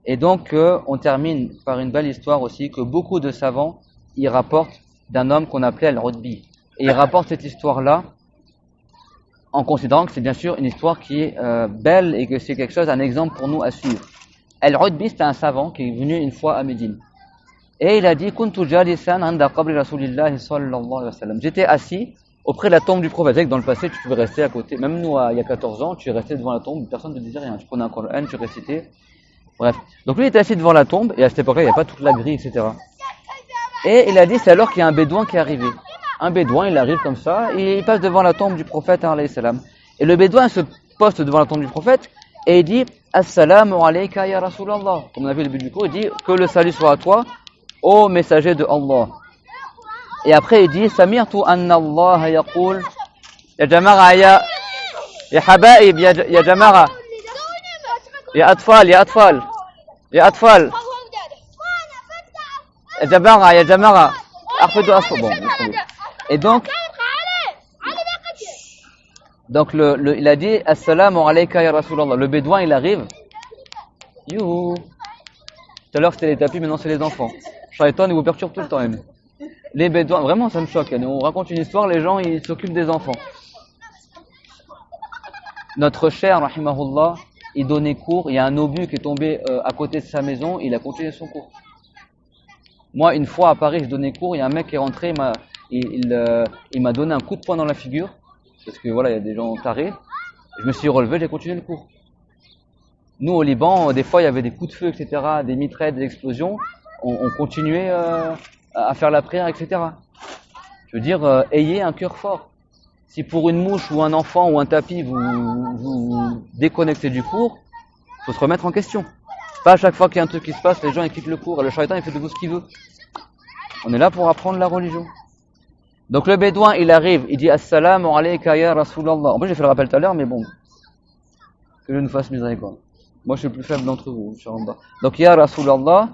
[SPEAKER 4] Et donc, on termine par une belle histoire aussi que beaucoup de savants y rapportent d'un homme qu'on appelait Al-Udbi. Et ils rapportent cette histoire-là en considérant que c'est bien sûr une histoire qui est belle et que c'est quelque chose, un exemple pour nous à suivre. Al-Udbi, c'était un savant qui est venu une fois à Médine. Et il a dit, Kuntu jalisan anda qabri Rasulillahi sallallahu alayhi wa sallam. J'étais assis auprès de la tombe du prophète. C'est-à-dire que dans le passé, tu pouvais rester à côté. Même nous, il y a 14 ans, tu restais devant la tombe, personne ne te disait rien. Tu prenais un Coran, tu récitais. Bref. Donc lui, il était assis devant la tombe, et à cette époque-là, il n'y avait pas toute la grille, etc. Et il a dit, c'est alors qu'il y a un bédouin qui est arrivé. Un bédouin, il arrive comme ça, et il passe devant la tombe du prophète, alayhi salam. Et le bédouin se poste devant la tombe du prophète, et il dit, Assalamu alayka ya Rasulallah. Comme on a vu le but du cours, il dit, que le salut soit à toi, ô messager de Allah. Et après, il dit, Samirtu anna Allah yaqul, ya jama'a ya habaib, ya jama'a. يا أطفال يا أطفال يا أطفال يا جماعة أخفضوا أصواتكم. Et donc il a dit Assalamu alayka ya Rasulallah. Le bédouin il arrive. Youhou. Tout à l'heure c'était les tapis, maintenant c'est les enfants. Shaitan il vous perturbe tout le temps. Même. Les bédouins, vraiment ça me choque. On raconte une histoire, les gens ils s'occupent des enfants. Notre cher rahimahullah, il donnait cours, il y a un obus qui est tombé à côté de sa maison, il a continué son cours. Moi, une fois à Paris, je donnais cours, il y a un mec qui est rentré, il m'a donné un coup de poing dans la figure, parce que voilà, il y a des gens tarés. Je me suis relevé, j'ai continué le cours. Nous, au Liban, des fois, il y avait des coups de feu, etc., des mitraillettes, des explosions, on continuait à faire la prière, etc. Je veux dire, ayez un cœur fort. Si pour une mouche ou un enfant ou un tapis vous déconnectez du cours, il faut se remettre en question. Pas à chaque fois qu'il y a un truc qui se passe, les gens ils quittent le cours et le shaitan il fait de vous ce qu'il veut. On est là pour apprendre la religion. Donc le bédouin il arrive, il dit Assalamu alayka ya Rasulallah. En plus j'ai fait le rappel tout à l'heure, mais bon, que Dieu nous fasse miséricorde. Moi je suis le plus faible d'entre vous, Inch'Allah. Donc ya Rasulallah,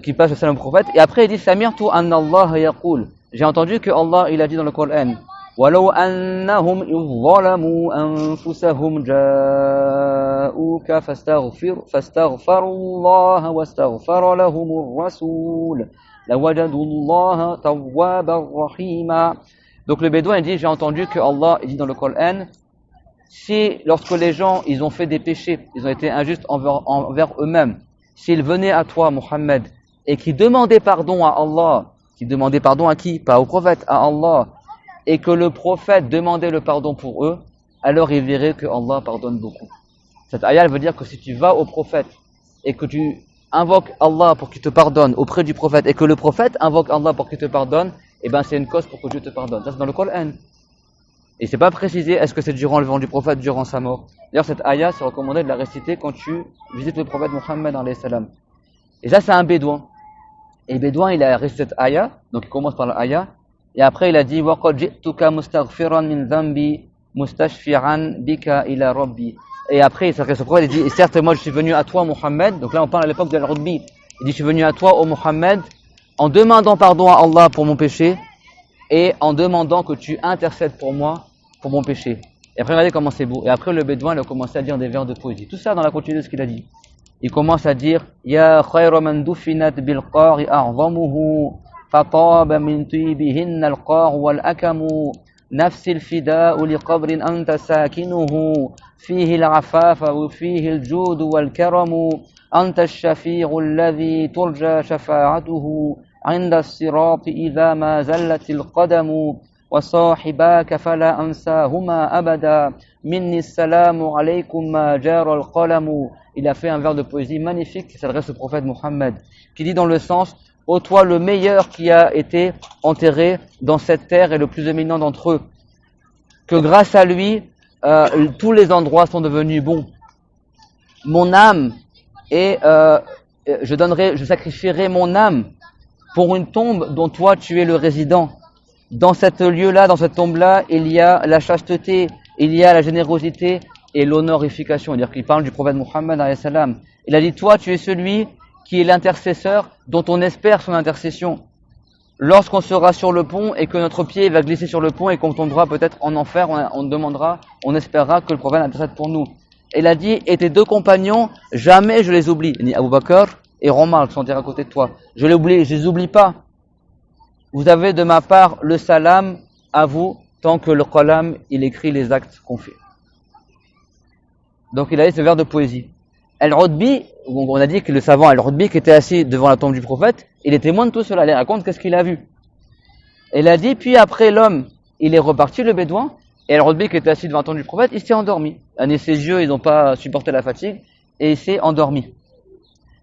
[SPEAKER 4] qui passe le salam au prophète, et après il dit Samirtu anna Allah yaqul. J'ai entendu que Allah il a dit dans le Coran. ولو أنهم إذ ظلموا أنفسهم جاءوك فاستغفروا الله واستغفر لهم الرسول لوجدوا الله توابا رحيما. Donc le bédouin dit j'ai entendu que Allah dit dans le Coran, si lorsque les gens ils ont fait des péchés, ils ont été injustes envers eux-mêmes, s'ils venaient à toi Muhammad et qui demandaient pardon à Allah, qui demandaient pardon à qui? Pas au prophète, à Allah, et que le prophète demandait le pardon pour eux, alors il verrait que Allah pardonne beaucoup. Cette ayah veut dire que si tu vas au prophète et que tu invoques Allah pour qu'il te pardonne auprès du prophète et que le prophète invoque Allah pour qu'il te pardonne, eh ben c'est une cause pour que Dieu te pardonne. Ça c'est dans le Coran. Et c'est pas précisé est-ce que c'est durant le vent du prophète, durant sa mort. D'ailleurs cette ayah c'est recommandé de la réciter quand tu visites le prophète Muhammad alayhi salam. Et ça c'est un bédouin. Et le bédouin il a récité cette ayah, donc il commence par la ayah. Et après, il a dit, وَقَدْ جِئْتُكَ مُسْتَغْفِرًا مِنْ ذَنْبِي مُسْتَشْفِعًا بِكَ إِلَى رَبِّي. Et après, il s'adresse au prophète, il dit, et certes, moi, je suis venu à toi, Muhammad. Donc là, on parle à l'époque de Al-Udbi. Il dit, je suis venu à toi, ô Muhammad, en demandant pardon à Allah pour mon péché et en demandant que tu intercèdes pour moi, pour mon péché. Et après, regardez comment c'est beau. Et après, le bédouin, il a commencé à dire des vers de poésie. Tout ça dans la continuité de ce qu'il a dit. Il commence à dire, يَا خَيْرَ مَنْ دُفِنَتْ بِالْقَارِ أَعْظَمُهُ فطاب من طيبهن القاع والأكم نفس الفداء لقبر أنت ساكنه فيه العفاف وفيه الجود والكرم أنت الشفيع الذي ترجى شفاعته عند الصراط إذا ما زلت القدم وصاحباك فلا أنساهما أبدا مني السلام عليكم ما جار القلم. Il a fait un vers de poésie magnifique qui s'adresse au prophète Muhammad, qui dit dans le sens ô toi le meilleur qui a été enterré dans cette terre et le plus éminent d'entre eux, que grâce à lui, tous les endroits sont devenus bons. Mon âme, je sacrifierai mon âme pour une tombe dont toi tu es le résident. Dans cette lieu-là, dans cette tombe-là, il y a la chasteté, il y a la générosité et l'honorification. C'est-à-dire qu'il parle du prophète Muhammad alayhi salam. Il a dit, toi tu es celui qui est l'intercesseur dont on espère son intercession. Lorsqu'on sera sur le pont et que notre pied va glisser sur le pont et qu'on tombera peut-être en enfer, on demandera, on espérera que le prophète intercède pour nous. Il a dit, et tes deux compagnons, jamais je les oublie, ni Abu Bakr et Omar qui sont à côté de toi. Je les oublie pas. Vous avez de ma part le salam à vous, tant que le qalam, il écrit les actes qu'on fait. Donc il a dit ce vers de poésie. Al-Udbi, on a dit que le savant Al-Udbi qui était assis devant la tombe du prophète, il est témoin de tout cela, il raconte qu'est-ce qu'il a vu. Et il a dit, puis après l'homme, il est reparti, le bédouin, et Al-Udbi qui était assis devant la tombe du prophète, il s'est endormi. Et ses yeux, ils n'ont pas supporté la fatigue, et il s'est endormi.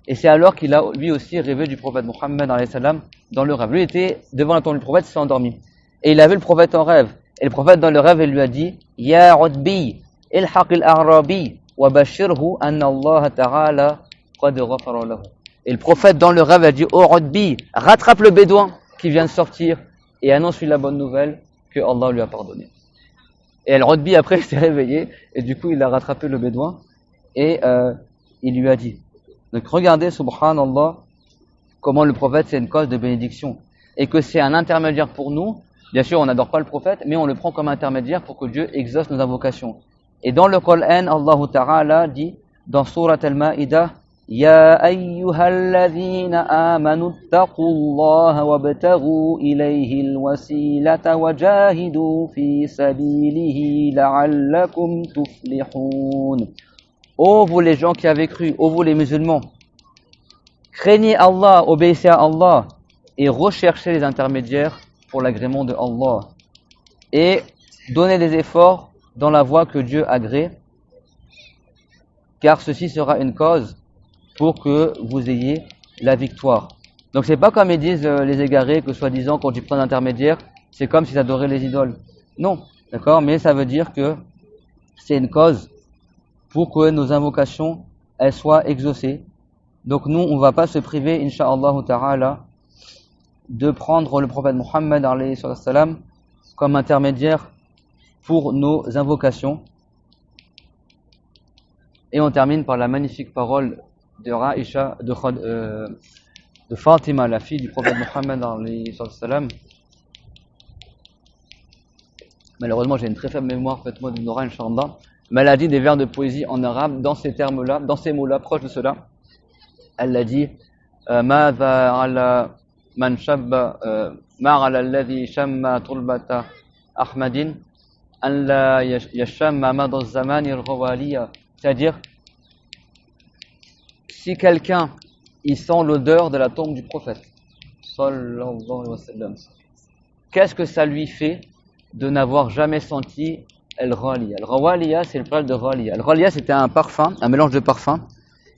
[SPEAKER 4] Et c'est alors qu'il a lui aussi rêvé du prophète Mohammed alayhi salam dans le rêve. Lui était devant la tombe du prophète, il s'est endormi. Et il a vu le prophète en rêve. Et le prophète dans le rêve, il lui a dit, Ya Udbi, ilhaq al-Arabi, wa bashirhu anna Allah ta'ala qad ghafara lahu. Et le prophète dans le rêve a dit, Oh Udbi, rattrape le bédouin qui vient de sortir et annonce-lui la bonne nouvelle que Allah lui a pardonné. Et Al-Udbi après il s'est réveillé et du coup il a rattrapé le bédouin et il lui a dit. Donc regardez, subhanallah, comment le prophète c'est une cause de bénédiction et que c'est un intermédiaire pour nous. Bien sûr, on n'adore pas le prophète, mais on le prend comme intermédiaire pour que Dieu exauce nos invocations. Et dans le Coran, Allah Ta'ala dit dans Surat Al-Ma'idah, Ya ayyuhalladhina amanu taqullaha wabtaghu ilayhi al-wasilata wajahidu fi sabilihi la'allakum tuflihun. Ô vous les gens qui avez cru, ô vous les musulmans, craignez Allah, obéissez à Allah et recherchez les intermédiaires pour l'agrément de Allah et donnez des efforts dans la voie que Dieu agrée, car ceci sera une cause pour que vous ayez la victoire. Donc c'est pas comme ils disent les égarés que soi-disant quand tu prends un intermédiaire, c'est comme s'ils adoraient les idoles. Non, d'accord, mais ça veut dire que c'est une cause pour que nos invocations elles soient exaucées. Donc nous, on va pas se priver, incha'Allah ta'ala, de prendre le prophète Mohammed alayhi salam comme intermédiaire pour nos invocations. Et on termine par la magnifique parole de Aïcha, de Fatima, la fille du prophète Mohammed alayhi salam. Malheureusement, j'ai une très faible mémoire, faites-moi de Nora, Inch'Allah. Mais elle a dit des vers de poésie en arabe, dans ces termes-là, dans ces mots-là, proches de cela. Elle a dit Mâdha ala man shabba ma'ala alladhi shamma tulbata Ahmadin an la yashamma madha zamani al-ghawaliya. C'est-à-dire, si quelqu'un il sent l'odeur de la tombe du prophète, sallallahu alayhi wa sallam, qu'est-ce que ça lui fait de n'avoir jamais senti al-ghaliya? Al-ghawaliya, c'est le pluriel de ghaliya. Al-ghaliya, c'était un parfum, un mélange de parfums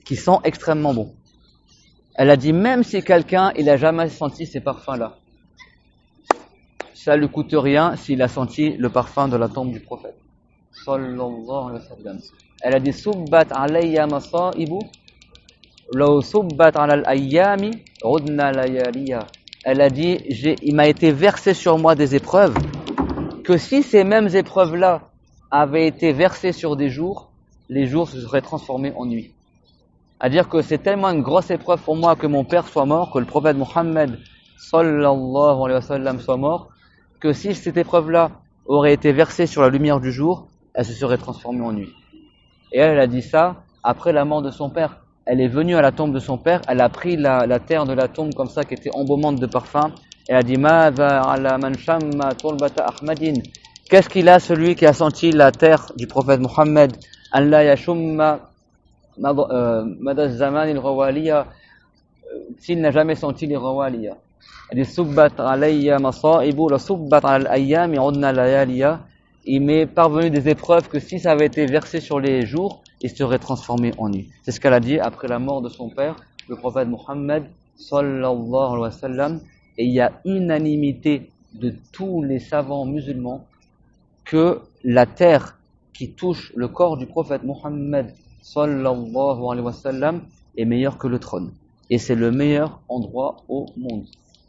[SPEAKER 4] qui sent extrêmement bon. Elle a dit, même si quelqu'un il a jamais senti ces parfums-là, ça lui coûte rien s'il a senti le parfum de la tombe du prophète. Sallallahu alayhi wa sallam. Elle a dit, subbat alayya masaibu, law subbat ala al-ayyami, udna layaliya. Elle a dit, il m'a été versé sur moi des épreuves, que si ces mêmes épreuves-là avaient été versées sur des jours, les jours se seraient transformés en nuit. À dire que c'est tellement une grosse épreuve pour moi que mon père soit mort, que le prophète Mohammed sallallahu alayhi wa sallam soit mort, que si cette épreuve-là aurait été versée sur la lumière du jour, elle se serait transformée en nuit. Et elle a dit ça après la mort de son père. Elle est venue à la tombe de son père, elle a pris la terre de la tombe comme ça qui était embaumante de parfum, et elle a dit Mâdha ala man shamma tulbata Ahmadin. Qu'est-ce qu'il a celui qui a senti la terre du prophète Mohammed? Allah yashumma madha zaman al-ghawaliya, s'il n'a jamais senti les ghawaliya. Elle dit subbat alayya masaibu la subbat ala al-ayyami udna layaliya. Il m'est parvenu des épreuves que si ça avait été versé sur les jours, il serait transformé en nuit. C'est ce qu'elle a dit après la mort de son père, le prophète Mohammed sallallahu alayhi wa sallam. Et il y a unanimité de tous les savants musulmans que la terre qui touche le corps du prophète Mohammed sallallahu alayhi wa sallam est meilleure que le trône. Et c'est le meilleur endroit au monde.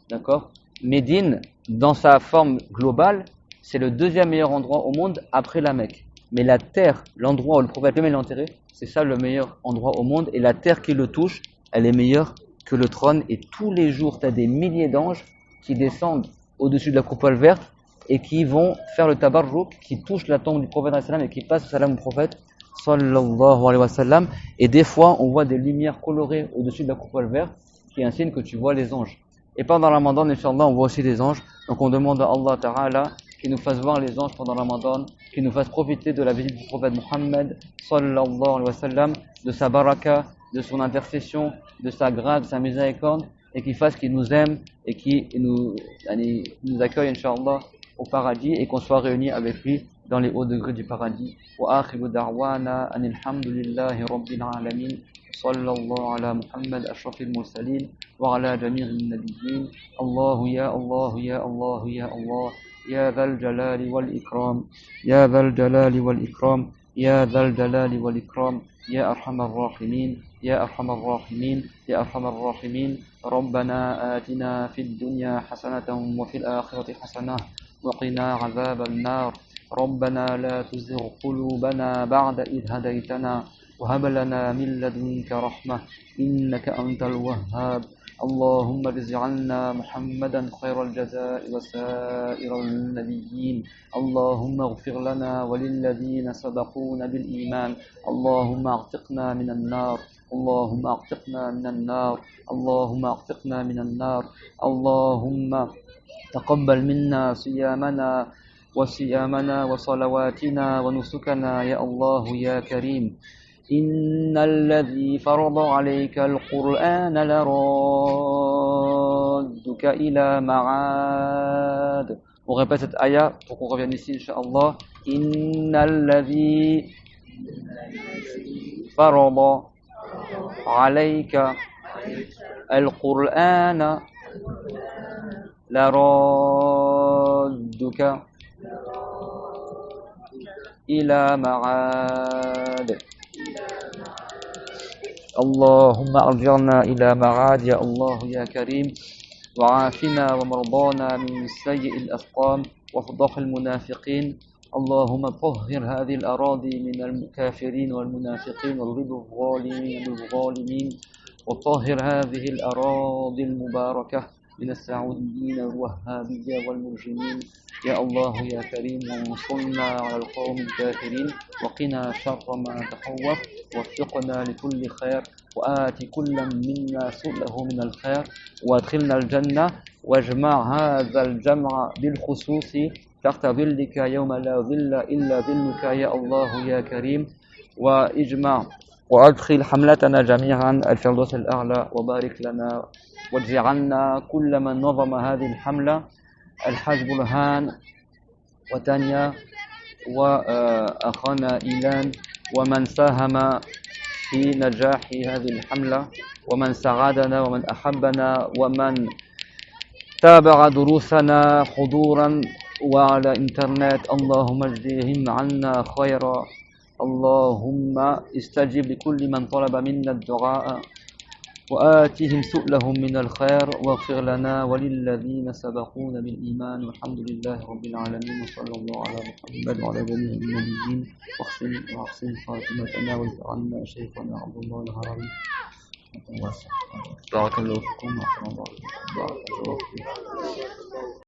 [SPEAKER 4] D'accord? Médine, dans sa forme globale, c'est le deuxième meilleur endroit au monde après la Mecque. Mais la terre, l'endroit où le prophète lui-même est enterré, c'est ça le meilleur endroit au monde. Et la terre qui le touche, elle est meilleure que le trône. Et tous les jours, tu as des milliers d'anges qui descendent au-dessus de la coupole verte et qui vont faire le tabarruk, qui touchent la tombe du prophète et qui passent le salam au prophète sallallahu alayhi wa sallam. Et des fois, on voit des lumières colorées au-dessus de la coupole verte, qui est un signe que tu vois les anges. Et pendant Ramadan, Inch'Allah, on voit aussi des anges. Donc on demande à Allah Ta'ala qu'il nous fasse voir les anges pendant Ramadan, qu'il nous fasse profiter de la visite du prophète Muhammad sallallahu alayhi wa sallam, de sa baraka, de son intercession, de sa grâce, de sa miséricorde, et qu'il fasse qu'il nous aime et qu'il nous accueille, Inch'Allah, au paradis, et qu'on soit réunis avec lui dans les hauts degrés du paradis. Wa akhiru da'wana anil hamdulillahi rabbil alamin. صلى الله على محمد أشرف المرسلين وعلى جميع النبيين. الله يا الله يا الله يا الله يا ذا الجلال والإكرام يا ذا الجلال والإكرام يا ذا الجلال والإكرام يا أرحم الراحمين يا أرحم الراحمين يا أرحم الراحمين. ربنا آتنا في الدنيا حسنة وفي الآخرة حسنة وقنا عذاب النار. ربنا لا تزغ قلوبنا بعد إذ هديتنا وهب لنا من لدنك رحمة إنك أنت الوهاب. اللهم اجز عنا محمدا خير الجزاء وسائر النبيين. اللهم اغفر لنا وللذين سبقونا بالإيمان. اللهم اعتقنا من النار. اللهم اعتقنا من النار. اللهم اعتقنا من النار. اللهم تقبل منا صيامنا وصيامنا وصلواتنا ونسكنا يا الله يا كريم. إن الذي فرض عليك القرآن لرادك إلى معاد. On répète cette ayah pour qu'on revienne ici, Inch'Allah. إن الذي فرض عليك القرآن لرادك إلى معاد. اللهم أرجعنا إلى معاد يا الله يا كريم. وعافنا ومرضانا من سيء الأسقام وفضح المنافقين. اللهم طهر هذه الأراضي من الكافرين والمنافقين والظالمين بالظالمين. وطهر هذه الأراضي المباركة من السعوديين الوهابية والمجرمين يا الله يا كريم. وانصرنا على القوم الكافرين وقنا شر ما تخوف. وفقنا لكل خير وآت كل منا سؤله من الخير وادخلنا الجنة. واجمع هذا الجمع بالخصوص تحت ظلك يوم لا ظل إلا ظلك يا الله يا كريم. واجمع وأدخل حملتنا جميعا الفردوس الأعلى. وبارك لنا واجعلنا كل من نظم هذه الحملة الحاج برهان وتانيا وأخانا إيلان ومن ساهم في نجاح هذه الحملة ومن ساعدنا ومن أحبنا ومن تابع دروسنا حضورا وعلى إنترنت. اللهم اجزهم عنا خيرا. اللهم استجب لكل من طلب منا الدعاء وآتهم سؤلهم من الخير. واغفر لنا وللذين سبقونا بالإيمان. والحمد لله رب العالمين. وصلى الله على محمد وعلى جميع النبيين. واحسن خاتمتنا واجعلنا شيخنا عبد الله الهروي. بارك الله فيكم.